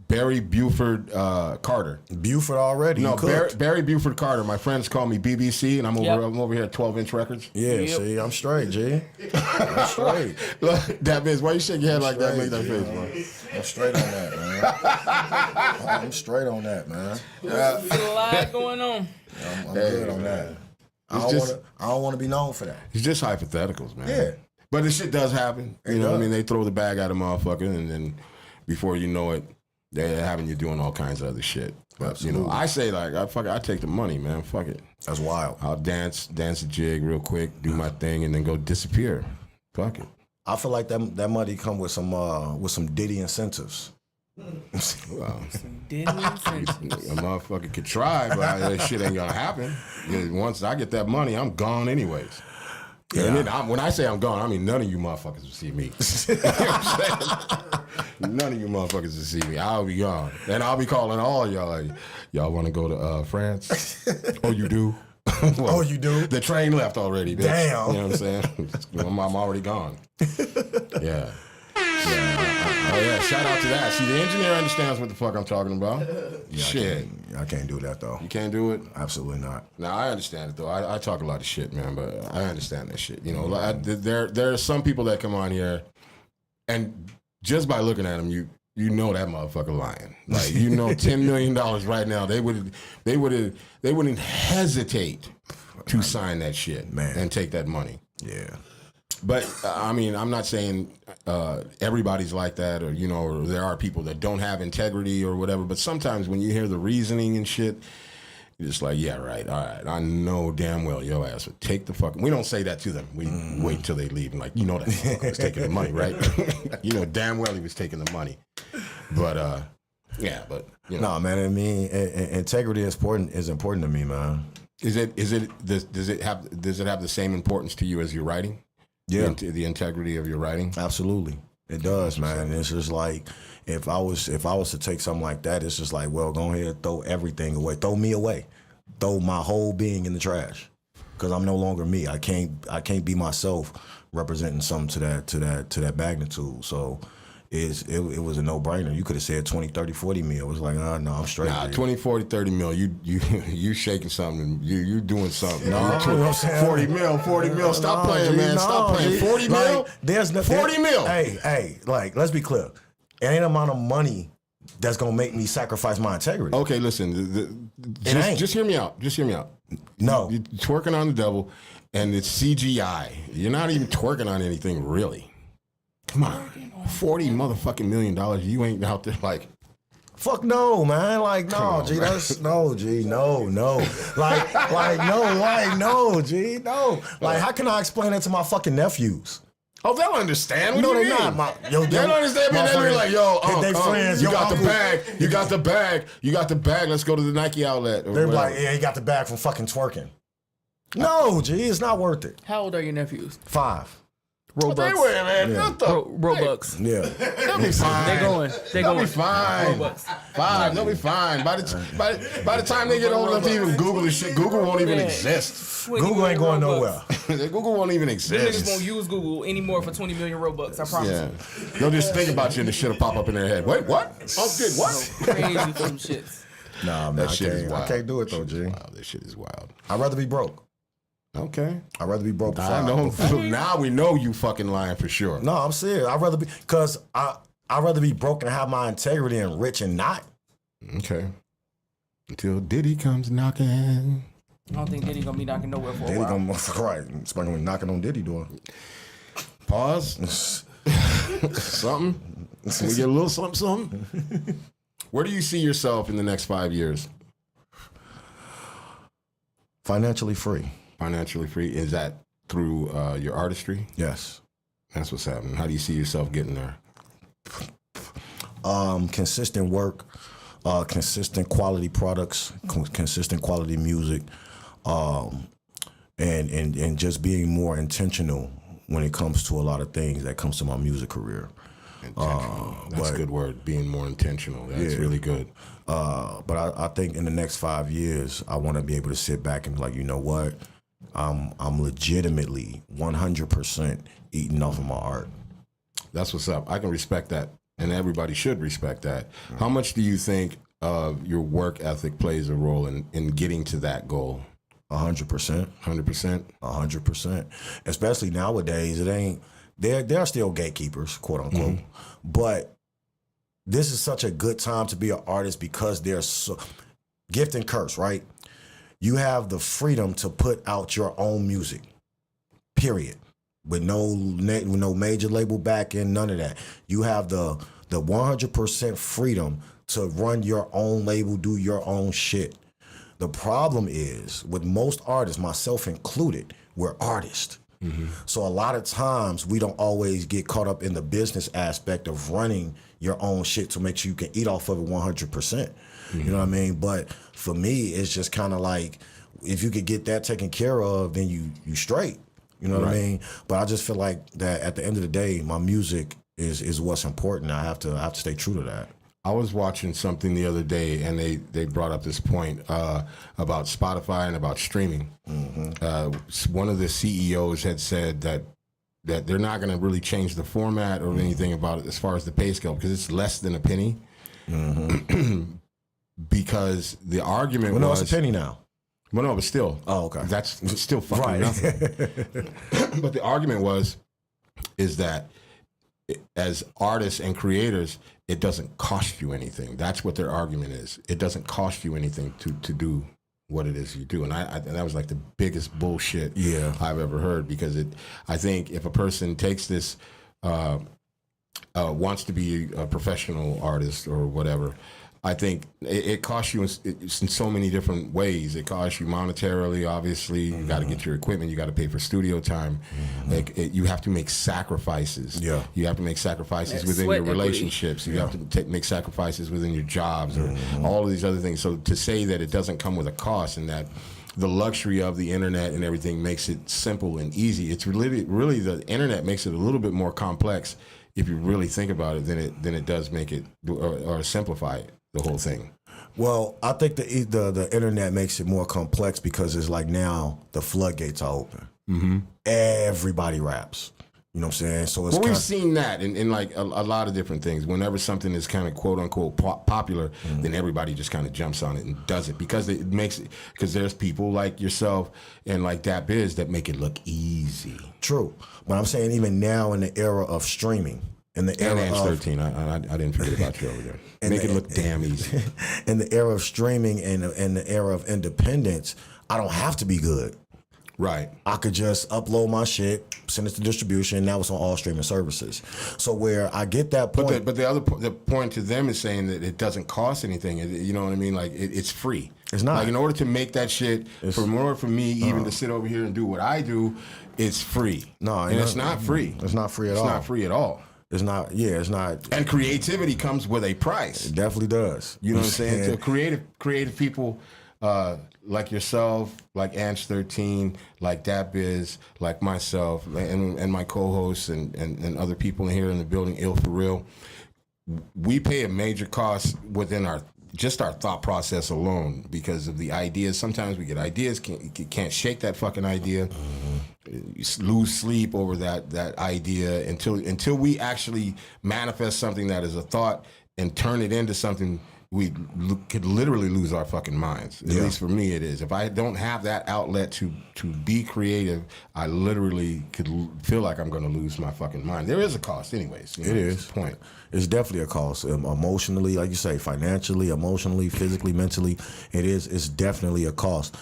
Barry Buford Carter. Buford already. No, Barry Buford Carter. My friends call me BBC, and I'm over here at 12-inch records. Yeah, see, I'm straight, G. I'm straight. That bitch, why you shake your head like that? Make that face, bro. I'm straight on that, man. I'm straight on that, man. There's a lot going on. I'm good on that. I don't want to be known for that. It's just hypotheticals, man. Yeah. But this shit does happen. You know what I mean? They throw the bag at a motherfucker, and then before you know it, they're having you doing all kinds of other shit. But, Absolutely. you know, I say, like, I take the money, man. Fuck it. That's wild. I'll dance a jig real quick, do my thing, and then go disappear. Fuck it. I feel like that money come with some Diddy incentives. Well, Didn't a motherfucker could try, but that shit ain't gonna happen. Once I get that money, I'm gone anyways. Yeah. And then when I say I'm gone, I mean none of you motherfuckers will see me. You know what I'm saying? None of you motherfuckers will see me. I'll be gone. And I'll be calling all y'all like, y'all want to go to France? Oh, you do? Well, Oh, you do? The train left already, bitch. Damn. You know what I'm saying? I'm already gone. Yeah. Oh, yeah. Shout out to that. See, the engineer understands what the fuck I'm talking about. Yeah, Shit. I can't do that though. You can't do it? Absolutely not. No, I understand it though. I talk a lot of shit, man, but I understand that shit. You know, there are some people that come on here, and just by looking at them, you know that motherfucker lying. Like you know, $10 million right now, they wouldn't hesitate to sign that shit, Man. and take that money. Yeah. But I mean, I'm not saying everybody's like that, or you know, or there are people that don't have integrity or whatever. But sometimes when you hear the reasoning and shit, you're just like, yeah, right, all right. I know damn well your ass would take the fucking. We don't say that to them. We wait until they leave, and like, you know that motherfucker was taking the money, right? You know damn well he was taking the money. But yeah, but you know. No, man. I mean, integrity is important to me, man. Does it have the same importance to you as your writing? Yeah. The integrity of your writing. Absolutely, it does, man. It's just like if I was to take something like that, it's just like, well, go ahead, throw everything away, throw me away, throw my whole being in the trash, because I'm no longer me. I can't be myself representing something to that magnitude. So it was a no-brainer. You could have said 20, 30, 40 mil. It was like, no, I'm straight. Nah, 20, 40, 30 mil. You shaking something. You doing something. No, you know what I'm saying? 40 mil. Stop playing, man. Stop playing. 40 mil? Like, there's no 40 mil. Hey, like, let's be clear. It ain't amount of money that's gonna make me sacrifice my integrity. Okay, listen. ain't. Just hear me out. No. You're twerking on the devil, and it's CGI. You're not even twerking on anything, really. Come on. $40 motherfucking million. You ain't out there like. Fuck no, man. Like, no, on, G, man. that's no, G, no. Like, no, G, no. Like, how can I explain that to my fucking nephews? Oh, they'll understand. What No, do you they're mean? not. They don't understand. Man, they're like, yo, they friends. you Yo, got the uncle. bag. You got the bag. You got the bag. Let's go to the Nike outlet. or They're whatever. like, yeah, he got the bag from fucking twerking. No, G, it's not worth it. How old are your nephews? 5. Robux. They were, man. Yeah. What the? Robux. Yeah. They'll be fine. They going. They'll be fine. Robux. Fine. They'll be fine. By the time they get old enough to even Google this shit, Google won't even exist. Google ain't going nowhere. Google won't even These niggas exist. won't use Google anymore for 20 million Robux. I promise Yeah. They'll just think about you and the shit'll pop up in their head. Wait, what? Oh, good. What? you. Crazy for some shits. Nah, man, That shit is wild. I can't do it though, That shit G. is wild. That shit is wild. I'd rather be broke. Okay. I'd rather be broke. I know. Now we know you fucking lying for sure. No, I'm serious. I'd rather be, because I'd rather be broke and have my integrity and rich and not. Okay. Until Diddy comes knocking. I don't think Diddy gonna be knocking nowhere for a Diddy while. right. It's gonna be knocking on Diddy door. Pause. Something. Can we get a little something? Where do you see yourself in the next 5 years? Financially free. Financially free. Is that through your artistry? Yes. That's what's happening. How do you see yourself getting there? Consistent work, consistent quality products, consistent quality music, and just being more intentional when it comes to a lot of things that comes to my music career. That's a good word. Being more intentional. That's really good. But I think in the next 5 years, I want to be able to sit back and be like, you know what? I'm legitimately 100% eating off of my art. That's what's up. I can respect that, and everybody should respect that. How much do you think your work ethic plays a role in getting to that goal? 100%. 100%? 100%. Especially nowadays, it ain't. There are still gatekeepers, quote unquote, but this is such a good time to be an artist because there's so gift and curse, right? You have the freedom to put out your own music, period, with no major label backing, none of that. You have the 100% freedom to run your own label, do your own shit. The problem is with most artists, myself included, we're artists. So a lot of times we don't always get caught up in the business aspect of running your own shit to make sure you can eat off of it 100%. You know what I mean? But for me, it's just kind of like, if you could get that taken care of, then you straight. You know what I mean? But I just feel like that at the end of the day, my music is what's important. I have to stay true to that. I was watching something the other day, and they brought up this point about Spotify and about streaming. One of the CEOs had said that they're not going to really change the format or anything about it as far as the pay scale, because it's less than a penny. Because the argument was... Well, no, it's a penny now. Well, no, but still. Oh, okay. That's still fucking nothing. But the argument is that as artists and creators, it doesn't cost you anything. That's what their argument is. It doesn't cost you anything to do what it is you do. And that was like the biggest bullshit I've ever heard, because I think if a person takes this, wants to be a professional artist or whatever, I think it costs you in so many different ways. It costs you monetarily, obviously. You got to get your equipment. You got to pay for studio time. You have to make sacrifices. Yeah. You have to make sacrifices within your relationships. You have to make sacrifices within your jobs or all of these other things. So to say that it doesn't come with a cost and that the luxury of the internet and everything makes it simple and easy, it's really the internet makes it a little bit more complex if you really think about it than it does make it or simplify it. The whole thing. Well, I think the internet makes it more complex because it's like now the floodgates are open. Everybody raps. You know what I'm saying? So it's we've seen that in like a lot of different things. Whenever something is kind of quote unquote popular, then everybody just kind of jumps on it and does it because because there's people like yourself and like Dat Biz that make it look easy. True, but I'm saying even now in the era of streaming. In the era of 13, I didn't forget about you over there. Make it look damn easy. In the era of streaming and the era of independence, I don't have to be good. Right. I could just upload my shit, send it to distribution. Now it's on all streaming services. So where I get that point, but the point to them is saying that it doesn't cost anything. You know what I mean? Like it's free. It's not. Like in order to make that shit, for me even to sit over here and do what I do, it's free. No, and it's not free. It's not free at all. It's not free at all. It's not. Yeah, it's not. And creativity comes with a price. It definitely does. You know what I'm saying? So creative people like yourself, like Ange 13, like Dat Biz, like myself, and my co-hosts and other people in here in the building, Ill For Real, we pay a major cost within our thought process alone because of the ideas. Sometimes we get ideas, can't shake that fucking idea. You lose sleep over that idea until we actually manifest something that is a thought and turn it into something could literally lose our fucking minds. At least for me, it is. If I don't have that outlet to be creative, I literally could feel like I'm going to lose my fucking mind. There is a cost, anyways. It is. Point. It's definitely a cost. Emotionally, like you say, financially, emotionally, physically, mentally, it's definitely a cost.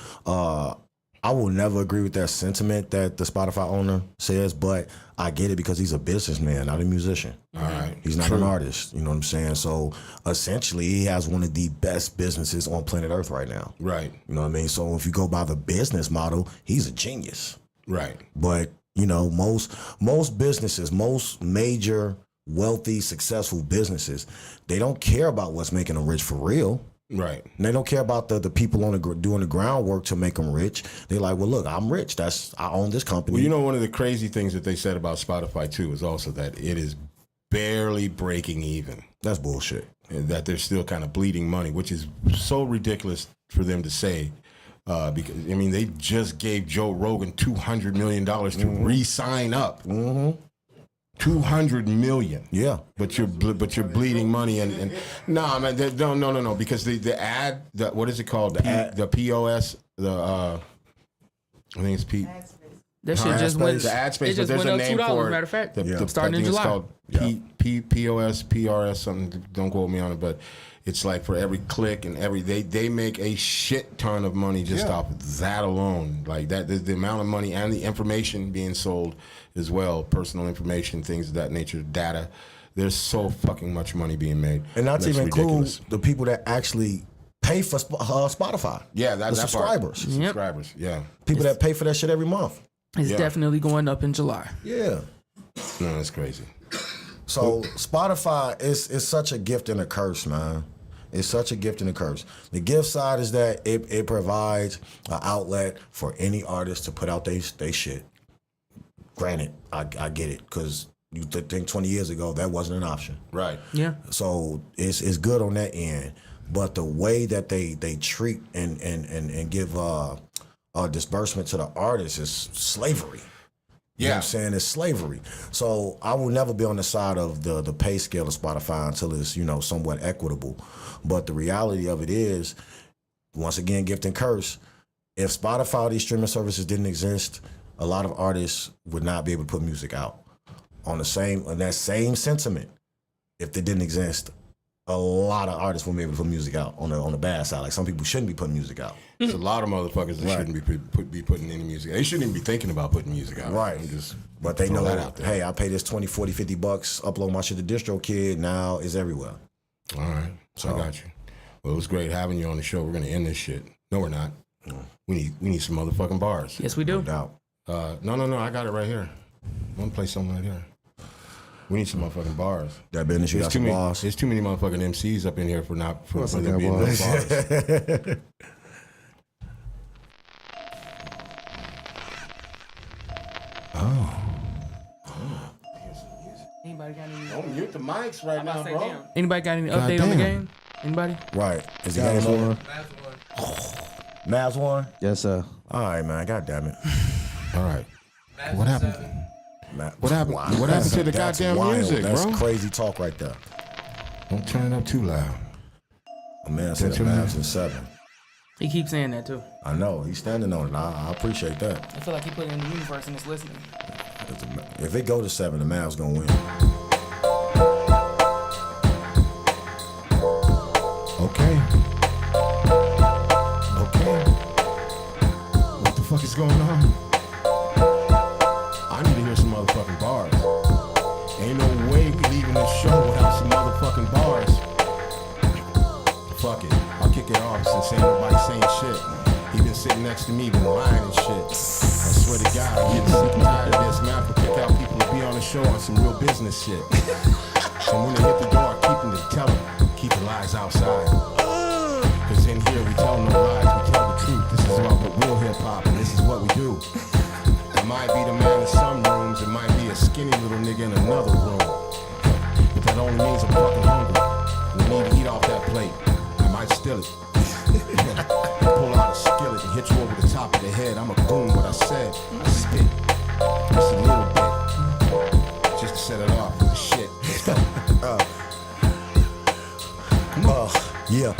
I will never agree with that sentiment that the Spotify owner says, but I get it because he's a businessman, not a musician. All right. He's not an artist. You know what I'm saying? So essentially, he has one of the best businesses on planet Earth right now. Right. You know what I mean? So if you go by the business model, he's a genius. Right. But, you know, most businesses, most major, wealthy, successful businesses, they don't care about what's making them rich for real. Right. And they don't care about the people doing the groundwork to make them rich. They're like, well, look, I'm rich. I own this company. Well, you know, one of the crazy things that they said about Spotify too is also that it is barely breaking even. That's bullshit. And that they're still kind of bleeding money, which is so ridiculous for them to say. Because I mean, they just gave Joe Rogan $200 million to re-sign up. Mm-hmm. $200 million. Yeah, but you're bleeding money and nah, man, no, because the ad, what is it called? The POS, I think it's P. That shit just went. The ad space. It just there's went a up name $2. for it. Matter of fact, I starting in think July. It's called POS, PRS, something. Don't quote me on it, but it's like for every click and they make a shit ton of money just off of that alone. Like that, the amount of money and the information being sold as well, personal information, things of that nature, data. There's so fucking much money being made, and not to even ridiculous. include the people that actually pay for Spotify. Yeah, the subscribers. Subscribers, yeah. People that pay for that shit every month. It's definitely going up in July. Yeah. No, that's crazy. So Spotify is such a gift and a curse, man. It's such a gift and a curse. The gift side is that it provides an outlet for any artist to put out they shit. Granted, I get it, because you think 20 years ago that wasn't an option. Right. Yeah. So it's good on that end. But the way that they treat and give disbursement to the artists is slavery. You know what I'm saying? It's slavery. So I will never be on the side of the pay scale of Spotify until it's, you know, somewhat equitable. But the reality of it is, once again, gift and curse. If Spotify or these streaming services didn't exist, a lot of artists would not be able to put music out. On that same sentiment, if they didn't exist, a lot of artists won't be able to put music out on the bad side. Like, some people shouldn't be putting music out. There's a lot of motherfuckers that shouldn't be putting any music out. They shouldn't even be thinking about putting music out. Right. But they know that, hey, I pay this $20, $40, $50, upload my shit to DistroKid, now it's everywhere. All right. So I got you. Well, it was great having you on the show. We're going to end this shit. No, we're not. We need some motherfucking bars. Yes, we do. No doubt. No. I got it right here. I'm going to play something right here. We need some motherfucking bars. That business, you got some bars. There's too many motherfucking MCs up in here for them being no bars. bars. Anybody got any? Don't mute the mics right now, bro. Anybody got any update on the game? Anybody? Right. Is the game over? Mavs won? Yes, sir. All right, man. God damn it. All right. What happened? What happened? Wow. What happened to the That's goddamn wild. music, That's bro? crazy talk right there. Don't turn it up too loud. A man said the Mavs in 7. He keeps saying that too. I know. He's standing on it. I appreciate that. I feel like he put it in the universe and it's listening. If it go to 7, the Mavs gonna win. Okay. What the fuck is going on? I need to hear some motherfucking bars. Ain't no way we leaving this show without some motherfucking bars. Fuck it. I'll kick it off since ain't nobody saying shit. He been sitting next to me, been lying and shit. I swear to God, I'm getting sick and tired of this, man. I can pick out people to be on the show on some real business shit. And when they hit the door, tell them, keep the lies outside. Cause in here we tell no lies, we tell the truth. This is all but real hip hop, and this is what we do. I might be the man in some rooms, it might be a skinny little nigga in another room. But that only means I'm fucking hungry. And I need to eat off that plate. I might steal it. Pull out a skillet and hit you over the top of the head. I'm a goon, what I said. I spit. Just a little bit. Just to set it off with the shit. Let's go. Yeah.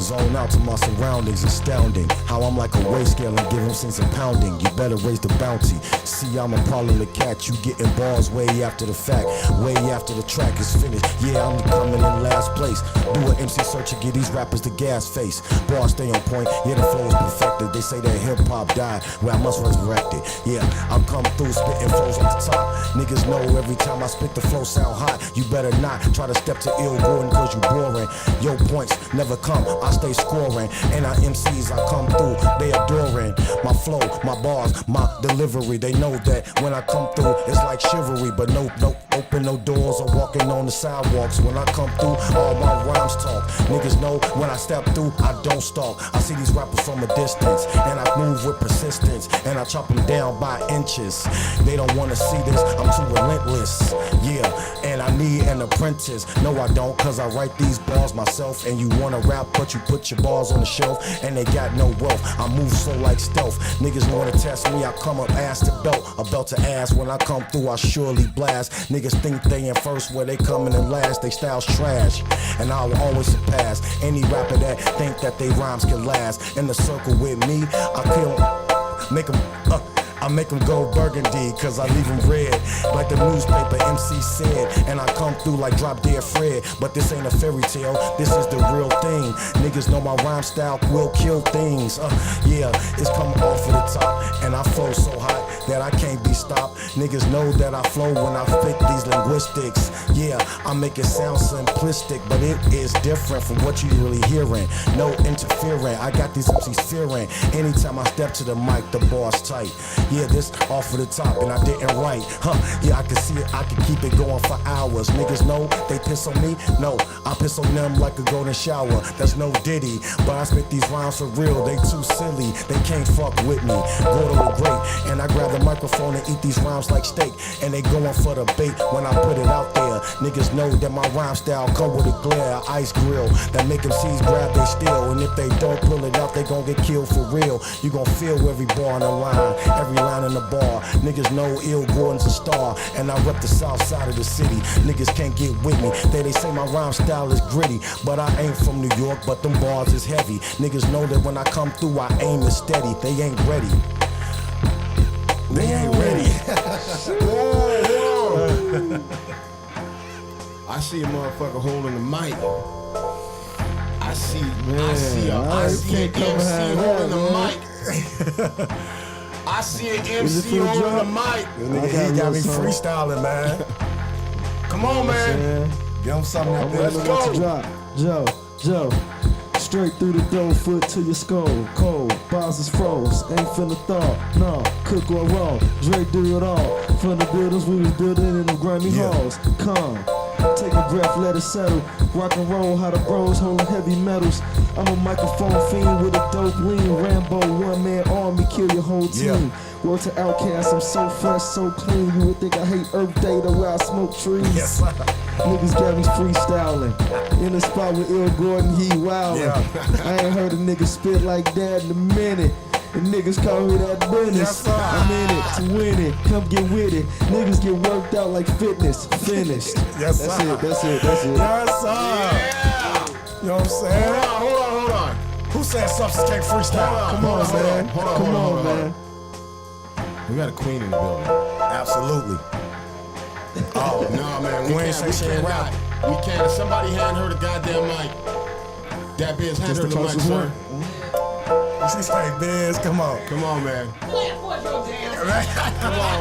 Zone out to my surroundings, astounding. How I'm like a weigh scale and give them sense of pounding. You better raise the bounty. See, I'm a problem to catch. You getting bars way after the fact, way after the track is finished. Yeah, I'm coming in last place. Do an MC search and get these rappers the gas face. Bars stay on point, yeah, the flow is perfected. They say that hip hop died, well, I must resurrect it. Yeah, I'm come through spitting flows off the top. Niggas know every time I spit the flow sound hot. You better not try to step to ill Gordon cause you boring. Your points never come. I stay scoring, and our MCs I come through, they adoring my flow, my bars, my delivery. They know that when I come through, it's like chivalry, but no open no doors or walking on the sidewalks. When I come through, all my rhymes talk. Niggas know when I step through, I don't stalk. I see these rappers from a distance, and I move with persistence, and I chop them down by inches. They don't wanna see this, I'm too relentless. Yeah, and I need an apprentice. No, I don't, cause I write these bars myself, and you wanna rap, but you put your bars on the shelf, and they got no wealth. I move slow like stealth. Niggas wanna test me, I come up ass to belt, a belt to ass. When I come through, I surely blast. Niggas think they in first, where they coming in last. They style's trash, and I will always surpass any rapper that think that they rhymes can last. In the circle with me, I kill, make them I make them go burgundy, cause I leave them red, like the newspaper MC said. And I come through like Drop Dead Fred. But this ain't a fairy tale, this is the real thing. Niggas know my rhyme style will kill things. Yeah, it's coming off of the top, and I flow so hot that I can't be stopped. Niggas know that I flow when I fit these linguistics. Yeah, I make it sound simplistic, but it is different from what you really hearing. No interfering, I got these MCs fearing. Anytime I step to the mic, the bar's tight. Yeah, this off of the top, and I didn't write. Yeah, I can see it, I can keep it going for hours. Niggas know they piss on me. No, I piss on them like a golden shower. That's no Diddy, but I spit these rhymes for real. They too silly, they can't fuck with me. Go to a great, and I grab the microphone and eat these rhymes like steak. And they going for the bait when I put it out there. Niggas know that my rhyme style come with a glare, ice grill that make MCs grab they steel. And if they don't pull it out, they gon' get killed for real. You gon' feel every bar on the line, every line in the bar. Niggas know Ill Gordon's a star, and I rep the south side of the city. Niggas can't get with me. They say my rhyme style is gritty, but I ain't from New York, but them bars is heavy. Niggas know that when I come through, I aim is steady. They ain't ready. They ain't ready. I see a motherfucker holding the mic. I see an MC holding the mic. I see an MC holding the mic. He got me freestyling, man. Come on, man. Give him something out there. Let's go. Joe. Straight through the door, foot to your skull. Cold, bars is froze, ain't finna thaw. No, cook or raw, Dre do it all. From the buildings we was building in the grimy halls. Calm, take a breath, let it settle. Rock and roll, how the bros holding heavy metals. I'm a microphone fiend with a dope lean. Rambo, one-man army, kill your whole team. Word to Outkast, I'm so fresh, so clean. You would think I hate Earth Day the way I smoke trees. Yes, Niggas got me freestyling. In the spot with Ill Gordon, he wildin'. Yeah. I ain't heard a nigga spit like that in a minute. And niggas call me that business. Yes, I'm in it to win it. Come get with it. Niggas get worked out like fitness. Finished. Yes, That's sir. it. That's it. Yes, sir. Yeah. You know what I'm saying? Hold on. Who said Substance can't freestyle? Come on, man. Hold Come on, on. man. We got a queen in the building. Absolutely. Oh, no, man. Queen say she ain't rap. We can't. If somebody hand her the goddamn mic. That bitch, hand her the mic, sir. She say, Biz, come on. Come on, man. Come on,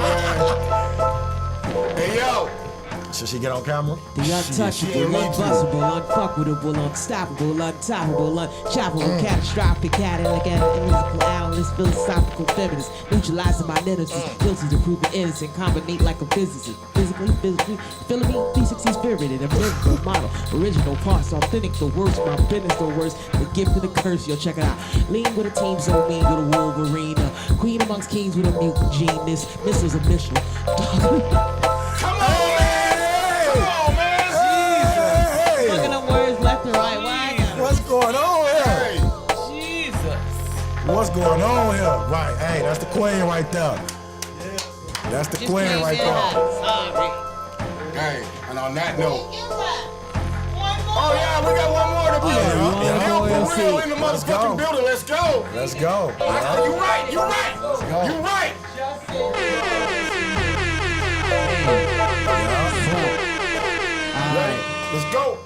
man. Hey, yo. Should she get on camera? The untouchable, unbuzzable, unfuckable, unstoppable, untoppable, unchoppable, catastrophic, catalytic, analytical, analyst, philosophical, feminist, neutralizing my nemesis, guilty to prove it innocent, combinate like a physicist, physically, feeling me, 360 spirited, a miracle model, original parts, authentic, the worst, my business, the worst, the gift and the curse, yo, check it out. Lean with a team so mean with a Wolverine, queen amongst kings with a mutant genius, missiles of mission. Come on. What's going on here? Jesus. What's going on here? Right, hey, that's the queen right there. That's the queen right there. Hey, and on that note. Oh yeah, we got one more to be for real in the motherfucking building. Let's go. Let's go. You right. You right. You right. Alright, Let's go.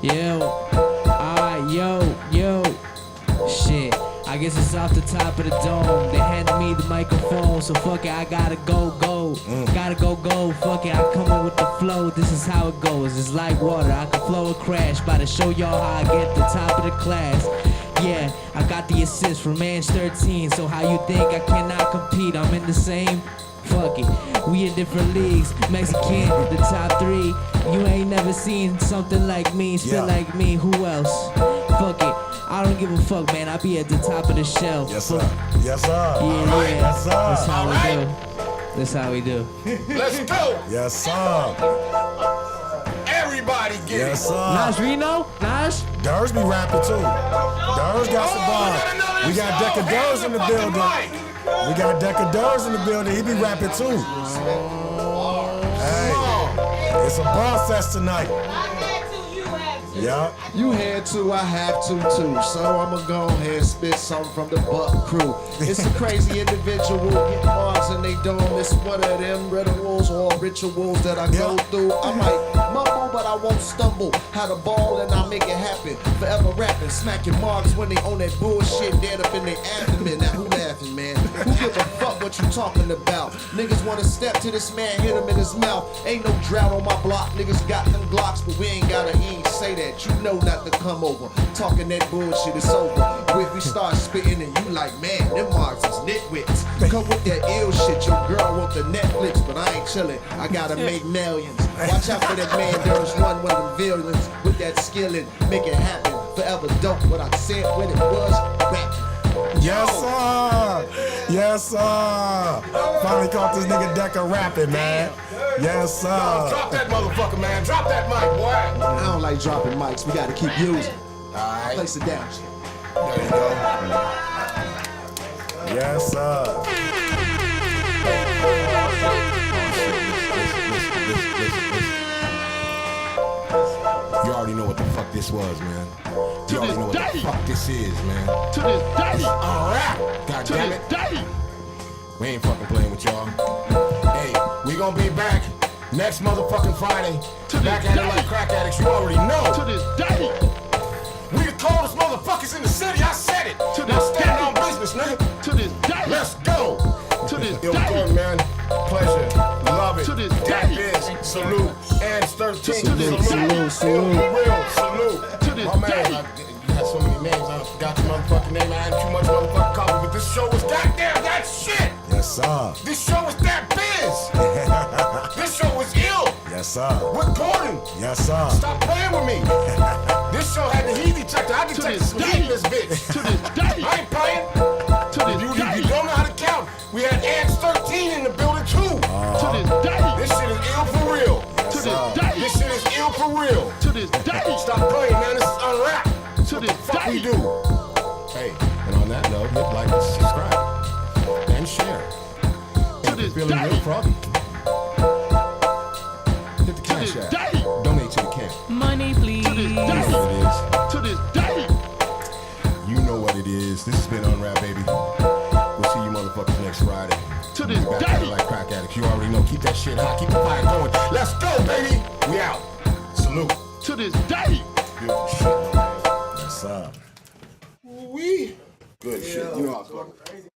yo. Alright, yo. Shit. I guess it's off the top of the dome. They handed me the microphone, so fuck it, I gotta go. Gotta go, fuck it, I come in with the flow. This is how it goes, it's like water, I can flow or crash. About to show y'all how I get the top of the class. Yeah, I got the assist from Man's 13, so how you think I cannot compete? I'm in the same, fuck it, we in different leagues. Mexican, the top 3. You ain't never seen something like me, still like me, who else? Fuck it, I don't give a fuck, man, I be at the top of the shelf. Yes, sir. Yes, sir. Yeah. Yes, sir. That's how we do. That's how we do. Let's go. Yes, sir. Everybody get Yes, it. sir. Naj Reno? Naj? Durs be rapping too. Durs got some bars. We got Deca Durs in the building. We got Deca Durs in the building. He be rapping too. Hey, it's a bar fest tonight. Yeah. You had to, I have to too. So I'ma go ahead and spit something from the Buck crew. It's a crazy individual getting marks and they don't miss one of them rituals or rituals that I go through. I might mumble, but I won't stumble. Had a ball and I make it happen. Forever rapping, smacking marks when they on that bullshit dead up in their abdomen. Now who laughing, man? Who give a fuck what you talking about? Niggas wanna step to this man, hit him in his mouth. Ain't no drought on my block. Niggas got them Glocks, but we ain't gotta even say that. You know not to come over. Talking that bullshit is over. If we start spitting and you like, man, them marks is nitwits. Come with that ill shit. Your girl want the Netflix, but I ain't chillin'. I gotta make millions. Watch out for that man. There's one of them villains with that skill and make it happen. Forever dope. What I said when it was rap. Yes, sir. Yes, sir. Finally caught this nigga Deca rapping, man. Yes, sir. Drop that motherfucker, man. Drop that mic, boy. I don't like dropping mics. We gotta keep using. Alright. Place it down. There you go. Yes, sir. You already know what the fuck this was, man. You already know what the fuck this is, man. To this day. UNRAP. God To damn this it. day. We ain't fucking playing with y'all. Hey, we gonna be back next motherfucking Friday. Back at it like crack addicts. You already know. To this day. We the coldest motherfuckers in the city. I said it. Now stand on business, nigga. To this day. Let's go. To this Yo, day. Gordon, man. Pleasure. Love it. To this That day. is. Salute. And 13. Salute. Real. Salute. To this My man, day. you had so many names. I forgot your motherfucking name. I had too much motherfucking coffee. But this show was goddamn that shit. Yes, sir. This show was that biz. This show was ill. Yes, sir. With Gordon. Yes, sir. Stop playing with me. This show had the heat detector. I detected this some day. heat in this bitch. To this day. I ain't playing. To this You day. don't know how to count. We had Ants 13 in the building too. To this day. This shit is ill for real. To this day. This shit is ill for real. To this day. Stop playing, man. This is UNRAP. To What the this fuck we day. do? Hey, and on that note, hit like and subscribe and share. To this Feeling day. real froggy. Hit the To cash this app. day. Donate to the camp. Money, please. To this You know day. what it is. To this day. You know what it is. This has been UNRAP, baby. We'll see you motherfuckers next Friday. To We'll this be back day. at it like crack addicts. You already know. Keep that shit hot. Keep the fire going. Let's go, baby. We out. Salute. To this day. Beautiful shit, man. Yes, sir. We good shit. You know I was fucking crazy.